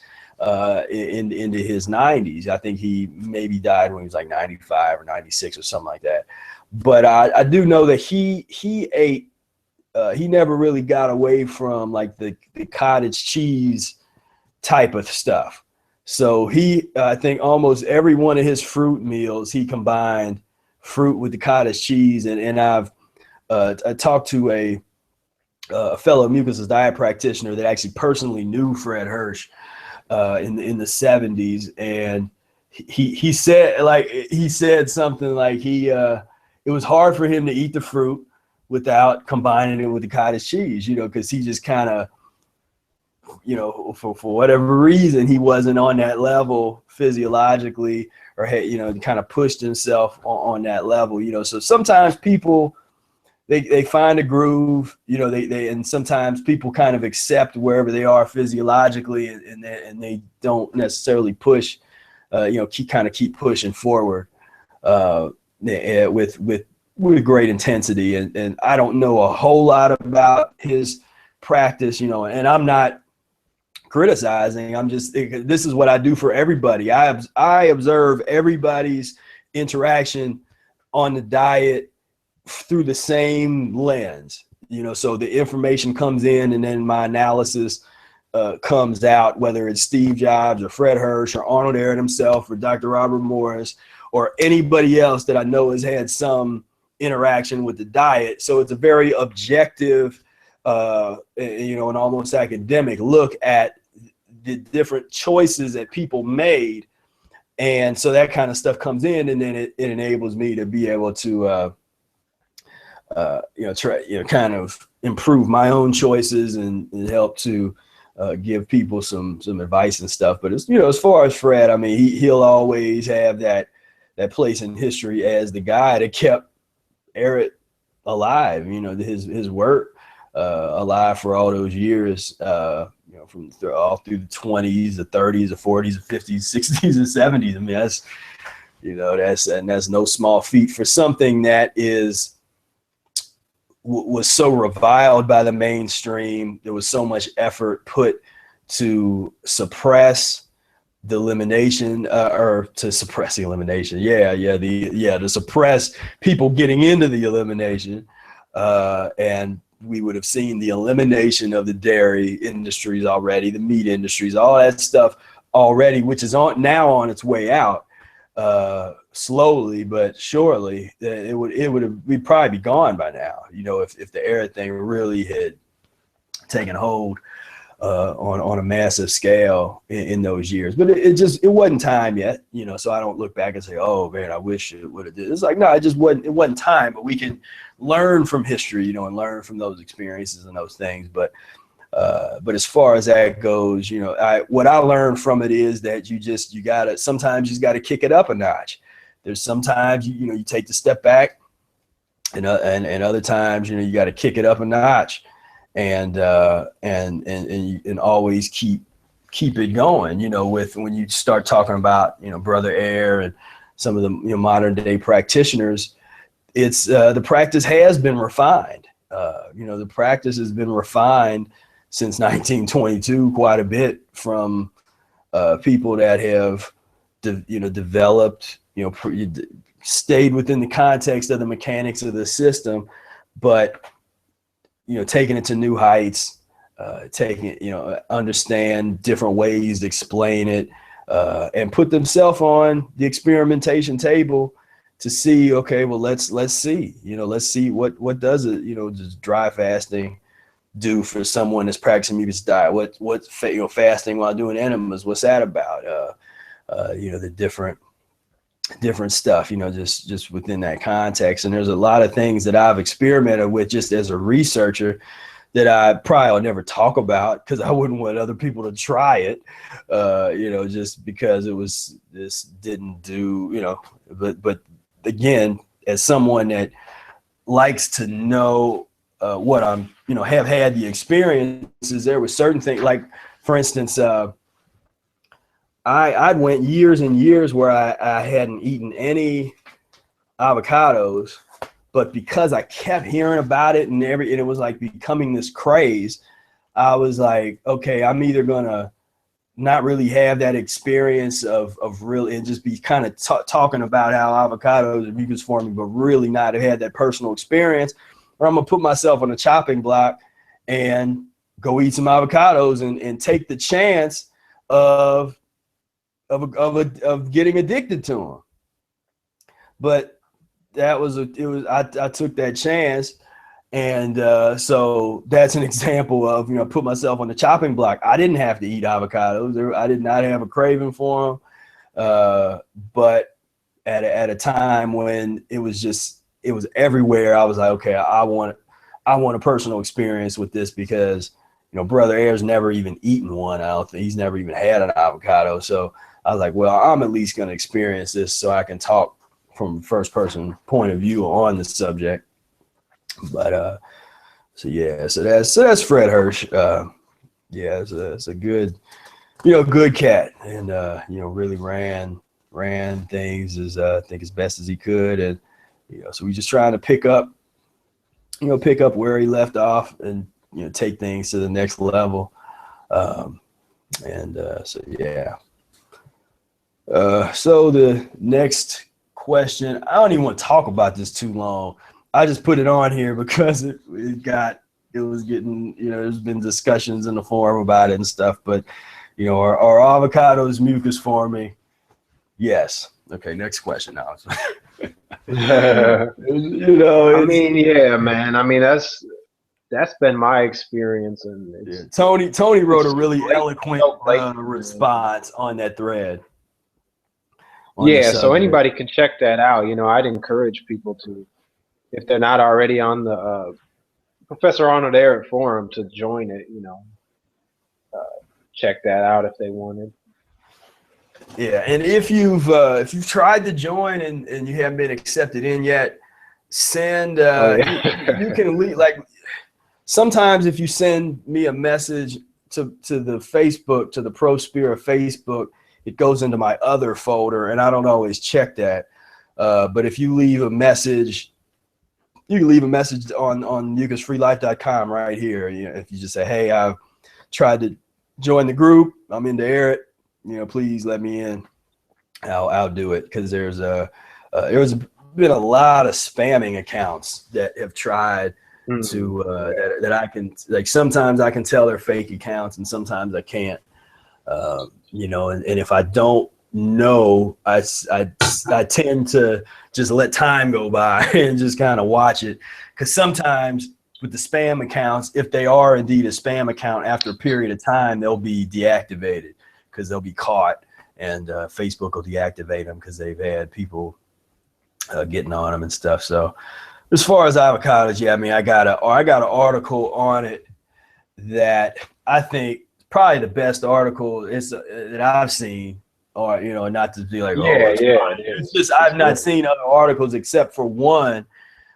into his 90s. I think he maybe died when he was like 95 or 96 or something like that. But I do know that he ate, he never really got away from like the cottage cheese type of stuff. So I think almost every one of his fruit meals, he combined fruit with the cottage cheese. And I talked to a fellow Mucusless diet practitioner that actually personally knew Fred Hirsch in the 70s, and he said something like it was hard for him to eat the fruit without combining it with the cottage cheese, because he just kind of, for whatever reason, he wasn't on that level physiologically, or kind of pushed himself on that level, So sometimes people, they find a groove, and sometimes people kind of accept wherever they are physiologically, and they don't necessarily push, keep pushing forward with great intensity. And I don't know a whole lot about his practice, and I'm not criticizing. This is what I do for everybody. I observe everybody's interaction on the diet through the same lens. so the information comes in, and then my analysis comes out, whether it's Steve Jobs or Fred Hirsch or Arnold Ehret himself or Dr. Robert Morris or anybody else that I know has had some interaction with the diet. So it's a very objective, and almost academic look at the different choices that people made. And so that kind of stuff comes in, and then it enables me to be able to, kind of improve my own choices and help to give people some advice and stuff. But it's, as far as Fred, I mean, he'll always have that place in history as the guy that kept Ehret alive, his work alive for all those years, from all through the 20s, the 30s, the 40s, the 50s, 60s, and 70s. I mean, that's no small feat for something that was so reviled by the mainstream. There was so much effort put to suppress the elimination, or to suppress the elimination. To suppress people getting into the elimination. And we would have seen the elimination of the dairy industries already, the meat industries, all that stuff already, which is now on its way out, slowly but surely. We'd probably be gone by now, if the Ehret thing really had taken hold on a massive scale in those years. But it wasn't time yet, so I don't look back and say, oh man, I wish it would have did. It's like, no, it wasn't time, but we can learn from history, and learn from those experiences and those things. But as far as that goes, what I learned from it is that sometimes you gotta kick it up a notch. There's sometimes you take the step back, and other times you got to kick it up a notch, and always keep it going. With when you start talking about Brother Ehret and some of the modern day practitioners, it's the practice has been refined. The practice has been refined since 1922 quite a bit from people that have developed, stayed within the context of the mechanics of the system, but taking it to new heights, taking it, understand different ways to explain it, and put themselves on the experimentation table to see, okay, well, let's see, let's see what does it, just dry fasting do for someone that's practicing mucusless diet? What fasting while doing enemas, what's that about? The different stuff, just within that context. And there's a lot of things that I've experimented with just as a researcher that I probably will never talk about because I wouldn't want other people to try it, just because this didn't do, but again, as someone that likes to know what I'm, have had the experiences, there were certain things, like, for instance, I'd went years and years where I hadn't eaten any avocados, but because I kept hearing about it and it was like becoming this craze, I was like, okay, I'm either gonna not really have that experience of really, and just be kind of talking about how avocados are mucus forming, but really not have had that personal experience, or I'm gonna put myself on a chopping block and go eat some avocados and take the chance of getting addicted to them. But I took that chance, and so that's an example of put myself on the chopping block. I didn't have to eat avocados. I did not have a craving for them, but at a time when it was everywhere, I was like, okay, I want a personal experience with this, because Brother Ehret's never even eaten one. I don't think he's never even had an avocado. So I was like, well, I'm at least going to experience this so I can talk from first person point of view on the subject. But so that's Fred Hirsch. It's a good, good cat, and really ran things I think as best as he could, and so we just trying to pick up where he left off, and take things to the next level. So the next question, I don't even want to talk about this too long. I just put it on here because it was getting, there's been discussions in the forum about it and stuff, but are avocados mucus forming? Yes. Okay, next question now. I mean, yeah, man. I mean, that's been my experience, and it's, Tony wrote a it's really blatant, eloquent so blatant, response on that thread. Yeah, so anybody can check that out. I'd encourage people to, if they're not already on the Professor Arnold Ehret forum, to join it. Check that out if they wanted. Yeah, and if you've tried to join and you haven't been accepted in yet, send you can leave, like, sometimes if you send me a message to the Facebook, to the Pro Spira Facebook, it goes into my other folder, and I don't always check that. But if you leave a message, you can leave a message on mucusfreelife.com right here. If you just say, hey, I've tried to join the group, I'm into Ehret, please let me in. I'll do it, because there's been a lot of spamming accounts that have tried to that I can, like, sometimes I can tell they're fake accounts and sometimes I can't. And if I don't know, I tend to just let time go by and just kind of watch it, because sometimes with the spam accounts, if they are indeed a spam account, after a period of time they'll be deactivated because they'll be caught, and Facebook will deactivate them because they've had people getting on them and stuff. So as far as avocados, yeah, I mean, I got an article on it that I think probably the best article is that I've seen, or not to be like, it's just I've not seen other articles except for one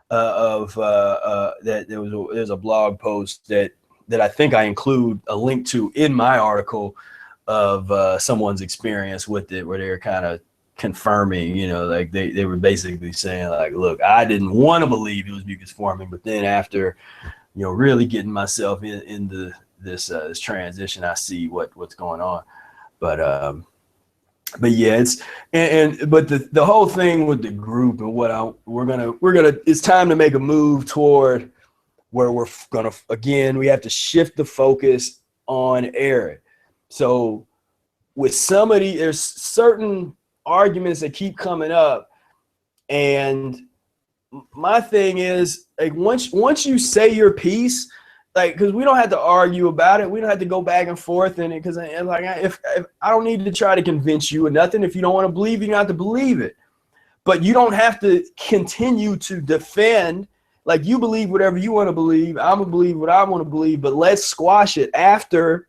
that there's a blog post that I think I include a link to in my article of someone's experience with it, where they're kind of confirming, like they were basically saying, like, look, I didn't want to believe it was mucus forming, but then after really getting myself into this transition, I see what's going on. But yeah, it's but the whole thing with the group and what we're gonna it's time to make a move toward where we're gonna, again, we have to shift the focus on Ehret. So with somebody, there's certain arguments that keep coming up, and my thing is, like, once you say your piece, like, because we don't have to argue about it, we don't have to go back and forth in it, because like, if I don't need to try to convince you or nothing. If you don't want to believe it, you don't have to believe it, but you don't have to continue to defend. Like, you believe whatever you want to believe, I'm gonna believe what I want to believe, but let's squash it after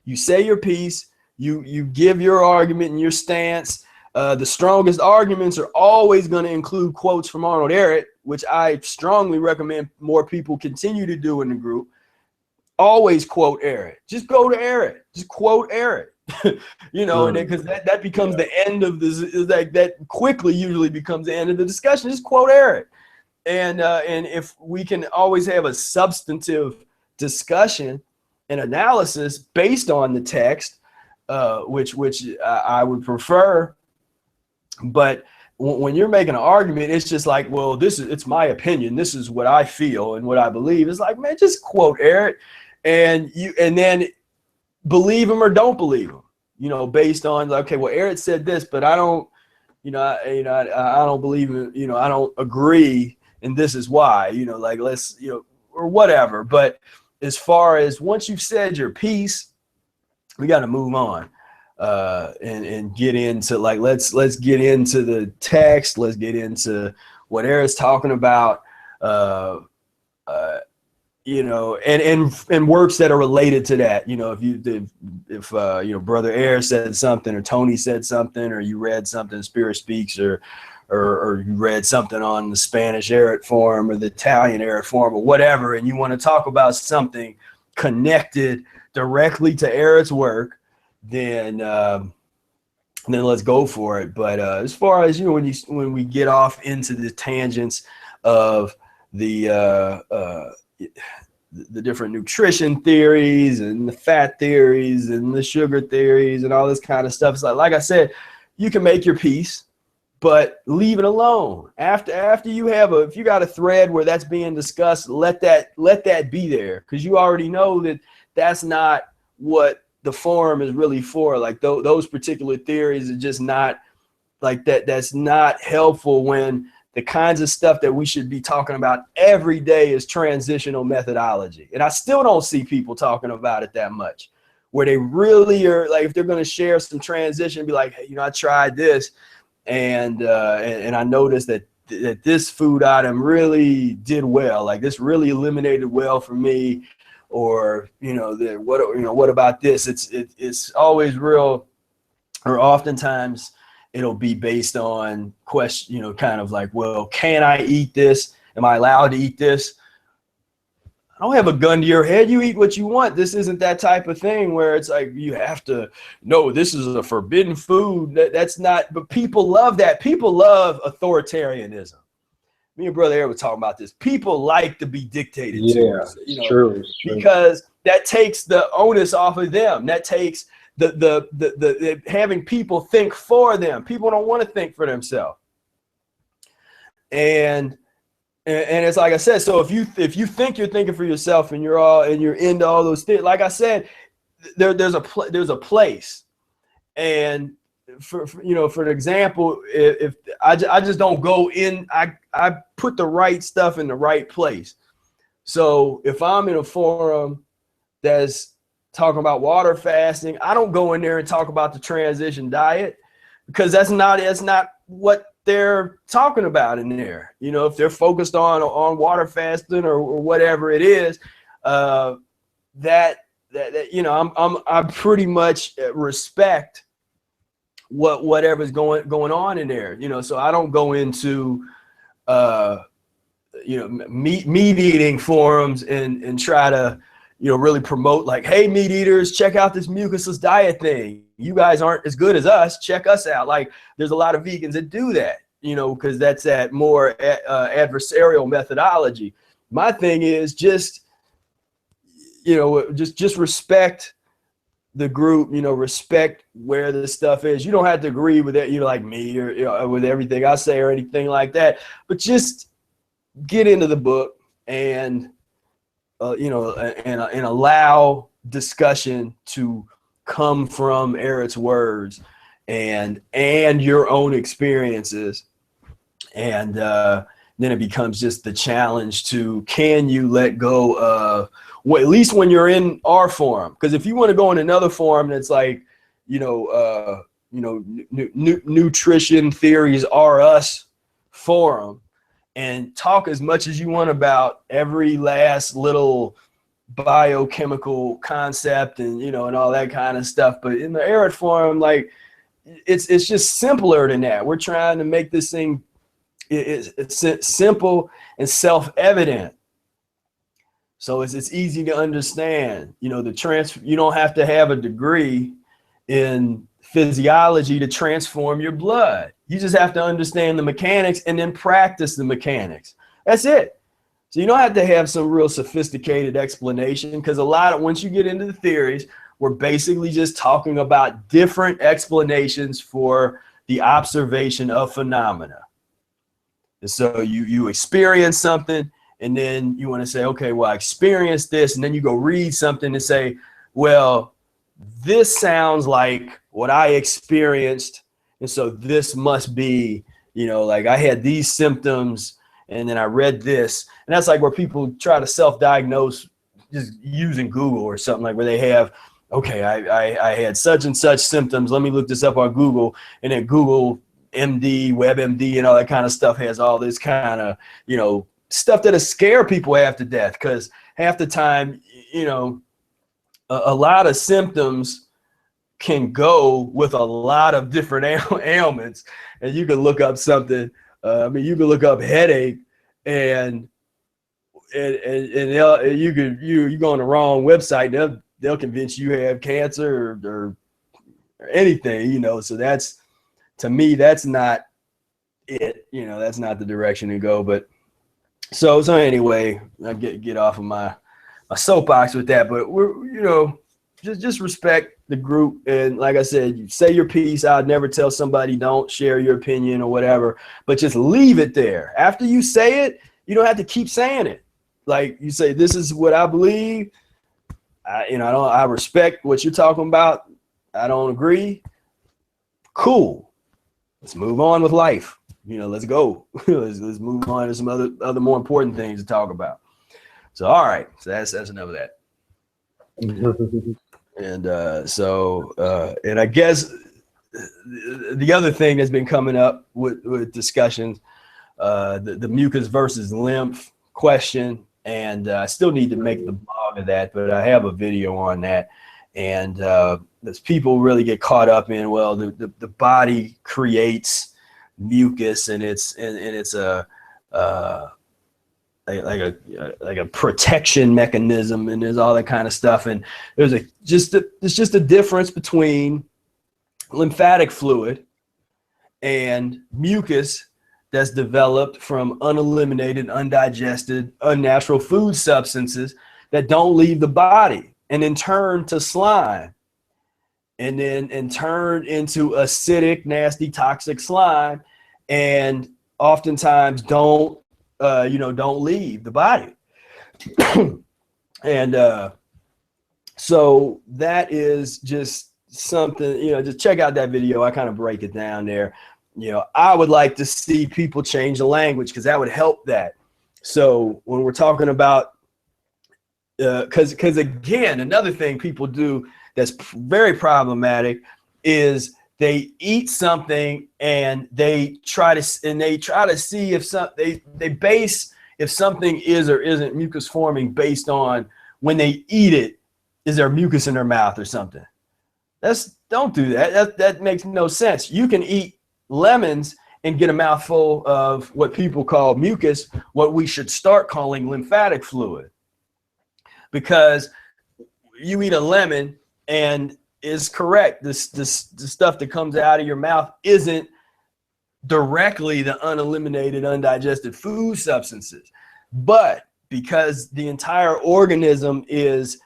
you say your piece. You give your argument and your stance. The strongest arguments are always going to include quotes from Arnold Ehret, which I strongly recommend more people continue to do in the group. Always quote Ehret. Just go to Ehret. Just quote Ehret. And because that becomes the end of this. Like, that quickly usually becomes the end of the discussion. Just quote Ehret. And if we can always have a substantive discussion and analysis based on the text, which I would prefer. But when you're making an argument, it's just like, well, it's my opinion. This is what I feel and what I believe. It's like, man, just quote Ehret, and then believe him or don't believe him. Based on, okay, well, Ehret said this, but I don't, I don't believe it. I don't agree, and this is why. Like, let's, or whatever. But as far as once you've said your piece, we got to move on and get into, like, let's get into the text. Let's get into what Ehret's talking about, and works that are related to that. If Brother Ehret said something, or Tony said something, or you read something Spira Speaks, or you read something on the Spanish Ehret forum or the Italian Ehret forum or whatever, and you want to talk about something connected directly to Ehret's work, then let's go for it. But as far as when we get off into the tangents of the different nutrition theories and the fat theories and the sugar theories and all this kind of stuff, it's like I said, you can make your piece, but leave it alone. After you have if you got a thread where that's being discussed, let that be there, because you already know that that's not what the forum is really for. Like those particular theories are just not like that. That's not helpful when the kinds of stuff that we should be talking about every day is transitional methodology. And I still don't see people talking about it that much, where they really are like, if they're going to share some transition, be like, hey, I tried this and I noticed that this food item really did well. Like this really eliminated well for me. Or, what about this? It's always real, or oftentimes it'll be based on question, kind of like, well, can I eat this? Am I allowed to eat this? I don't have a gun to your head. You eat what you want. This isn't that type of thing where it's like you have to, no, this is a forbidden food. That's not, but people love that. People love authoritarianism. Me and Brother Eric were talking about this. People like to be dictated to. It's true. Because that takes the onus off of them. That takes the having people think for them. People don't want to think for themselves. And it's like I said, so if you think you're thinking for yourself and you're into all those things, like I said, there's a place. And for an example, if I just don't go in, I put the right stuff in the right place. So if I'm in a forum that's talking about water fasting, I don't go in there and talk about the transition diet, because that's not what they're talking about in there. If they're focused on water fasting or whatever it is, I pretty much respect whatever's going on in there. So I don't go into meat eating forums and try to really promote like, hey, meat eaters, check out this mucusless diet thing. You guys aren't as good as us. Check us out. Like there's a lot of vegans that do that, because that's that more adversarial methodology. My thing is just respect the group, respect where the stuff is. You don't have to agree with it, like me or with everything I say or anything like that, but just get into the book and and allow discussion to come from Eric's words and your own experiences. And then it becomes just the challenge to, can you let go of, well, at least when you're in our forum? Because if you want to go in another forum that's like, nutrition theories are us forum, and talk as much as you want about every last little biochemical concept and and all that kind of stuff, but in the Eric forum, like it's just simpler than that. We're trying to make this thing it's simple and self-evident, so it's easy to understand. You don't have to have a degree in physiology to transform your blood. You just have to understand the mechanics and then practice the mechanics. That's it. So you don't have to have some real sophisticated explanation, because once you get into the theories, we're basically just talking about different explanations for the observation of phenomena. And so you experience something, and then you want to say, okay, well, I experienced this, and then you go read something and say, well, this sounds like what I experienced, and so this must be, like I had these symptoms, and then I read this. And that's like where people try to self-diagnose just using Google or something, like where they have, okay, I had such and such symptoms, let me look this up on Google, and then Google MD, WebMD, and all that kind of stuff has all this kind of, stuff that'll scare people half to death, because half the time, a lot of symptoms can go with a lot of different ailments. And you can look up something, you can look up headache, and you go on the wrong website, and they'll convince you have cancer or anything, so that's, to me, that's not it. That's not the direction to go. But so anyway, I get off of my soapbox with that, but we're, just respect the group. And like I said, you say your piece. I'd never tell somebody don't share your opinion or whatever, but just leave it there. After you say it, you don't have to keep saying it. Like you say, this is what I believe. I respect what you're talking about. I don't agree. Cool. Let's move on with life. Let's go. let's move on to some other more important things to talk about. So, all right. So that's enough of that. And and I guess the other thing that's been coming up with discussions, the mucus versus lymph question, and I still need to make the blog of that, but I have a video on that. And as people really get caught up in, well, the body creates mucus, and it's a like a protection mechanism, and there's all that kind of stuff. And there's just a difference between lymphatic fluid and mucus that's developed from uneliminated, undigested, unnatural food substances that don't leave the body and then turn to slime, and then turn into acidic, nasty, toxic slime, and oftentimes don't leave the body. And so that is just something, just check out that video. I kind of break it down there. I would like to see people change the language, because that would help that. So when we're talking about, because again, another thing people do that's very problematic is they eat something and they try to see if they base if something is or isn't mucus forming based on when they eat it, is there mucus in their mouth or something. Don't do that. That makes no sense. You can eat lemons and get a mouthful of what people call mucus, what we should start calling lymphatic fluid, because you eat a lemon and is correct. The stuff that comes out of your mouth isn't directly the uneliminated, undigested food substances, but because the entire organism is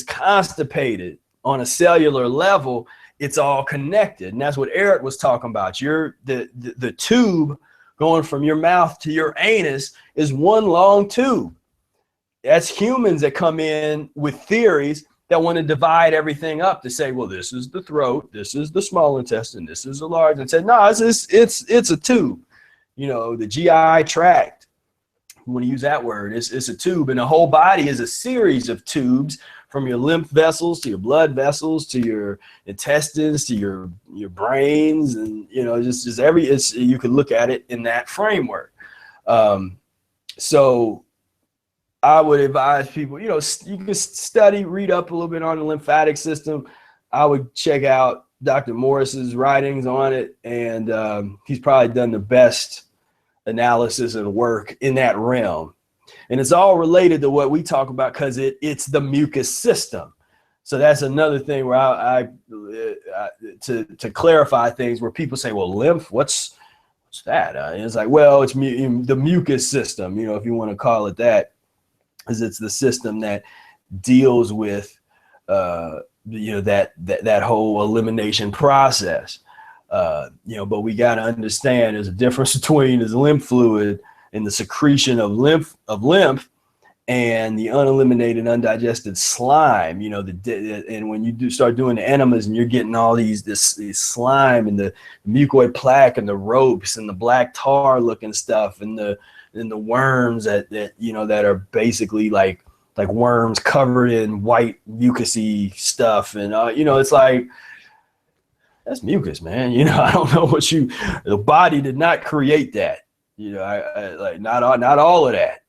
constipated on a cellular level, it's all connected. And that's what Eric was talking about. The tube going from your mouth to your anus is one long tube. That's humans that come in with theories that want to divide everything up to say, well, this is the throat, this is the small intestine, this is the large. And said, no, it's a tube. The GI tract, you want to use that word, it's a tube. And the whole body is a series of tubes, from your lymph vessels to your blood vessels to your intestines to your brains, and you could look at it in that framework. So I would advise people, you can read up a little bit on the lymphatic system. I would check out Dr. Morris's writings on it, and he's probably done the best analysis and work in that realm. And it's all related to what we talk about, because it's the mucus system. So that's another thing where I to clarify things, where people say, well, lymph, what's that? And it's like, well, it's the mucus system, if you want to call it that, because it's the system that deals with that whole elimination process. But we got to understand there's a difference between this lymph fluid and the secretion of lymph and the uneliminated, undigested slime. And when you start doing the enemas and you're getting all these slime and the mucoid plaque and the ropes and the black tar looking stuff and the worms that are basically like worms covered in white mucusy stuff, and it's like, that's mucus, man. I don't know the body did not create that. Not all of that.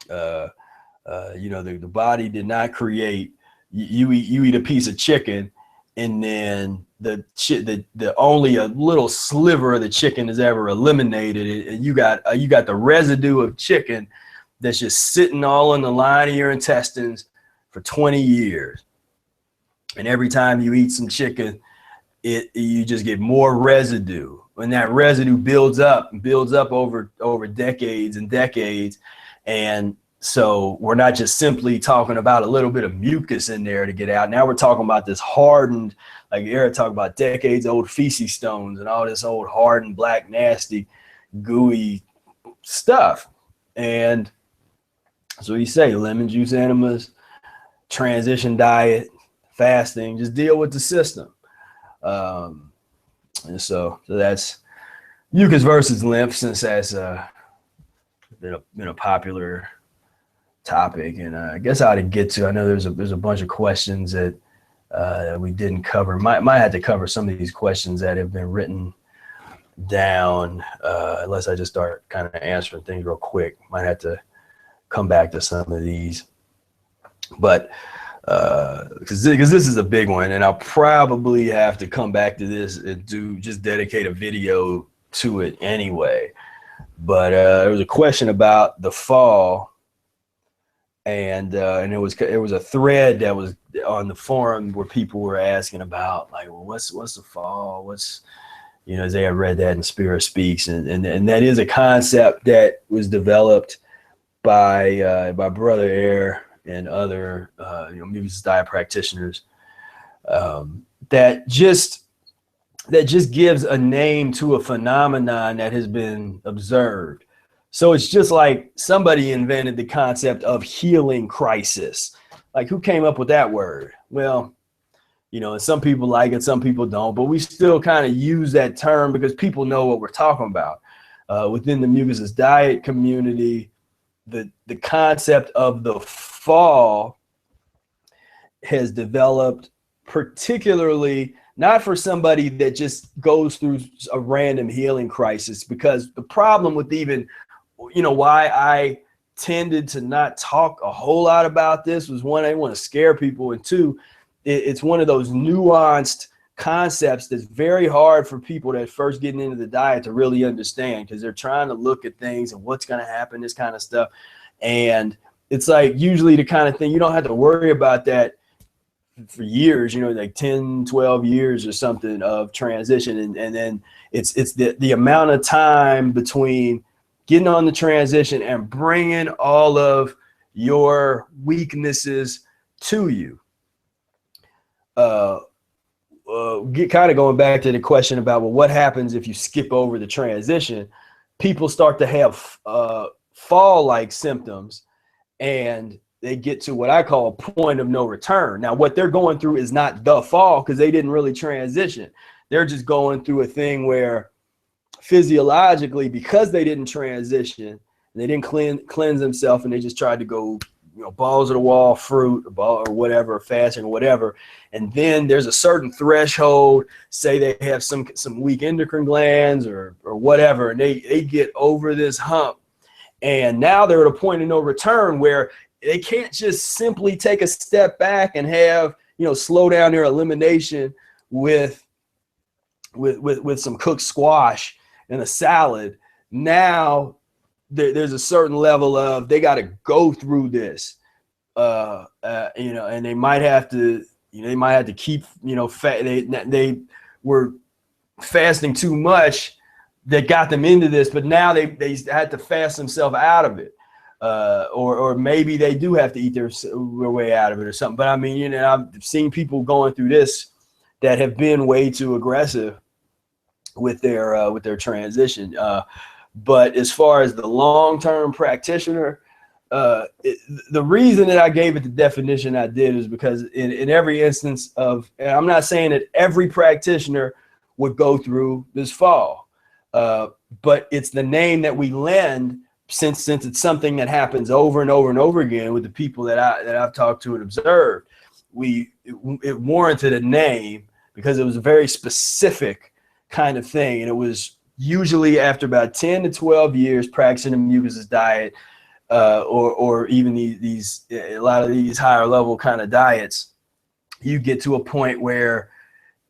The body did not create. You eat a piece of chicken, and then the only a little sliver of the chicken is ever eliminated, and you got the residue of chicken that's just sitting all in the line of your intestines for 20 years. And every time you eat some chicken, you just get more residue, and that residue builds up over decades and decades. And So we're not just simply talking about a little bit of mucus in there to get out. Now we're talking about this hardened, like Eric talked about, decades old feces stones and all this old hardened, black, nasty, gooey stuff. And so you say lemon juice enemas, transition diet, fasting, just deal with the system. And so that's mucus versus lymph, since that's been a popular topic. And I guess I ought to get to, I know there's a bunch of questions that we didn't cover. Might have to cover some of these questions that have been written down, unless I just start kind of answering things real quick. Might have to come back to some of these, but because this is a big one, and I'll probably have to come back to this and just dedicate a video to it anyway. But there was a question about the fall, and it was a thread that was on the forum where people were asking about, like, well, what's the fall? What's, you know, they had read that in Spira Speaks, and that is a concept that was developed by Brother Air and other Mucusless diet practitioners, that just gives a name to a phenomenon that has been observed. So it's just like somebody invented the concept of healing crisis. Like, who came up with that word? Well, you know, and some people like it, some people don't, but we still kind of use that term because people know what we're talking about. Within the Mucusless diet community, the concept of the fall has developed, particularly not for somebody that just goes through a random healing crisis, because the problem with even, you know, why I tended to not talk a whole lot about this was, one, I didn't want to scare people, and two, it's one of those nuanced concepts that's very hard for people that first getting into the diet to really understand, because they're trying to look at things and what's going to happen, this kind of stuff. And it's like usually the kind of thing you don't have to worry about that for years, you know, like 10, 12 years or something of transition. And then it's the amount of time between getting on the transition and bringing all of your weaknesses to you. Kind of going back to the question about, well, what happens if you skip over the transition? People start to have fall-like symptoms, and they get to what I call a point of no return. Now, what they're going through is not the fall, because they didn't really transition. They're just going through a thing where physiologically, because they didn't transition, they didn't cleanse themselves, and they just tried to go, you know, balls to the wall, fruit, or whatever, fasting or whatever. And then there's a certain threshold, say they have some weak endocrine glands or whatever, and they get over this hump. And now they're at a point of no return where they can't just simply take a step back and have, you know, slow down their elimination with some cooked squash and a salad. Now there's a certain level of, they got to go through this, you know, and they might have to, you know, they might have to keep, you know, they were fasting too much that got them into this, but now they had to fast themselves out of it. Or maybe they do have to eat their way out of it or something. But I mean, you know, I've seen people going through this that have been way too aggressive with their transition. But as far as the long-term practitioner, the reason that I gave it the definition I did is because in every instance of, and I'm not saying that every practitioner would go through this fall, but it's the name that we lend, since it's something that happens over and over and over again with the people that I've talked to and observed. It warranted a name because it was a very specific kind of thing, and it was usually after about 10 to 12 years practicing a mucusless diet, or even a lot of these higher level kind of diets, you get to a point where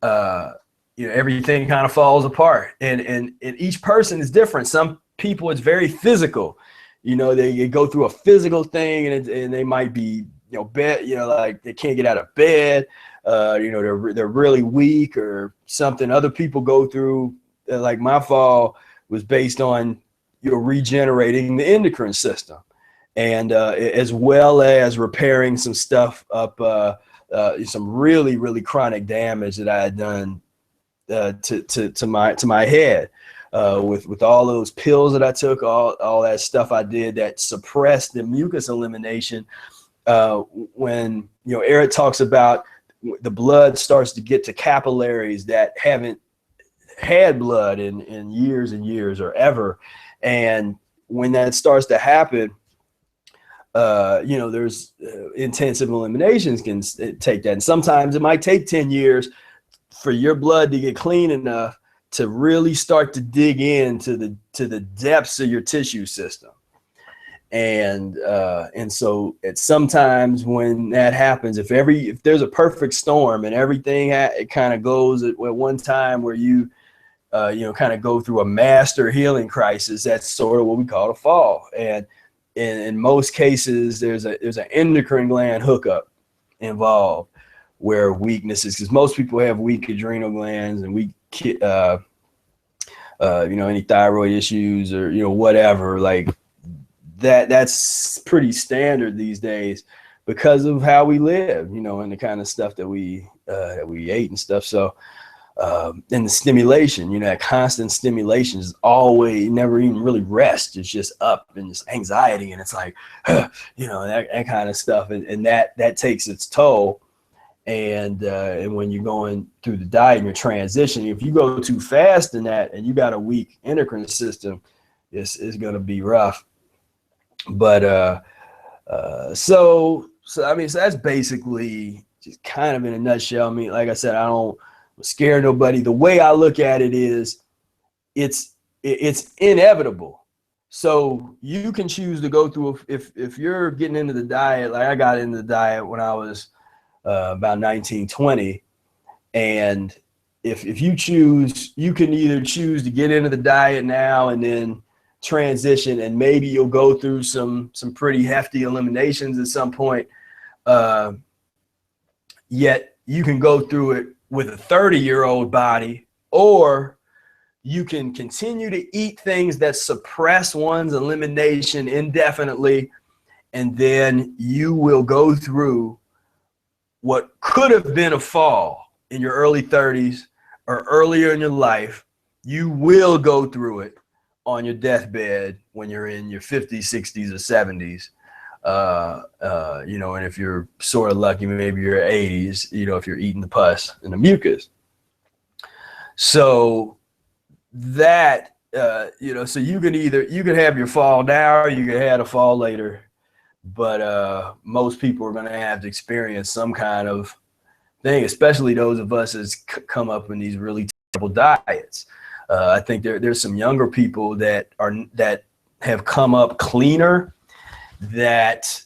you know, everything kind of falls apart, and each person is different. Some people, it's very physical, you know, they go through a physical thing, and they might be, you know, like they can't get out of bed, you know, they're really weak or something. Other people go through, like my fall was based on, you know, regenerating the endocrine system, and as well as repairing some stuff up, some really chronic damage that I had done to my head, with all those pills that I took, all that stuff I did that suppressed the mucus elimination. When Eric talks about the blood starts to get to capillaries that haven't had blood in years and years or ever, and when that starts to happen, there's intensive eliminations can take that, and sometimes it might take 10 years for your blood to get clean enough to really start to dig into the depths of your tissue system. And so it's sometimes when that happens, if there's a perfect storm and everything it kind of goes at one time where you kind of go through a master healing crisis, that's sort of what we call a fall. And in most cases, there's an endocrine gland hookup involved, where weaknesses, because most people have weak adrenal glands and weak, any thyroid issues or whatever, like that's pretty standard these days because of how we live, and the kind of stuff that we ate and stuff. So and the stimulation, that constant stimulation is always, never even really rest. It's just up and just anxiety, and it's like that kind of stuff, and that takes its toll. And when you're going through the diet and you're transitioning, if you go too fast in that and you got a weak endocrine system, it's going to be rough. But so that's basically just kind of in a nutshell. I mean, like I said, I don't scare nobody. The way I look at it is it's inevitable. So you can choose to go through, if you're getting into the diet, like I got into the diet when I was about 19, 20. And if you choose, you can either choose to get into the diet now and then transition, and maybe you'll go through some pretty hefty eliminations at some point. Yet you can go through it with a 30-year-old body, or you can continue to eat things that suppress one's elimination indefinitely, and then you will go through what could have been a fall in your early 30s or earlier in your life. You will go through it on your deathbed when you're in your 50s, 60s, or 70s. And if you're sort of lucky, maybe your 80s, if you're eating the pus and the mucus. So that, so you can have your fall now, or you can have a fall later. But most people are going to have to experience some kind of thing, especially those of us that's come up in these really terrible diets. I think there's some younger people that have come up cleaner, that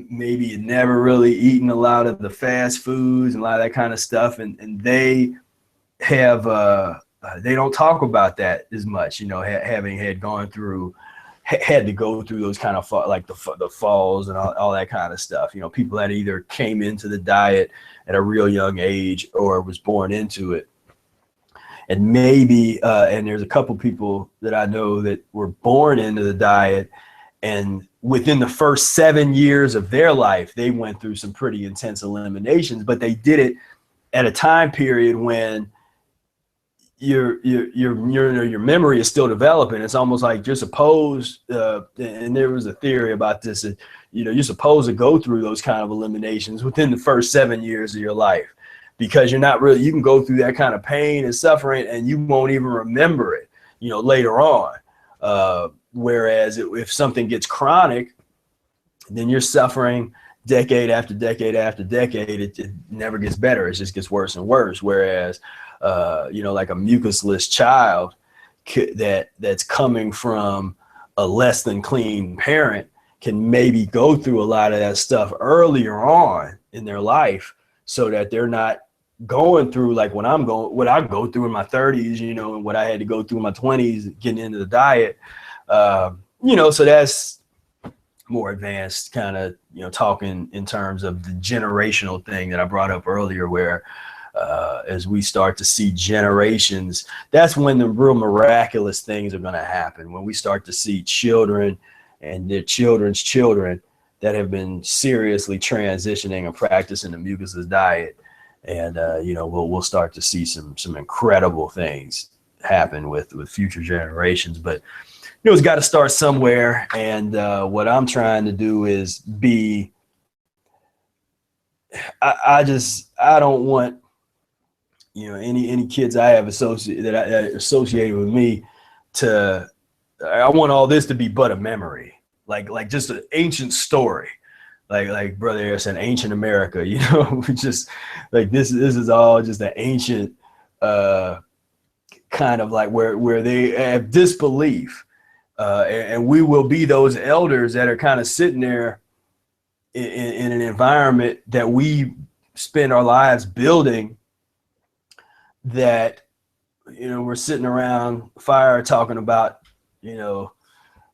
maybe had never really eaten a lot of the fast foods and a lot of that kind of stuff, and they have they don't talk about that as much, having had to go through those kind of like the falls and all that kind of stuff. People that either came into the diet at a real young age or was born into it. And maybe, and there's a couple people that I know that were born into the diet, and within the first 7 years of their life, they went through some pretty intense eliminations, but they did it at a time period when your memory is still developing. It's almost like you're supposed, and there was a theory about this, that, you're supposed to go through those kind of eliminations within the first 7 years of your life, because you're not really, you can go through that kind of pain and suffering and you won't even remember it, later on. Whereas if something gets chronic, then you're suffering decade after decade after decade. It never gets better. It just gets worse and worse. Whereas, like a mucusless child that's coming from a less than clean parent can maybe go through a lot of that stuff earlier on in their life, so that they're not going through like what I go through in my 30s, and what I had to go through in my 20s getting into the diet. So that's more advanced kind of, talking in terms of the generational thing that I brought up earlier, where as we start to see generations, that's when the real miraculous things are going to happen, when we start to see children and their children's children that have been seriously transitioning and practicing the mucusless diet. And, you know, we'll start to see some incredible things happen with future generations. But, you know, it's got to start somewhere. And what I'm trying to do is I don't want, you know, any kids I have associated with me I want all this to be but a memory, like just an ancient story, like Brother Harris said, ancient America, you know, just like this is all just an ancient kind of like where they have disbelief, and we will be those elders that are kind of sitting there in an environment that we spend our lives building, that, you know, we're sitting around fire talking about, you know,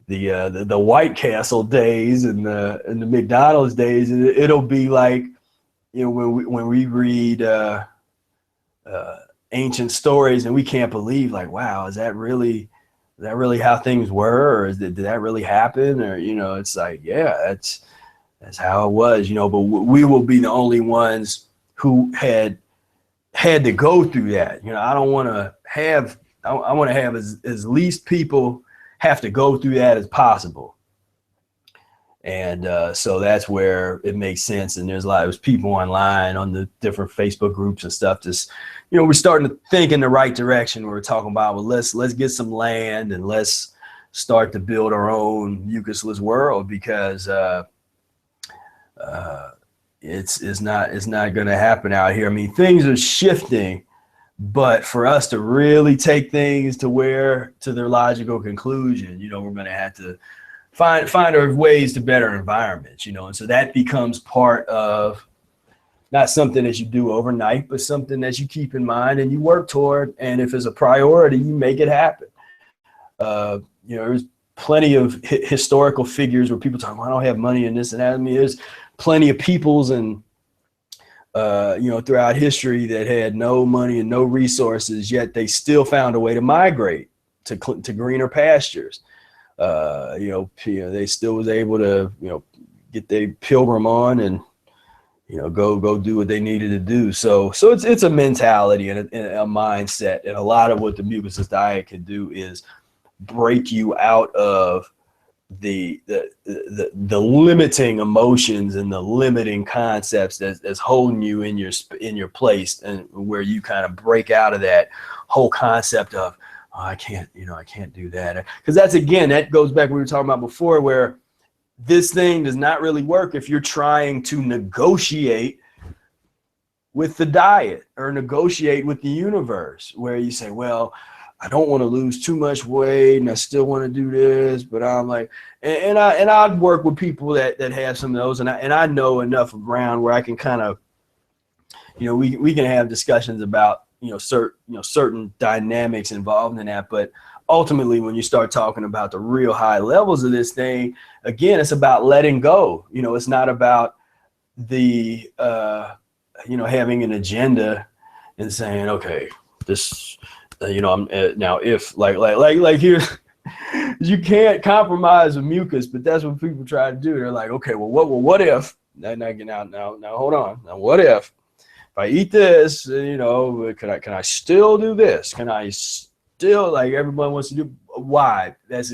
the White Castle days and the McDonald's days. And it'll be like, you know, when we read ancient stories and we can't believe, like, wow, is that really how things were, or did that really happen? Or, you know, it's like, yeah, that's how it was, you know. But we will be the only ones who had to go through that. You know, I want to have as least people have to go through that as possible. And so that's where it makes sense. And there's people online on the different Facebook groups and stuff. Just, you know, we're starting to think in the right direction. We're talking about, well, let's get some land and let's start to build our own mucusless world, because it's not going to happen out here. I mean, things are shifting, but for us to really take things to their logical conclusion, you know, we're going to have to find our ways to better environments, you know. And so that becomes part of not something that you do overnight, but something that you keep in mind and you work toward. And if it's a priority, you make it happen. You know, there's plenty of historical figures where people talk, well, I don't have money and this and that. I mean, there's plenty of peoples and you know, throughout history that had no money and no resources, yet they still found a way to migrate to greener pastures. You know, they still was able to, you know, get their pilgrim on and, you know, go do what they needed to do. So it's a mentality and a mindset, and a lot of what the mucusless diet can do is break you out of the limiting emotions and the limiting concepts that's holding you in your place, and where you kind of break out of that whole concept of, oh, I can't do that. Because that goes back to what we were talking about before, where this thing does not really work if you're trying to negotiate with the diet or negotiate with the universe, where you say, well, I don't want to lose too much weight and I still want to do this, but I'm like, and I'd work with people that have some of those, and I know enough around where I can kind of, you know, we can have discussions about, you know, certain dynamics involved in that. But ultimately, when you start talking about the real high levels of this thing, again, it's about letting go. You know, it's not about the you know, having an agenda and saying, okay, this, you know, I'm now if like here, you can't compromise with mucus, but that's what people try to do. They're like, okay, what if? Now hold on. Now, what if I eat this? You know, can I still do this? Can I still, like everyone wants to do? Why? That's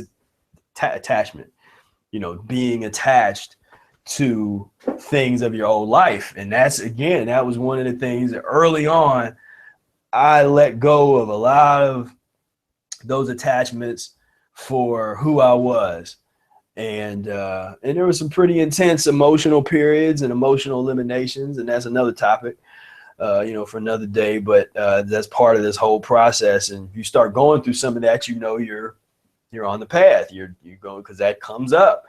attachment. You know, being attached to things of your old life, and that was one of the things that early on I let go of a lot of those attachments for who I was. And there were some pretty intense emotional periods and emotional eliminations, and that's another topic, you know, for another day. But that's part of this whole process. And if you start going through some of that, you know, you're on the path. You're going, because that comes up,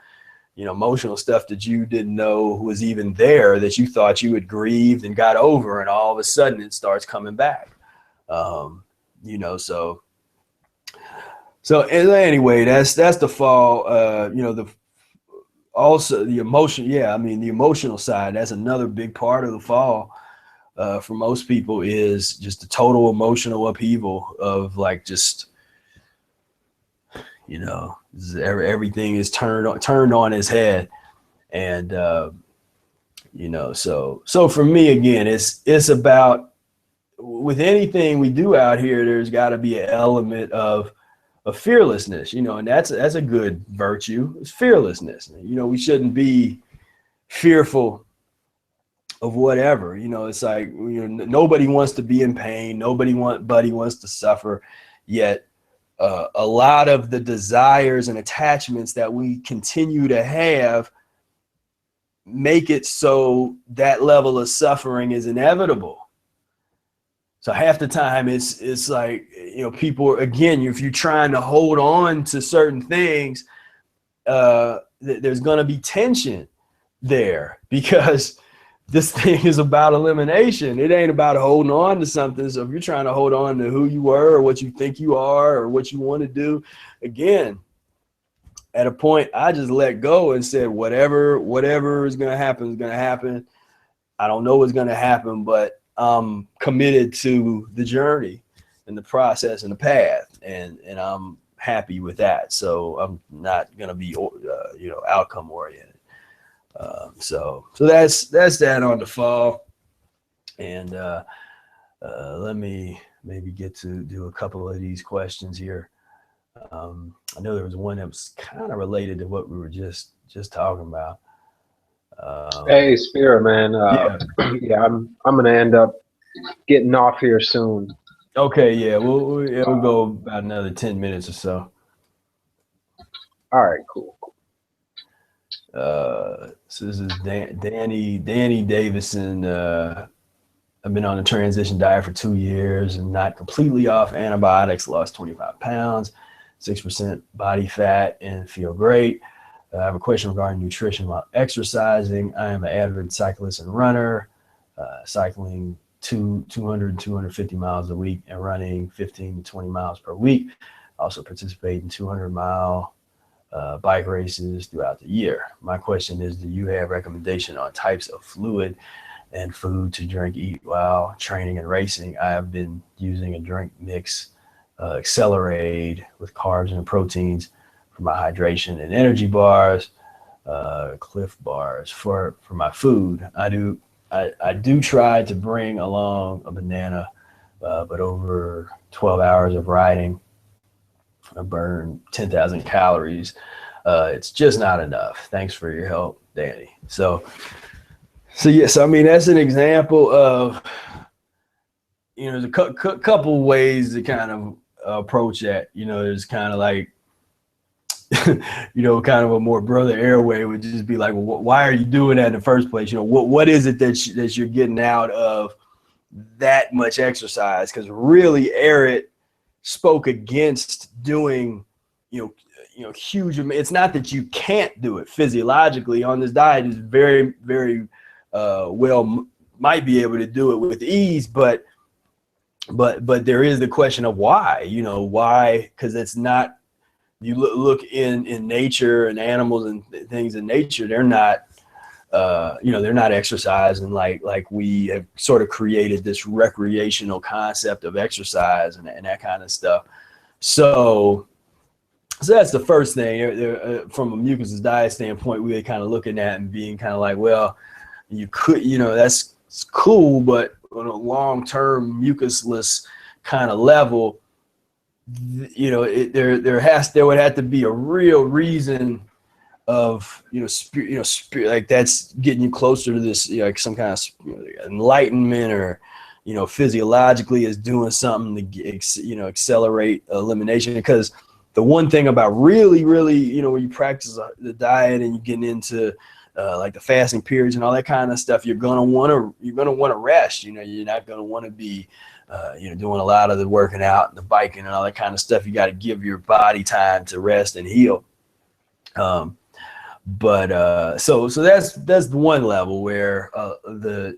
you know, emotional stuff that you didn't know was even there, that you thought you had grieved and got over, and all of a sudden it starts coming back. You know, so anyway, that's the fall. You know, also the emotion. Yeah, I mean, the emotional side, that's another big part of the fall. For most people, is just the total emotional upheaval of, like, just, You know, everything is turned on its head. And, you know, so for me, again, it's about, with anything we do out here, there's got to be an element of fearlessness, you know, and that's a good virtue. It's fearlessness. You know, we shouldn't be fearful of whatever. You know, it's like, you know, nobody wants to be in pain. Nobody wants to suffer. Yet a lot of the desires and attachments that we continue to have make it so that level of suffering is inevitable. So half the time it's like, you know, people, again, if you're trying to hold on to certain things, there's going to be tension there, because this thing is about elimination. It ain't about holding on to something. So if you're trying to hold on to who you were or what you think you are or what you want to do, again, at a point, I just let go and said, whatever is going to happen is going to happen. I don't know what's going to happen, but I'm committed to the journey and the process and the path, and I'm happy with that. So I'm not going to be, you know, outcome oriented. So that's that on the fall. And let me maybe get to do a couple of these questions here. I know there was one that was kind of related to what we were just talking about. Hey, Spira, man. Yeah. Yeah, I'm gonna end up getting off here soon. Okay. Yeah. We'll go about another 10 minutes or so. All right, cool. So this is Danny Davison. I've been on a transition diet for 2 years and not completely off antibiotics. Lost 25 pounds, 6% body fat, and feel great. I have a question regarding nutrition while exercising. I am an avid cyclist and runner, cycling 200 250 miles a week and running 15 to 20 miles per week. Also participate in 200-mile bike races throughout the year. My question is, do you have recommendation on types of fluid and food to eat while training and racing? I have been using a drink mix, Accelerate, with carbs and proteins for my hydration, and energy bars, Cliff bars for my food. I do try to bring along a banana, but over 12 hours of riding, I burn 10,000 calories. It's just not enough. Thanks for your help, Danny. So yes, I mean, that's an example of, you know, there's a couple ways to kind of approach that. You know, there's kind of like, you know, kind of a more brother airway would just be like, well, why are you doing that in the first place? You know, what is it that you're getting out of that much exercise? Because really, Eric spoke against doing, you know, huge. It's not that you can't do it physiologically on this diet. Is very, very well might be able to do it with ease, but there is the question of why. You know, why? Because it's not. You look in nature and animals and things in nature, they're not, you know, they're not exercising like we have sort of created this recreational concept of exercise and that kind of stuff. So that's the first thing. From a Mucusless diet standpoint, we were kind of looking at and being kind of like, well, you could, you know, that's cool, but on a long-term mucusless kind of level, you know, there would have to be a real reason of, you know, like that's getting you closer to this, you know, like some kind of, you know, enlightenment, or, you know, physiologically is doing something to, you know, accelerate elimination. Because the one thing about really, you know, when you practice the diet and you get into like the fasting periods and all that kind of stuff, you're gonna want to rest. You know, you're not gonna want to be you know, doing a lot of the working out and the biking and all that kind of stuff. You got to give your body time to rest and heal. But so that's one level where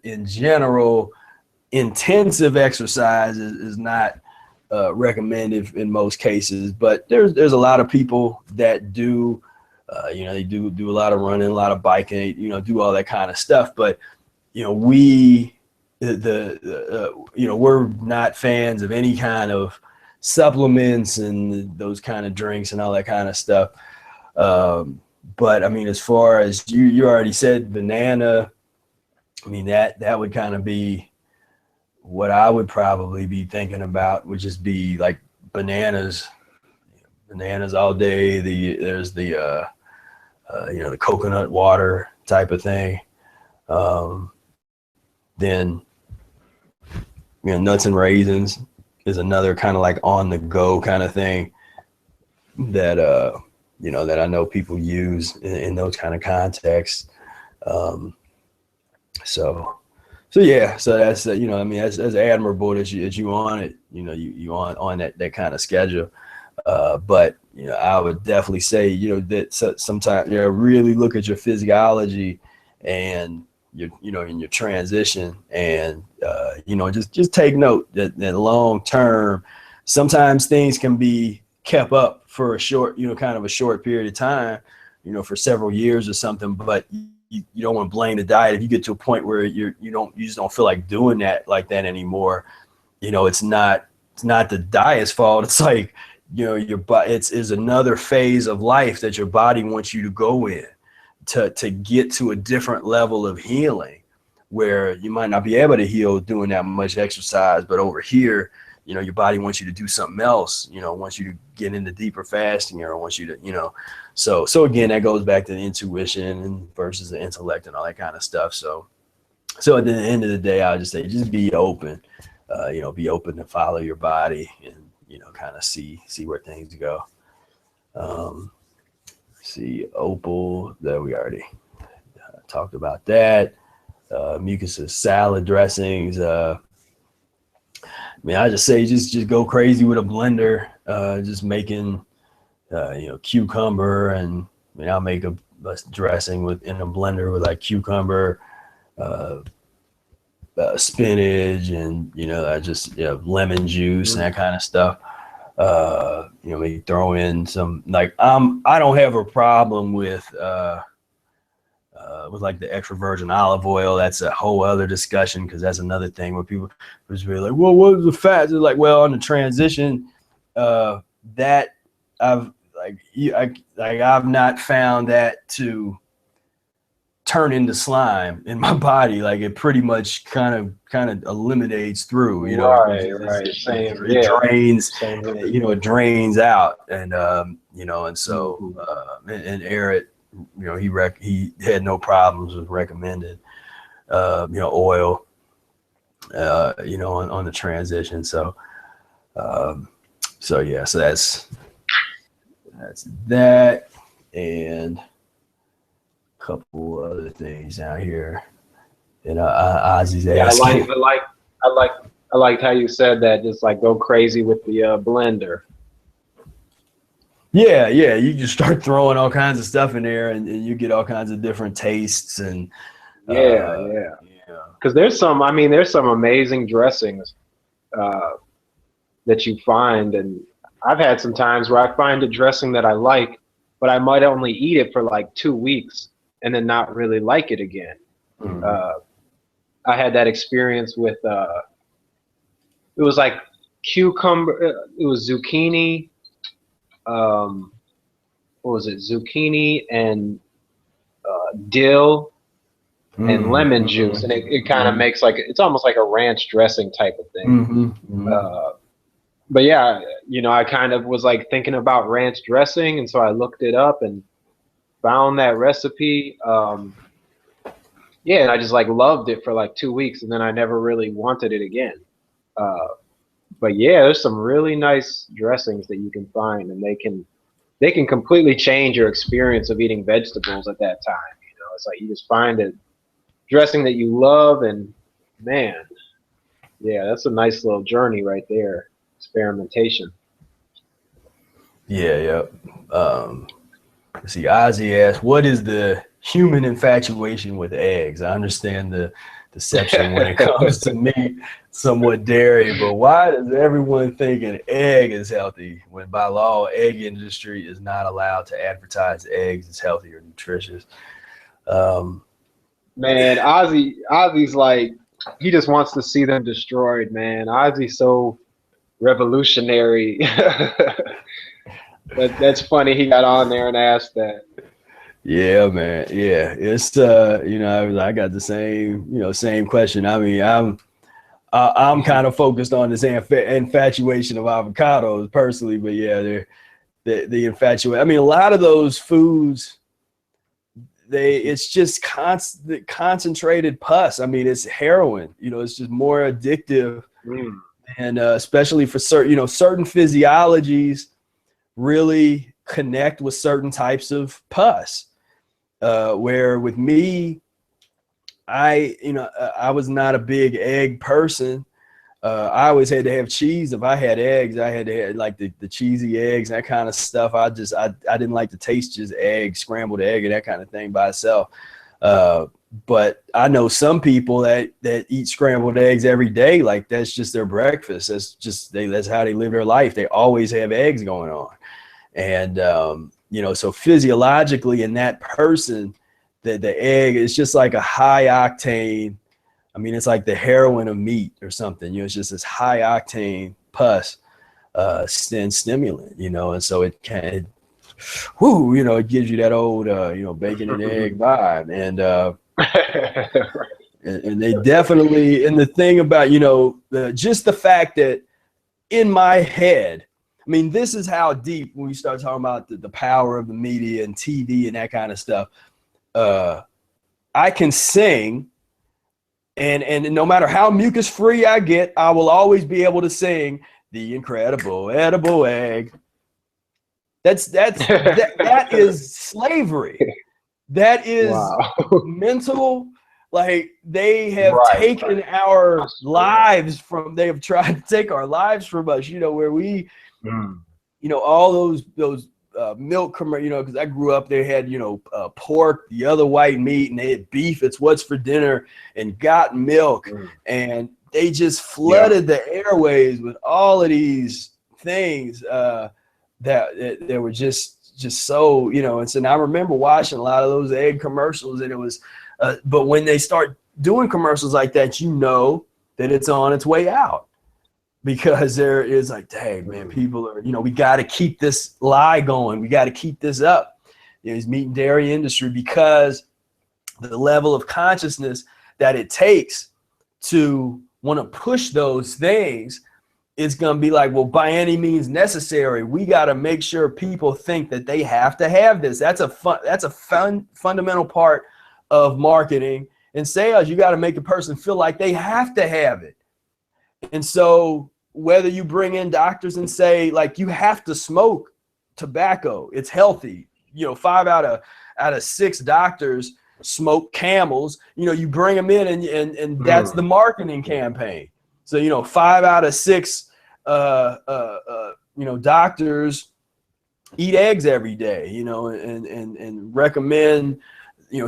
in general, intensive exercise is not recommended in most cases. But there's a lot of people that do, you know, they do a lot of running, a lot of biking, you know, do all that kind of stuff. But, you know, you know, we're not fans of any kind of supplements and those kind of drinks and all that kind of stuff. But I mean, as far as you already said, banana, I mean, that would kind of be what I would probably be thinking about, would just be like bananas all day. There's the the coconut water type of thing. Then nuts and raisins is another kind of like on the go kind of thing that that I know people use in those kind of contexts. So that's I mean, as admirable as you on it, you on that kind of schedule. But I would definitely say that sometimes really look at your physiology and your in your transition, and just take note that long term sometimes things can be kept up for a short kind of a short period of time, for several years or something, but you don't want to blame the diet. If you get to a point where you just don't feel like doing that like that anymore, it's not the diet's fault. It's like your body, it's another phase of life that your body wants you to go in to get to a different level of healing, where you might not be able to heal doing that much exercise, but over here, your body wants you to do something else, wants you to get into deeper fasting, or wants you to, so again, that goes back to the intuition and versus the intellect and all that kind of stuff. So at the end of the day, I'll just say, just be open, be open to follow your body and, kind of see where things go. See Opal, that we already talked about that. Mucusless salad dressings. I mean, I just say just go crazy with a blender. Just making cucumber, and I mean, I'll make a dressing in a blender with like cucumber, spinach, and I just lemon juice and that kind of stuff. Maybe throw in some, like, I don't have a problem with like the extra virgin olive oil. That's a whole other discussion, because that's another thing where people was really like, well, what is the fat? It's like, well, on the transition, that I've not found that to turn into slime in my body. Like, it pretty much kind of eliminates through, Right. Same. It drains, Same. it drains out, and and so and Eric, he had no problems with recommended oil on the transition. So that's that, and a couple other things out here. And Ozzy's asking. I liked how you said that. Just like go crazy with the blender. Yeah, you just start throwing all kinds of stuff in there, and you get all kinds of different tastes, and yeah. Because there's some amazing dressings that you find, and I've had some times where I find a dressing that I like, but I might only eat it for like 2 weeks and then not really like it again. Mm-hmm. I had that experience with it was like cucumber, it was zucchini. What was it? Zucchini and dill and lemon juice, and it kind of makes like, it's almost like a ranch dressing type of thing. But yeah, I kind of was like thinking about ranch dressing, and so I looked it up and found that recipe. And I just like loved it for like 2 weeks, and then I never really wanted it again. But yeah, there's some really nice dressings that you can find, and they can completely change your experience of eating vegetables at that time. It's like you just find a dressing that you love, and man, yeah, that's a nice little journey right there. Experimentation. Yeah. Let's see, Ozzy asked, what is the human infatuation with eggs? I understand the deception when it comes to meat, somewhat dairy, but why does everyone think an egg is healthy when by law, egg industry is not allowed to advertise eggs as healthy or nutritious? Man, Ozzy's like, he just wants to see them destroyed, man. Ozzy's so revolutionary. That's funny. He got on there and asked that. Yeah, man. Yeah, it's I got the same question. I mean, I'm kind of focused on this infatuation of avocados personally, but yeah, the infatuation. I mean, a lot of those foods, it's just concentrated pus. I mean, it's heroin. It's just more addictive, and especially for certain physiologies really connect with certain types of pus. Where with me, I was not a big egg person. I always had to have cheese. If I had eggs, I had to have like the cheesy eggs, that kind of stuff. I didn't like to taste just scrambled egg and that kind of thing by itself. But I know some people that eat scrambled eggs every day. Like that's just their breakfast. That's how they live their life. They always have eggs going on. And, so physiologically in that person, the egg is just like a high octane. I mean, it's like the heroin of meat or something, it's just this high octane pus, stimulant, and so it can, it gives you that old, bacon and egg vibe. And they definitely, and the thing about, just the fact that in my head, I mean, this is how deep when we start talking about the power of the media and TV and that kind of stuff. I can sing, and no matter how mucus-free I get, I will always be able to sing "The Incredible Edible Egg." That is slavery. That is mental. Like they have taken our lives from. They have tried to take our lives from us. Where we. All those milk commercials, because I grew up, they had, pork, the other white meat, and they had beef, it's what's for dinner, and got milk. And they just flooded the airways with all of these things that were just so, and so now I remember watching a lot of those egg commercials, and it was, but when they start doing commercials like that, that it's on its way out. Because there is like, dang, man, people are, we got to keep this lie going. We got to keep this up. This meat and dairy industry, because the level of consciousness that it takes to want to push those things is going to be like, well, by any means necessary, we got to make sure people think that they have to have this. That's a fundamental part of marketing and sales. You got to make a person feel like they have to have it. And so whether you bring in doctors and say, like, you have to smoke tobacco, it's healthy, 5 out of 6 doctors smoke Camels, you bring them in and that's the marketing campaign. So, 5 out of 6, doctors eat eggs every day, and recommend,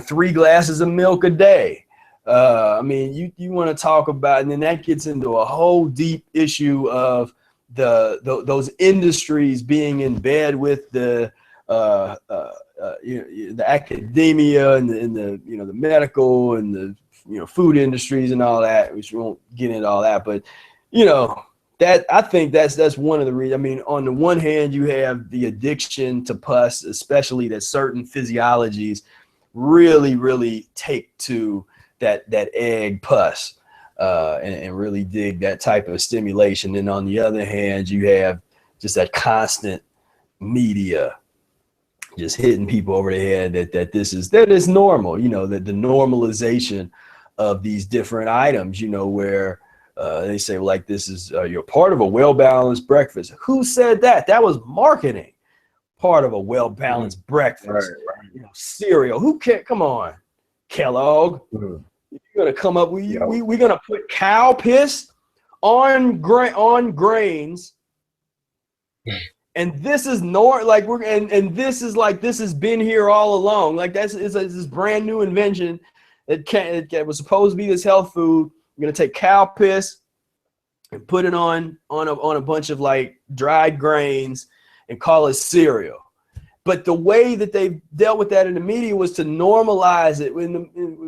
3 glasses of milk a day. I mean, you want to talk about, and then that gets into a whole deep issue of those industries being in bed with the academia and the medical and the food industries and all that, which we won't get into all that, but that, I think that's one of the reasons. I mean, on the one hand, you have the addiction to pus, especially that certain physiologies really, really take to that egg pus, and really dig that type of stimulation. And on the other hand, you have just that constant media just hitting people over the head that is normal, that the normalization of these different items, where they say, like, this is you're part of a well-balanced breakfast. Who said that? That was marketing. Part of a well-balanced breakfast. Right. Cereal. Who can't? Come on, Kellogg. You're gonna come up with we're gonna put cow piss on grains, and this is like and this is like, this has been here all along. Like that's this brand new invention that was supposed to be this health food. You're gonna take cow piss and put it on a bunch of like dried grains and call it cereal. But the way that they dealt with that in the media was to normalize it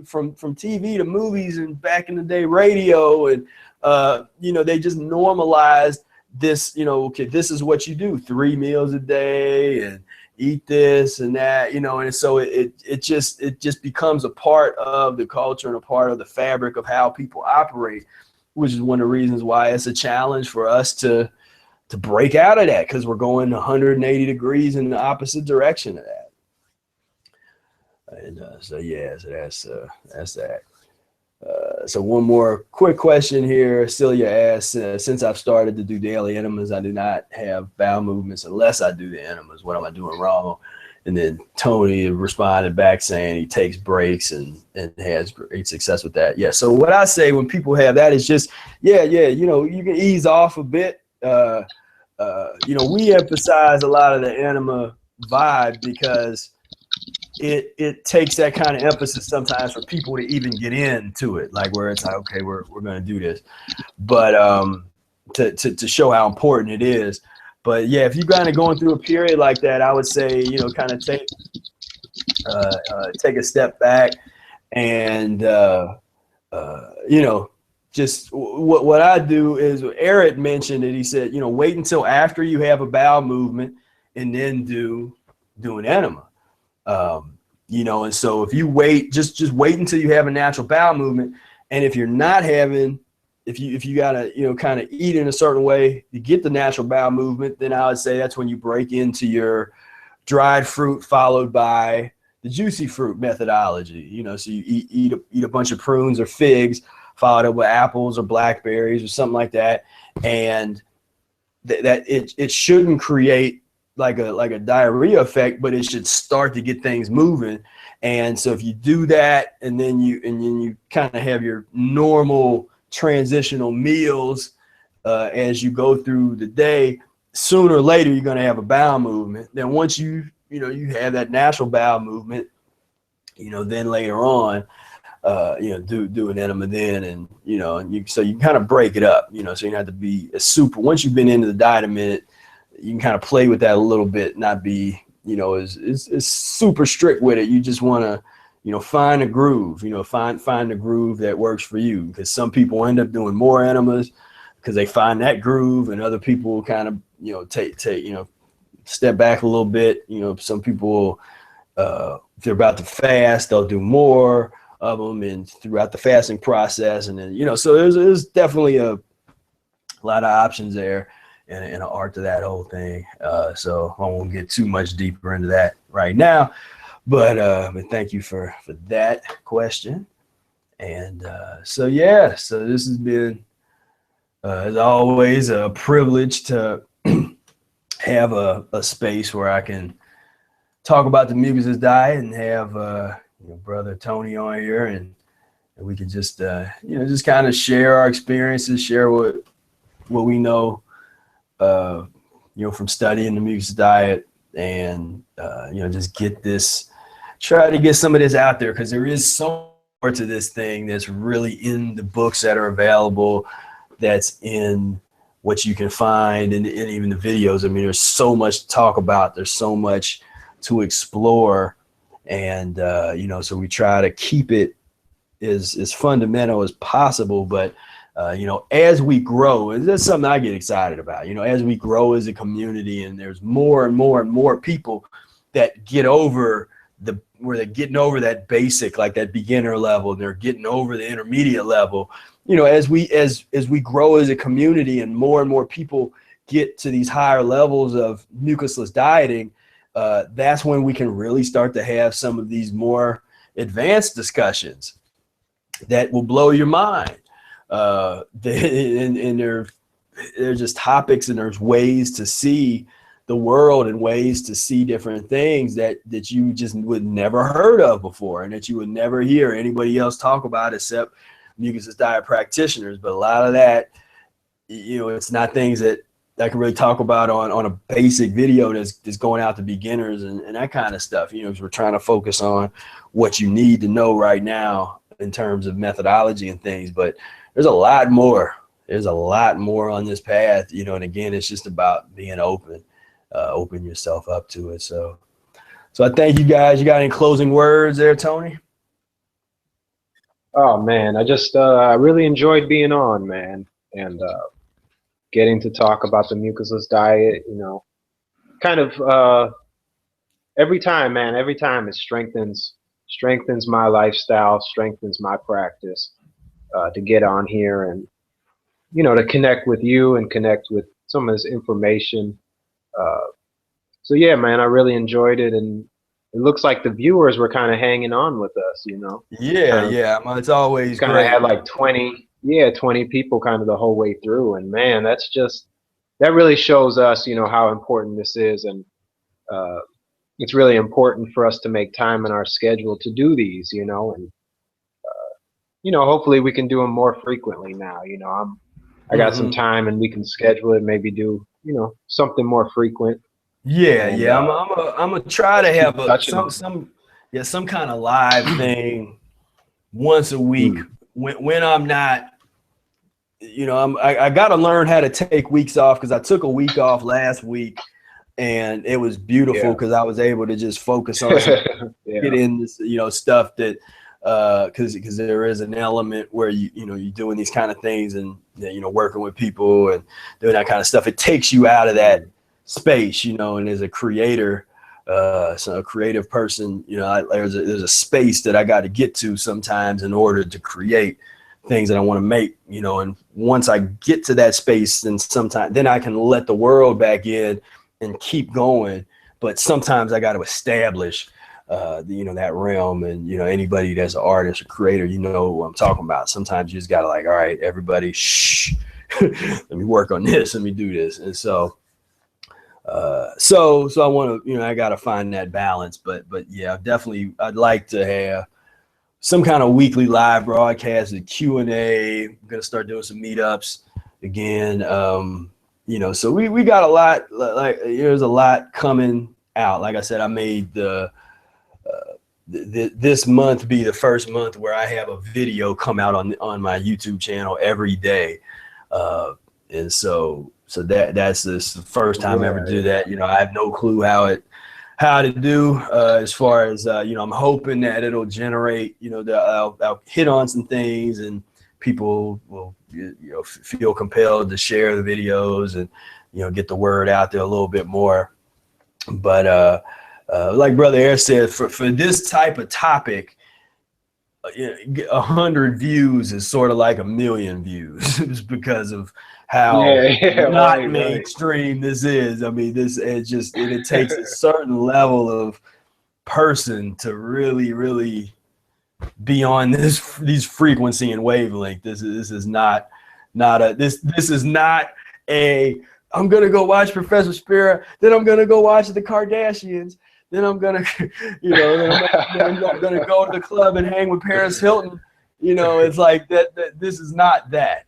from TV to movies and back in the day radio, and they just normalized this, okay, this is what you do, 3 meals a day and eat this and that, and so it just becomes a part of the culture and a part of the fabric of how people operate, which is one of the reasons why it's a challenge for us to break out of that, because we're going 180 degrees in the opposite direction of that. And so that's that. So one more quick question here. Celia asks, since I've started to do daily enemas, I do not have bowel movements unless I do the enemas. What am I doing wrong? And then Tony responded back saying he takes breaks and has great success with that. Yeah. So what I say when people have that is just, you can ease off a bit. We emphasize a lot of the enema vibe because it takes that kind of emphasis sometimes for people to even get into it, like where it's like, okay, we're going to do this, but to show how important it is. But yeah, if you're kind of going through a period like that, I would say, kind of take a step back and, just what I do is, Eric mentioned it. He said, wait until after you have a bowel movement and then do an enema. And so if you wait, just wait until you have a natural bowel movement. And if you're not having, if you gotta, kind of eat in a certain way to get the natural bowel movement, then I would say that's when you break into your dried fruit followed by the juicy fruit methodology. So you eat a bunch of prunes or figs, followed up with apples or blackberries or something like that. And that it shouldn't create like a diarrhea effect, but it should start to get things moving. And so if you do that, and then you kind of have your normal transitional meals as you go through the day, sooner or later you're going to have a bowel movement. Then once you have that natural bowel movement, then later on do an enema then, and so you kind of break it up, so you don't have to be a super, once you've been into the diet a minute, you can kind of play with that a little bit, not be, is super strict with it. You just want to, find a groove, find the groove that works for you, because some people end up doing more enemas because they find that groove, and other people kind of, take, step back a little bit. Some people, if they're about to fast, they'll do more of them and throughout the fasting process. And then, so there's definitely a lot of options there. And an art to that whole thing. So I won't get too much deeper into that right now, but thank you for that question. And so this has been, as always, a privilege to have a space where I can talk about the Mucusless diet and have brother Tony on here, and we can just just kind of share our experiences, share what we know, from studying the Mucusless diet, and just try to get some of this out there, because there is so more to this thing that's really in the books that are available, that's in what you can find, and even the videos. I mean, there's so much to talk about, there's so much to explore, and so we try to keep it as fundamental as possible. But as we grow, and that's something I get excited about, as we grow as a community, and there's more and more and more people that get over where they're getting over that basic, like that beginner level, and they're getting over the intermediate level, as we grow as a community and more people get to these higher levels of mucusless dieting, that's when we can really start to have some of these more advanced discussions that will blow your mind. And they're just topics, and there's ways to see the world and ways to see different things that you just would never heard of before, and that you would never hear anybody else talk about except Mucusless diet practitioners. But a lot of that, it's not things that I can really talk about on a basic video that's going out to beginners and that kind of stuff, because we're trying to focus on what you need to know right now in terms of methodology and things. But there's a lot more. There's a lot more on this path, and again, it's just about being open yourself up to it. So I thank you guys. You got any closing words there, Tony? Oh man, I just I really enjoyed being on, man, and getting to talk about the mucusless diet, you know, kind of every time, man, every time it strengthens my lifestyle, strengthens my practice to get on here and, you know, to connect with you and connect with some of this information. So yeah, man, I really enjoyed it, and it looks like the viewers were kind of hanging on with us, you know. Yeah, Kind of yeah. It's always kind of had great. like 20 people kind of the whole way through, and man, that really shows us, you know, how important this is, and uh, it's really important for us to make time in our schedule to do these, you know, and you know, hopefully we can do them more frequently now. You know, I got some Hmm. time and we can schedule it, maybe do, you know, something more frequent, Yeah, and yeah. I'm gonna try to just keep have touching on some kind of live thing once a it. week when I'm not, you know, I got to learn how to take weeks off, because I took a week off last week and it was beautiful Yeah. because I was able to just focus on some, get Yeah. in this, you know, stuff that because there is an element where you know, you're doing these kind of things and, you know, working with people and doing that kind of stuff. It takes you out of that space, you know, and as a creator, so a creative person, you know, there's a space that I got to get to sometimes in order to create things that I want to make, you know. And once I get to that space, then I can let the world back in and keep going. But sometimes I got to establish you know, that realm. And, you know, anybody that's an artist or creator, you know what I'm talking about. Sometimes you just got to, like, all right, everybody, shh, let me work on this, let me do this. And so so I want to, you know, I got to find that balance. But yeah, definitely I'd like to have some kind of weekly live broadcast, a Q&A. I'm gonna start doing some meetups again. You know, so we got a lot, like there's a lot coming out. Like I said, I made this month be the first month where I have a video come out on my YouTube channel every day. And so that's the first time I ever do that. You know, I have no clue how to do as far as you know, I'm hoping that it'll generate, you know, that I'll hit on some things and people will, you know, feel compelled to share the videos and, you know, get the word out there a little bit more. But like Brother Air said, for this type of topic, you know, 100 views is sort of like 1,000,000 views just because of how Yeah. not Right. mainstream this is. I mean, it takes a certain level of person to really be on these frequency and wavelength. This is not a I'm gonna go watch Professor Spira, then I'm gonna go watch the Kardashians, then I'm gonna, you know, then I'm gonna go to the club and hang with Paris Hilton. You know, it's like that this is not that.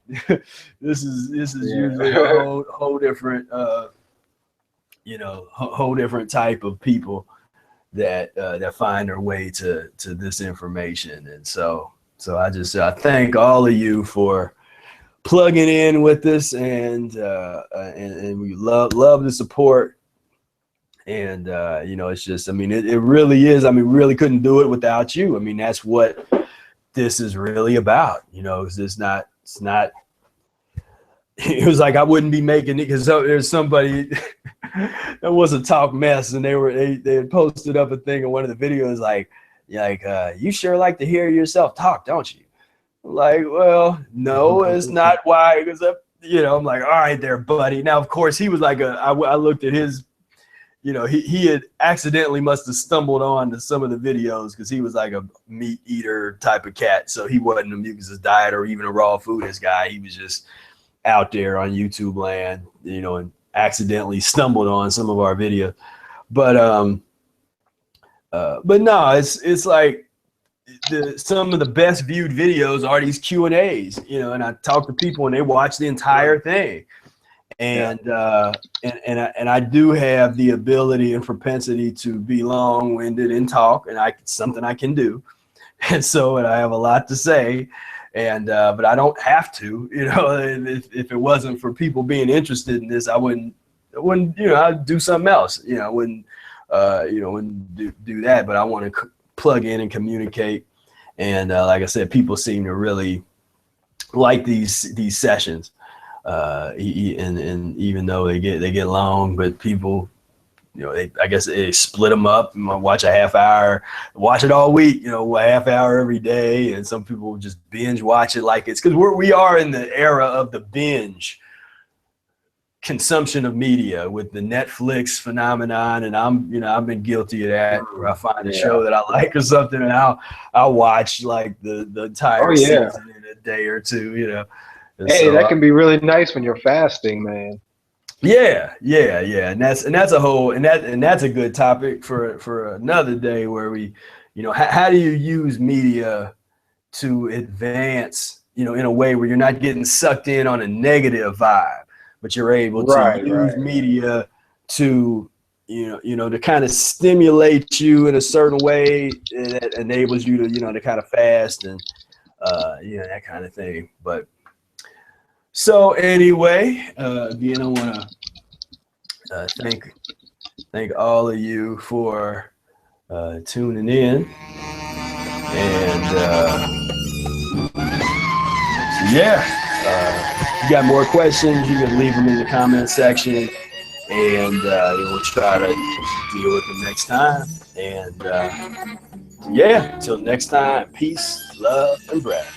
This is usually a Yeah. whole different you know, whole different type of people that find their way to this information. And so I thank all of you for plugging in with us, and we love the support. And you know, it's just, I mean, it really is. I mean, we really couldn't do it without you. I mean, that's what this is really about. You know, it's not. It was like I wouldn't be making it because there's somebody that was a talk mess, and they had posted up a thing in one of the videos like you sure like to hear yourself talk, don't you? I'm like, well, no, it's not why. Because you know, I'm like, all right, there, buddy. Now, of course, he was like I looked at his, you know, he had accidentally must have stumbled on to some of the videos because he was like a meat eater type of cat, so he wasn't a Mucusless diet or even a raw foodist guy. He was just out there on YouTube land, you know, and accidentally stumbled on some of our videos. But no, it's like some of the best viewed videos are these Q&As, you know, and I talk to people and they watch the entire thing. And and I do have the ability and propensity to be long-winded and talk, and something I can do. And so, and I have a lot to say, and but I don't have to, you know. If it wasn't for people being interested in this, I wouldn't, you know, I'd do something else, you know. I wouldn't do that. But I want to plug in and communicate, and like I said, people seem to really like these sessions. and even though they get long, but people, I guess they split them up and watch a half hour, watch it all week, a half hour every day. And some people just binge watch it like it's because we are in the era of the binge consumption of media with the Netflix phenomenon. And I've been guilty of that, where I find a show that I like or something, and I'll watch like the entire season in a day or two, And hey, so, that can be really nice when you're fasting, man. Yeah. And that's a good topic for another day, where we, how do you use media to advance, in a way where you're not getting sucked in on a negative vibe, but you're able to use media to, to kind of stimulate you in a certain way that enables you to, to kind of fast and, that kind of thing. But so anyway, again, I want to thank all of you for tuning in, and if you got more questions, you can leave them in the comment section, and we'll try to deal with them next time. And until next time, peace, love, and breath.